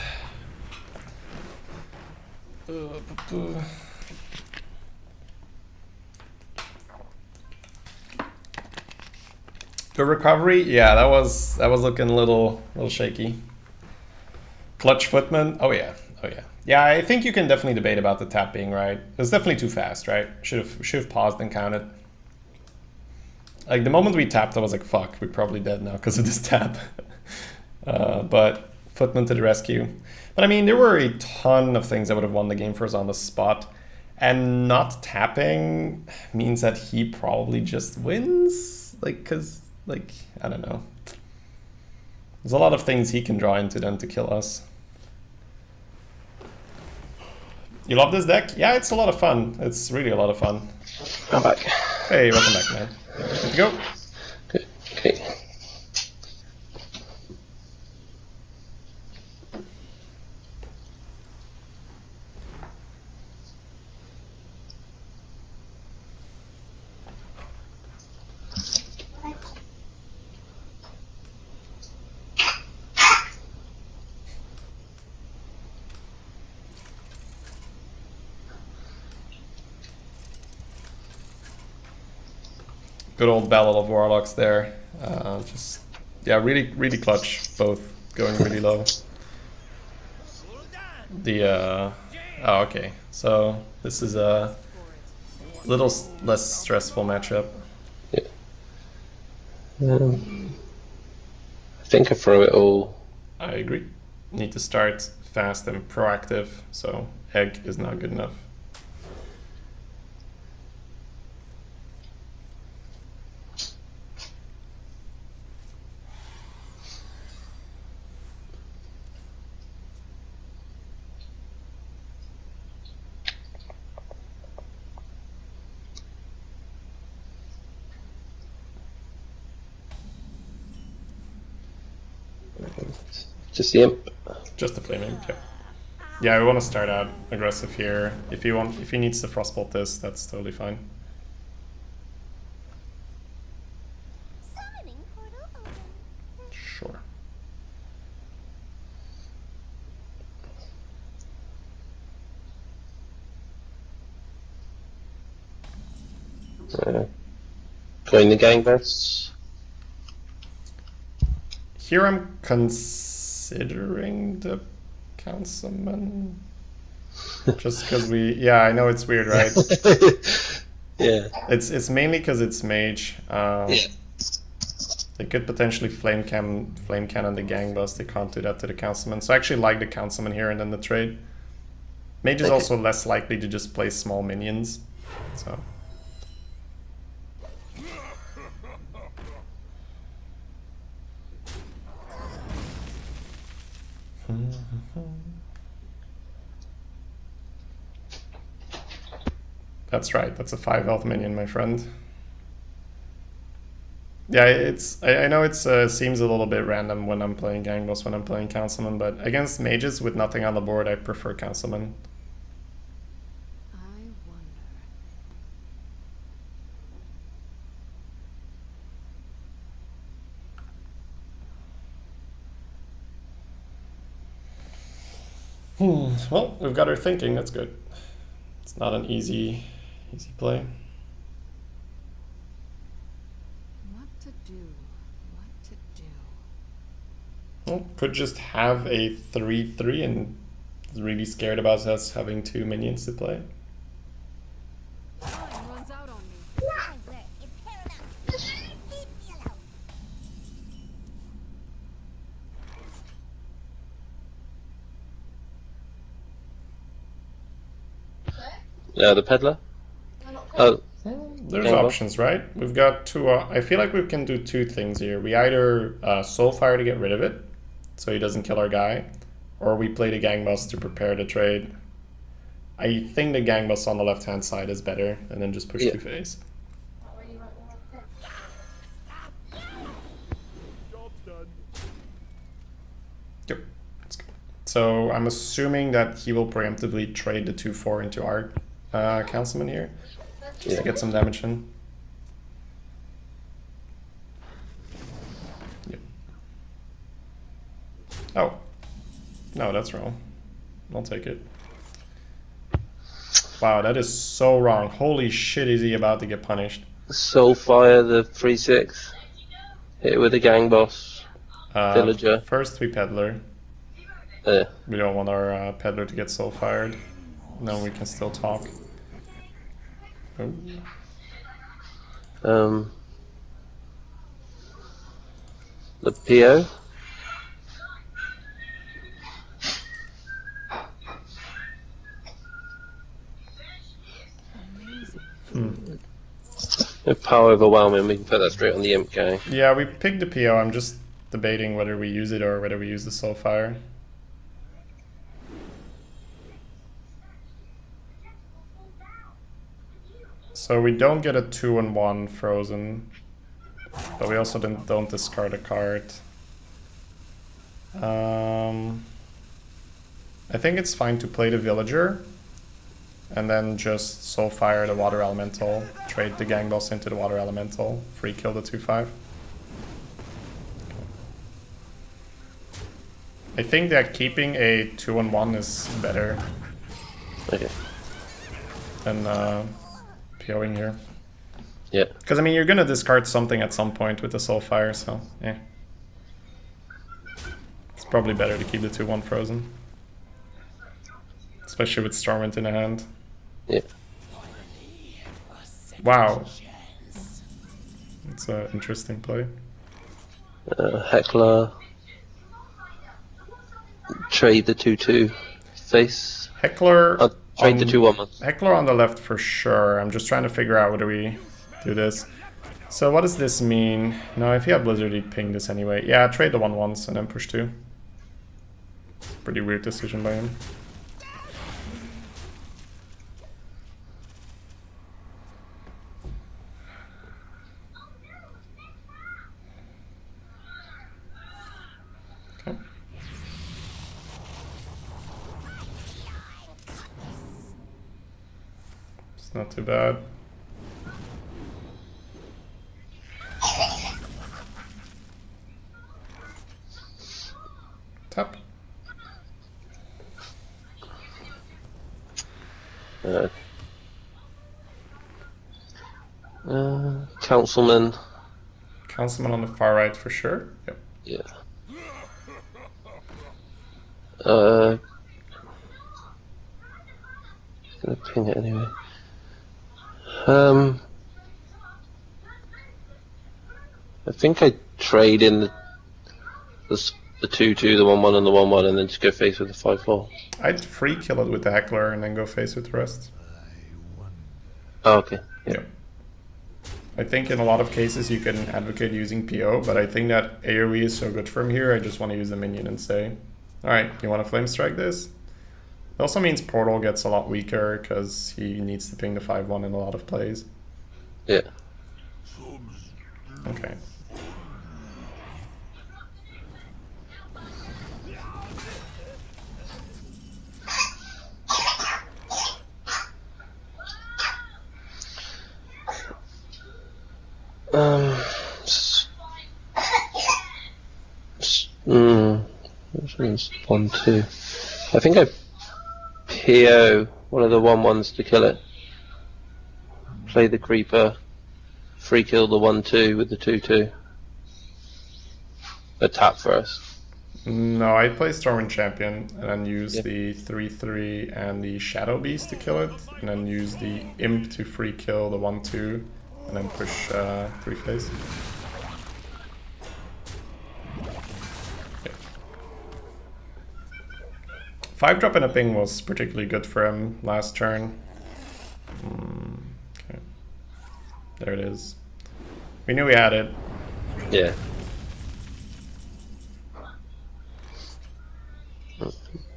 The recovery, yeah, that was looking a little shaky. Clutch footman, oh yeah. Yeah, I think you can definitely debate about the tap being right. It was definitely too fast, right? Should have paused and counted. Like the moment we tapped, I was like, fuck, we're probably dead now because of this tap. But footman to the rescue. But I mean, there were a ton of things that would have won the game for us on the spot. And not tapping means that he probably just wins. Like, cause, like, I don't know. There's a lot of things he can draw into then to kill us. You love this deck? Yeah, it's a lot of fun. It's really a lot of fun. I'm back. Hey, welcome back, man. Good to go? Good. Okay. Good old battle of Warlocks there. Just, yeah, really clutch. Both going really low. The, oh, okay. So this is a little less stressful matchup. Yeah. I think I throw it all. I agree. Need to start fast and proactive, so egg is not good enough. Just the imp. Just the flaming, yeah. Yeah, we want to start out aggressive here. If he needs to frostbolt this, that's totally fine. Summoning portal open. Sure. Going the gangbusts. Here I'm considering the councilman. Just because yeah, I know it's weird, right? Yeah. It's mainly because it's mage. Yeah. They could potentially flame cannon the gangbust. They can't do that to the councilman. So I actually like the councilman here and then the trade. Mage is also less likely to just play small minions. So. That's right, that's a 5 health minion, my friend. Yeah, I know it seems a little bit random when I'm playing Gangboss, when I'm playing Councilman, but against mages with nothing on the board, I prefer Councilman. I wonder. Well, we've got her thinking, that's good. It's not an easy play. What What to do? Well, could just have a 3/3 and is really scared about us having 2 minions to play. Time runs out on me. My work is paramount. Leave me alone. The peddler. Oh, There's Gangball. options, right? We've got two. I feel like we can do 2 things here. We either Soulfire to get rid of it, so he doesn't kill our guy, or we play the Gang Boss to prepare the trade. I think the Gang Boss on the left-hand side is better, and then just push Yeah. 2-phase. Job's done. Yep. That's good. So I'm assuming that he will preemptively trade the 2/4 into our Councilman here, just to get some damage in. Yep. Oh. No, that's wrong. I'll take it. Wow, that is so wrong. Holy shit, is he about to get punished? Soulfire, the 3/6. Hit it with a gang boss. Villager. First we Peddler. Yeah. We don't want our Peddler to get soul fired. No, we can still talk. Oh. The PO. If power overwhelming, we can put that straight on the imp gang. Yeah, we picked the PO. I'm just debating whether we use it or whether we use the Soulfire. So we don't get a 2-1 frozen, but we also don't discard a card. I think it's fine to play the Villager and then just Soulfire the Water Elemental, trade the Gang Boss into the Water Elemental, free kill the 2/5. I think that keeping a 2-1 is better Okay. than POing here. Yeah. Because, I mean, you're going to discard something at some point with the Soulfire, so, yeah. It's probably better to keep the 2-1 frozen. Especially with Stormwind in the hand. Yeah. Wow. It's an interesting play. Heckler. Trade the 2/2 face. Heckler Trade the 2/1. Heckler on the left for sure. I'm just trying to figure out whether we do this. So what does this mean? No, if he had Blizzard, he'd ping this anyway. Yeah, trade the 1/1s and then push 2. Pretty weird decision by him. Okay. It's not too bad. Tap. Councilman. Councilman on the far right for sure. Yep. Yeah. Gonna ping it anyway. I think I trade in the 2/2, the 1/1, and the 1/1, and then just go face with the 5/4. I'd free kill it with the Heckler and then go face with the rest. Oh, okay. Yeah. I think in a lot of cases you can advocate using PO, but I think that AoE is so good from here, I just want to use the minion and say, alright, you want to Flame Strike this? It also means Portal gets a lot weaker because he needs to ping the 5/1 in a lot of plays. Yeah. Okay. Which one's 1/2? I think I PO one of the 1/1s to kill it. Play the creeper, free kill the 1/2 with the 2/2. tap first. No, I play Stormwind Champion and then use Yeah. the 3/3 and the Shadow Beast to kill it, and then use the Imp to free kill the 1/2, and then push 3-phase. Okay. 5-drop and a ping was particularly good for him last turn. Okay. There it is. We knew we had it. Yeah.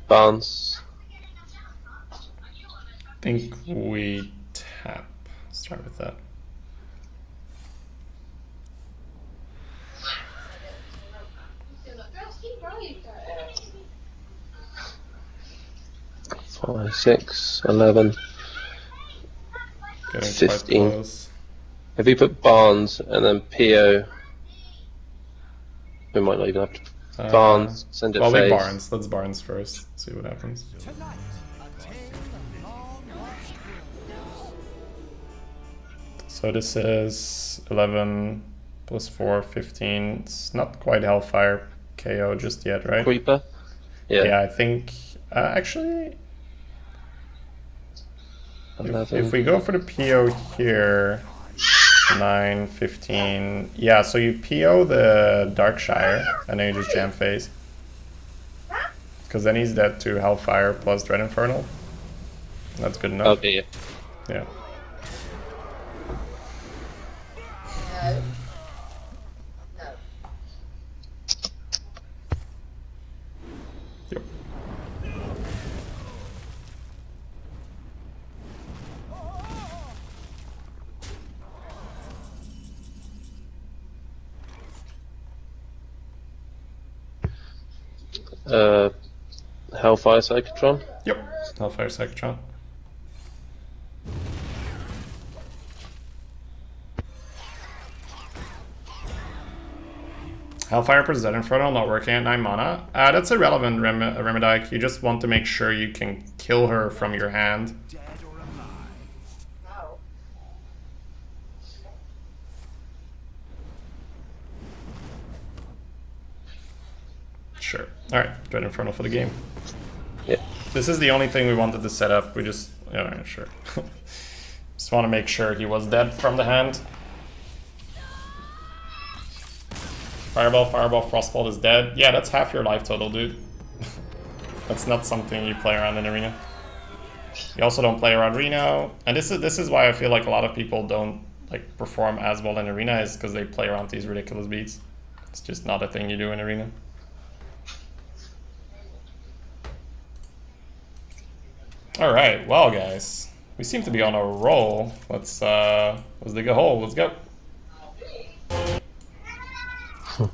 Bounce. I think we tap. Start with that. Five, 6, 11. Getting 15. quite close. If we put Barnes and then PO, we might not even have to. Barnes, send it Well, phase. leave Barnes. Let's Barnes first. See what happens. Tonight, a tale of long lost dreams. So this is 11 plus 4, 15. It's not quite Hellfire KO just yet, right? Creeper. Yeah, I think actually, 11. if we go for the PO here, 9, 15. Yeah, so you PO the Darkshire and then you just jam phase. Because then he's dead to Hellfire plus Dread Infernal. That's good enough. Okay, yeah. Yeah. Yep. Hellfire Psychotron. Yep. Hellfire Psychotron. Hellfire Present Inferno not working at 9 mana. That's irrelevant, Remedike. You just want to make sure you can kill her from your hand. Dead or alive. Sure. Alright, Dread Inferno for the game. Yeah. This is the only thing we wanted to set up. We just... yeah, sure. Just want to make sure he was dead from the hand. Fireball, Frostbolt is dead. Yeah, that's half your life total, dude. That's not something you play around in Arena. You also don't play around Reno. And this is why I feel like a lot of people don't like perform as well in Arena, is because they play around these ridiculous beats. It's just not a thing you do in Arena. Alright, well guys. We seem to be on a roll. Let's dig a hole. Let's go. Your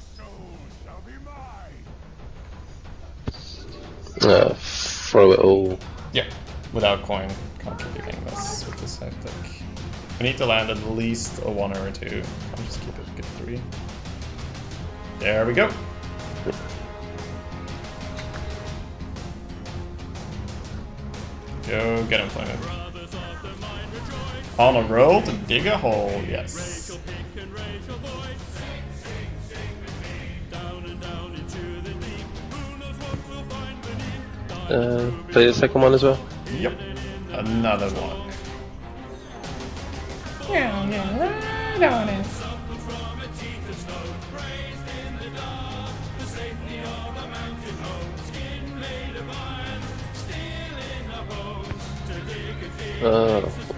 soul shall be mine. Throw it all. Yeah, without coin contributing this, which is hectic. We need to land at least a 1 or a 2. I'll just keep it good 3. There we go. Go get him, Flamin. On a roll to dig a hole, yes. Play the second one as well. Yep, another one.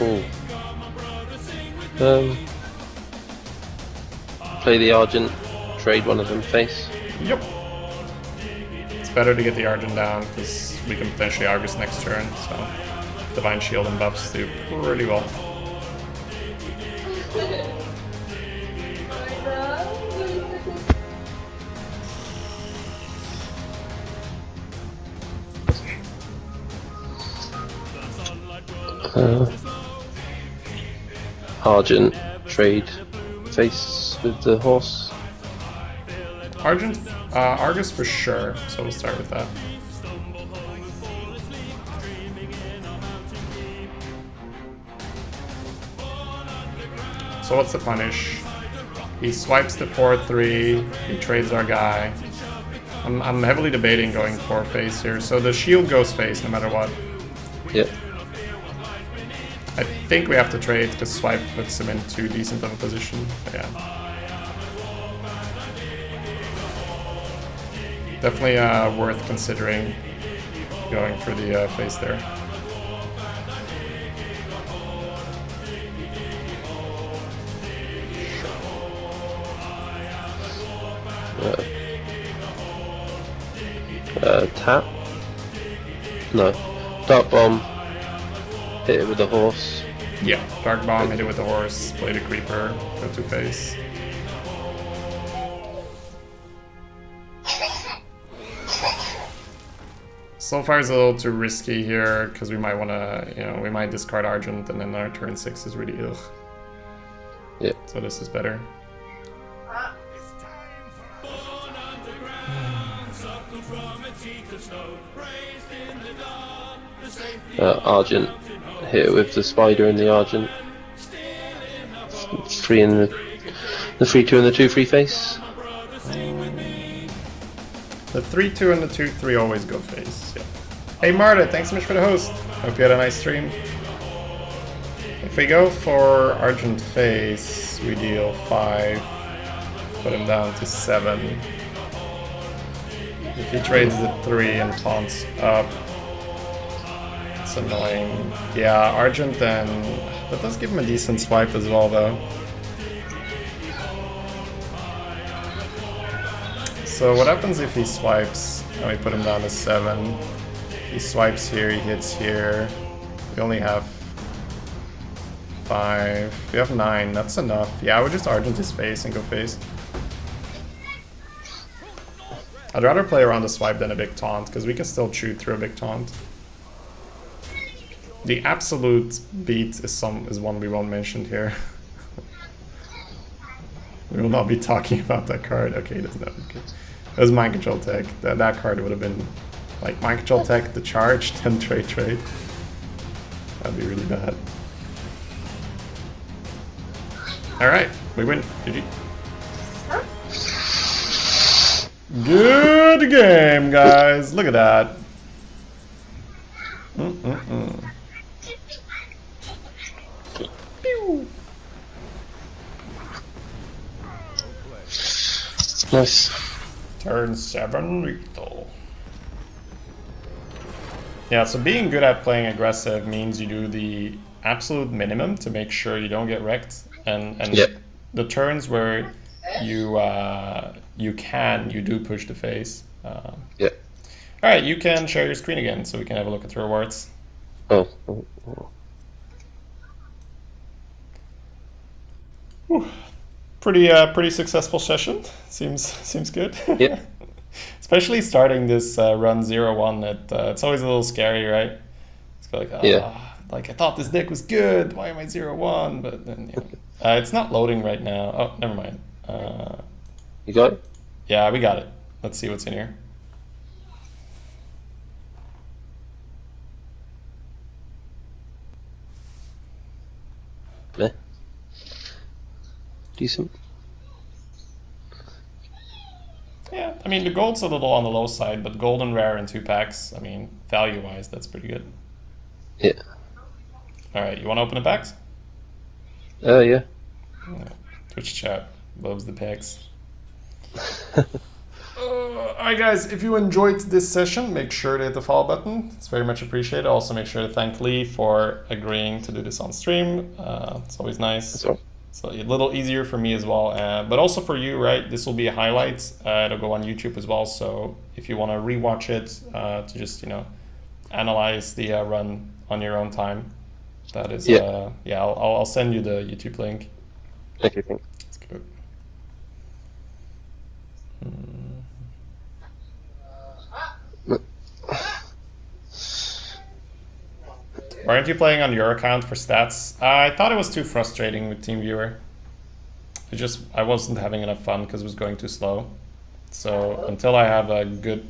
Ooh. Play the Argent, trade one of them face. Yep. It's better to get the Argent down because we can potentially Argus next turn, so Divine Shield and buffs do pretty well. Argent, trade face with the horse. Argent, Argus for sure, so we'll start with that. So what's the punish? He swipes the 4-3, he trades our guy. I'm heavily debating going for face here. So the shield goes face no matter what. Yep. I think we have to trade because swipe puts him in too decent of a position. But yeah. Definitely worth considering going for the face there. Tap? No. Dark Bomb. Hit it with the horse. Yeah, Dark Bomb, hit it with the horse, play the creeper, go to face. So far it's a little too risky here, because we might want to, you know, we might discard Argent and then our turn 6 is really ugh. Yeah. So this is better. Argent. Hit it with the spider and the Argent. 3 in the 3-2 and the 2-3 face. The 3-2 and the 2-3 always go face. Yeah. Hey Marta, thanks so much for the host. Hope you had a nice stream. If we go for Argent face, we deal 5. Put him down to 7. If he trades the 3 and taunts up, it's annoying. Yeah, Argent then. That does give him a decent swipe as well though. So what happens if he swipes and we put him down to 7? He swipes here, he hits here. We only have 5. We have 9, that's enough. Yeah, I would just Argent his face and go face. I'd rather play around a swipe than a big taunt, because we can still chew through a big taunt. The absolute beat is one we won't mention here. We will not be talking about that card. Okay, it doesn't have okay. It was Mind Control Tech. That card would have been like Mind Control Tech, the charge, then trade. That'd be really bad. Alright, we win. GG. Good game, guys. Look at that. Pew. Nice. Turn 7 lethal. Yeah, so being good at playing aggressive means you do the absolute minimum to make sure you don't get wrecked, and yep. The turns where you do push the face. Yeah. All right, you can share your screen again so we can have a look at the rewards. Oh. Whew. Pretty successful session. Seems good. Yeah. Especially starting this run 0-1. It's always a little scary, right? It's like, like I thought this deck was good. Why am I 0-1? But then it's not loading right now. Oh, never mind. You got it? Yeah, we got it. Let's see what's in here. Meh. Decent. Yeah, I mean the gold's a little on the low side, but gold and rare in 2 packs. I mean, value-wise, that's pretty good. Yeah. All right, you want to open the packs? Yeah. Twitch chat loves the packs. Alright guys, if you enjoyed this session, make sure to hit the follow button. It's very much appreciated. Also make sure to thank Lee for agreeing to do this on stream. It's always nice. That's all. It's a little easier for me as well, but also for you, right? This will be a highlight. It'll go on YouTube as well, so if you want to rewatch it to just, analyze the run on your own time, that is, I'll send you the YouTube link. Okay, thanks. That's good. Why aren't you playing on your account for stats? I thought it was too frustrating with TeamViewer. I wasn't having enough fun because it was going too slow. So until I have a good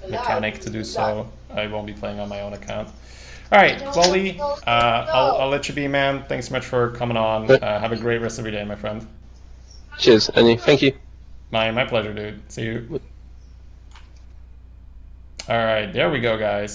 mechanic to do so, I won't be playing on my own account. All right, well, Lee, I'll let you be, man. Thanks so much for coming on. Have a great rest of your day, my friend. Cheers, Annie. Thank you. My pleasure, dude. See you. All right, there we go, guys.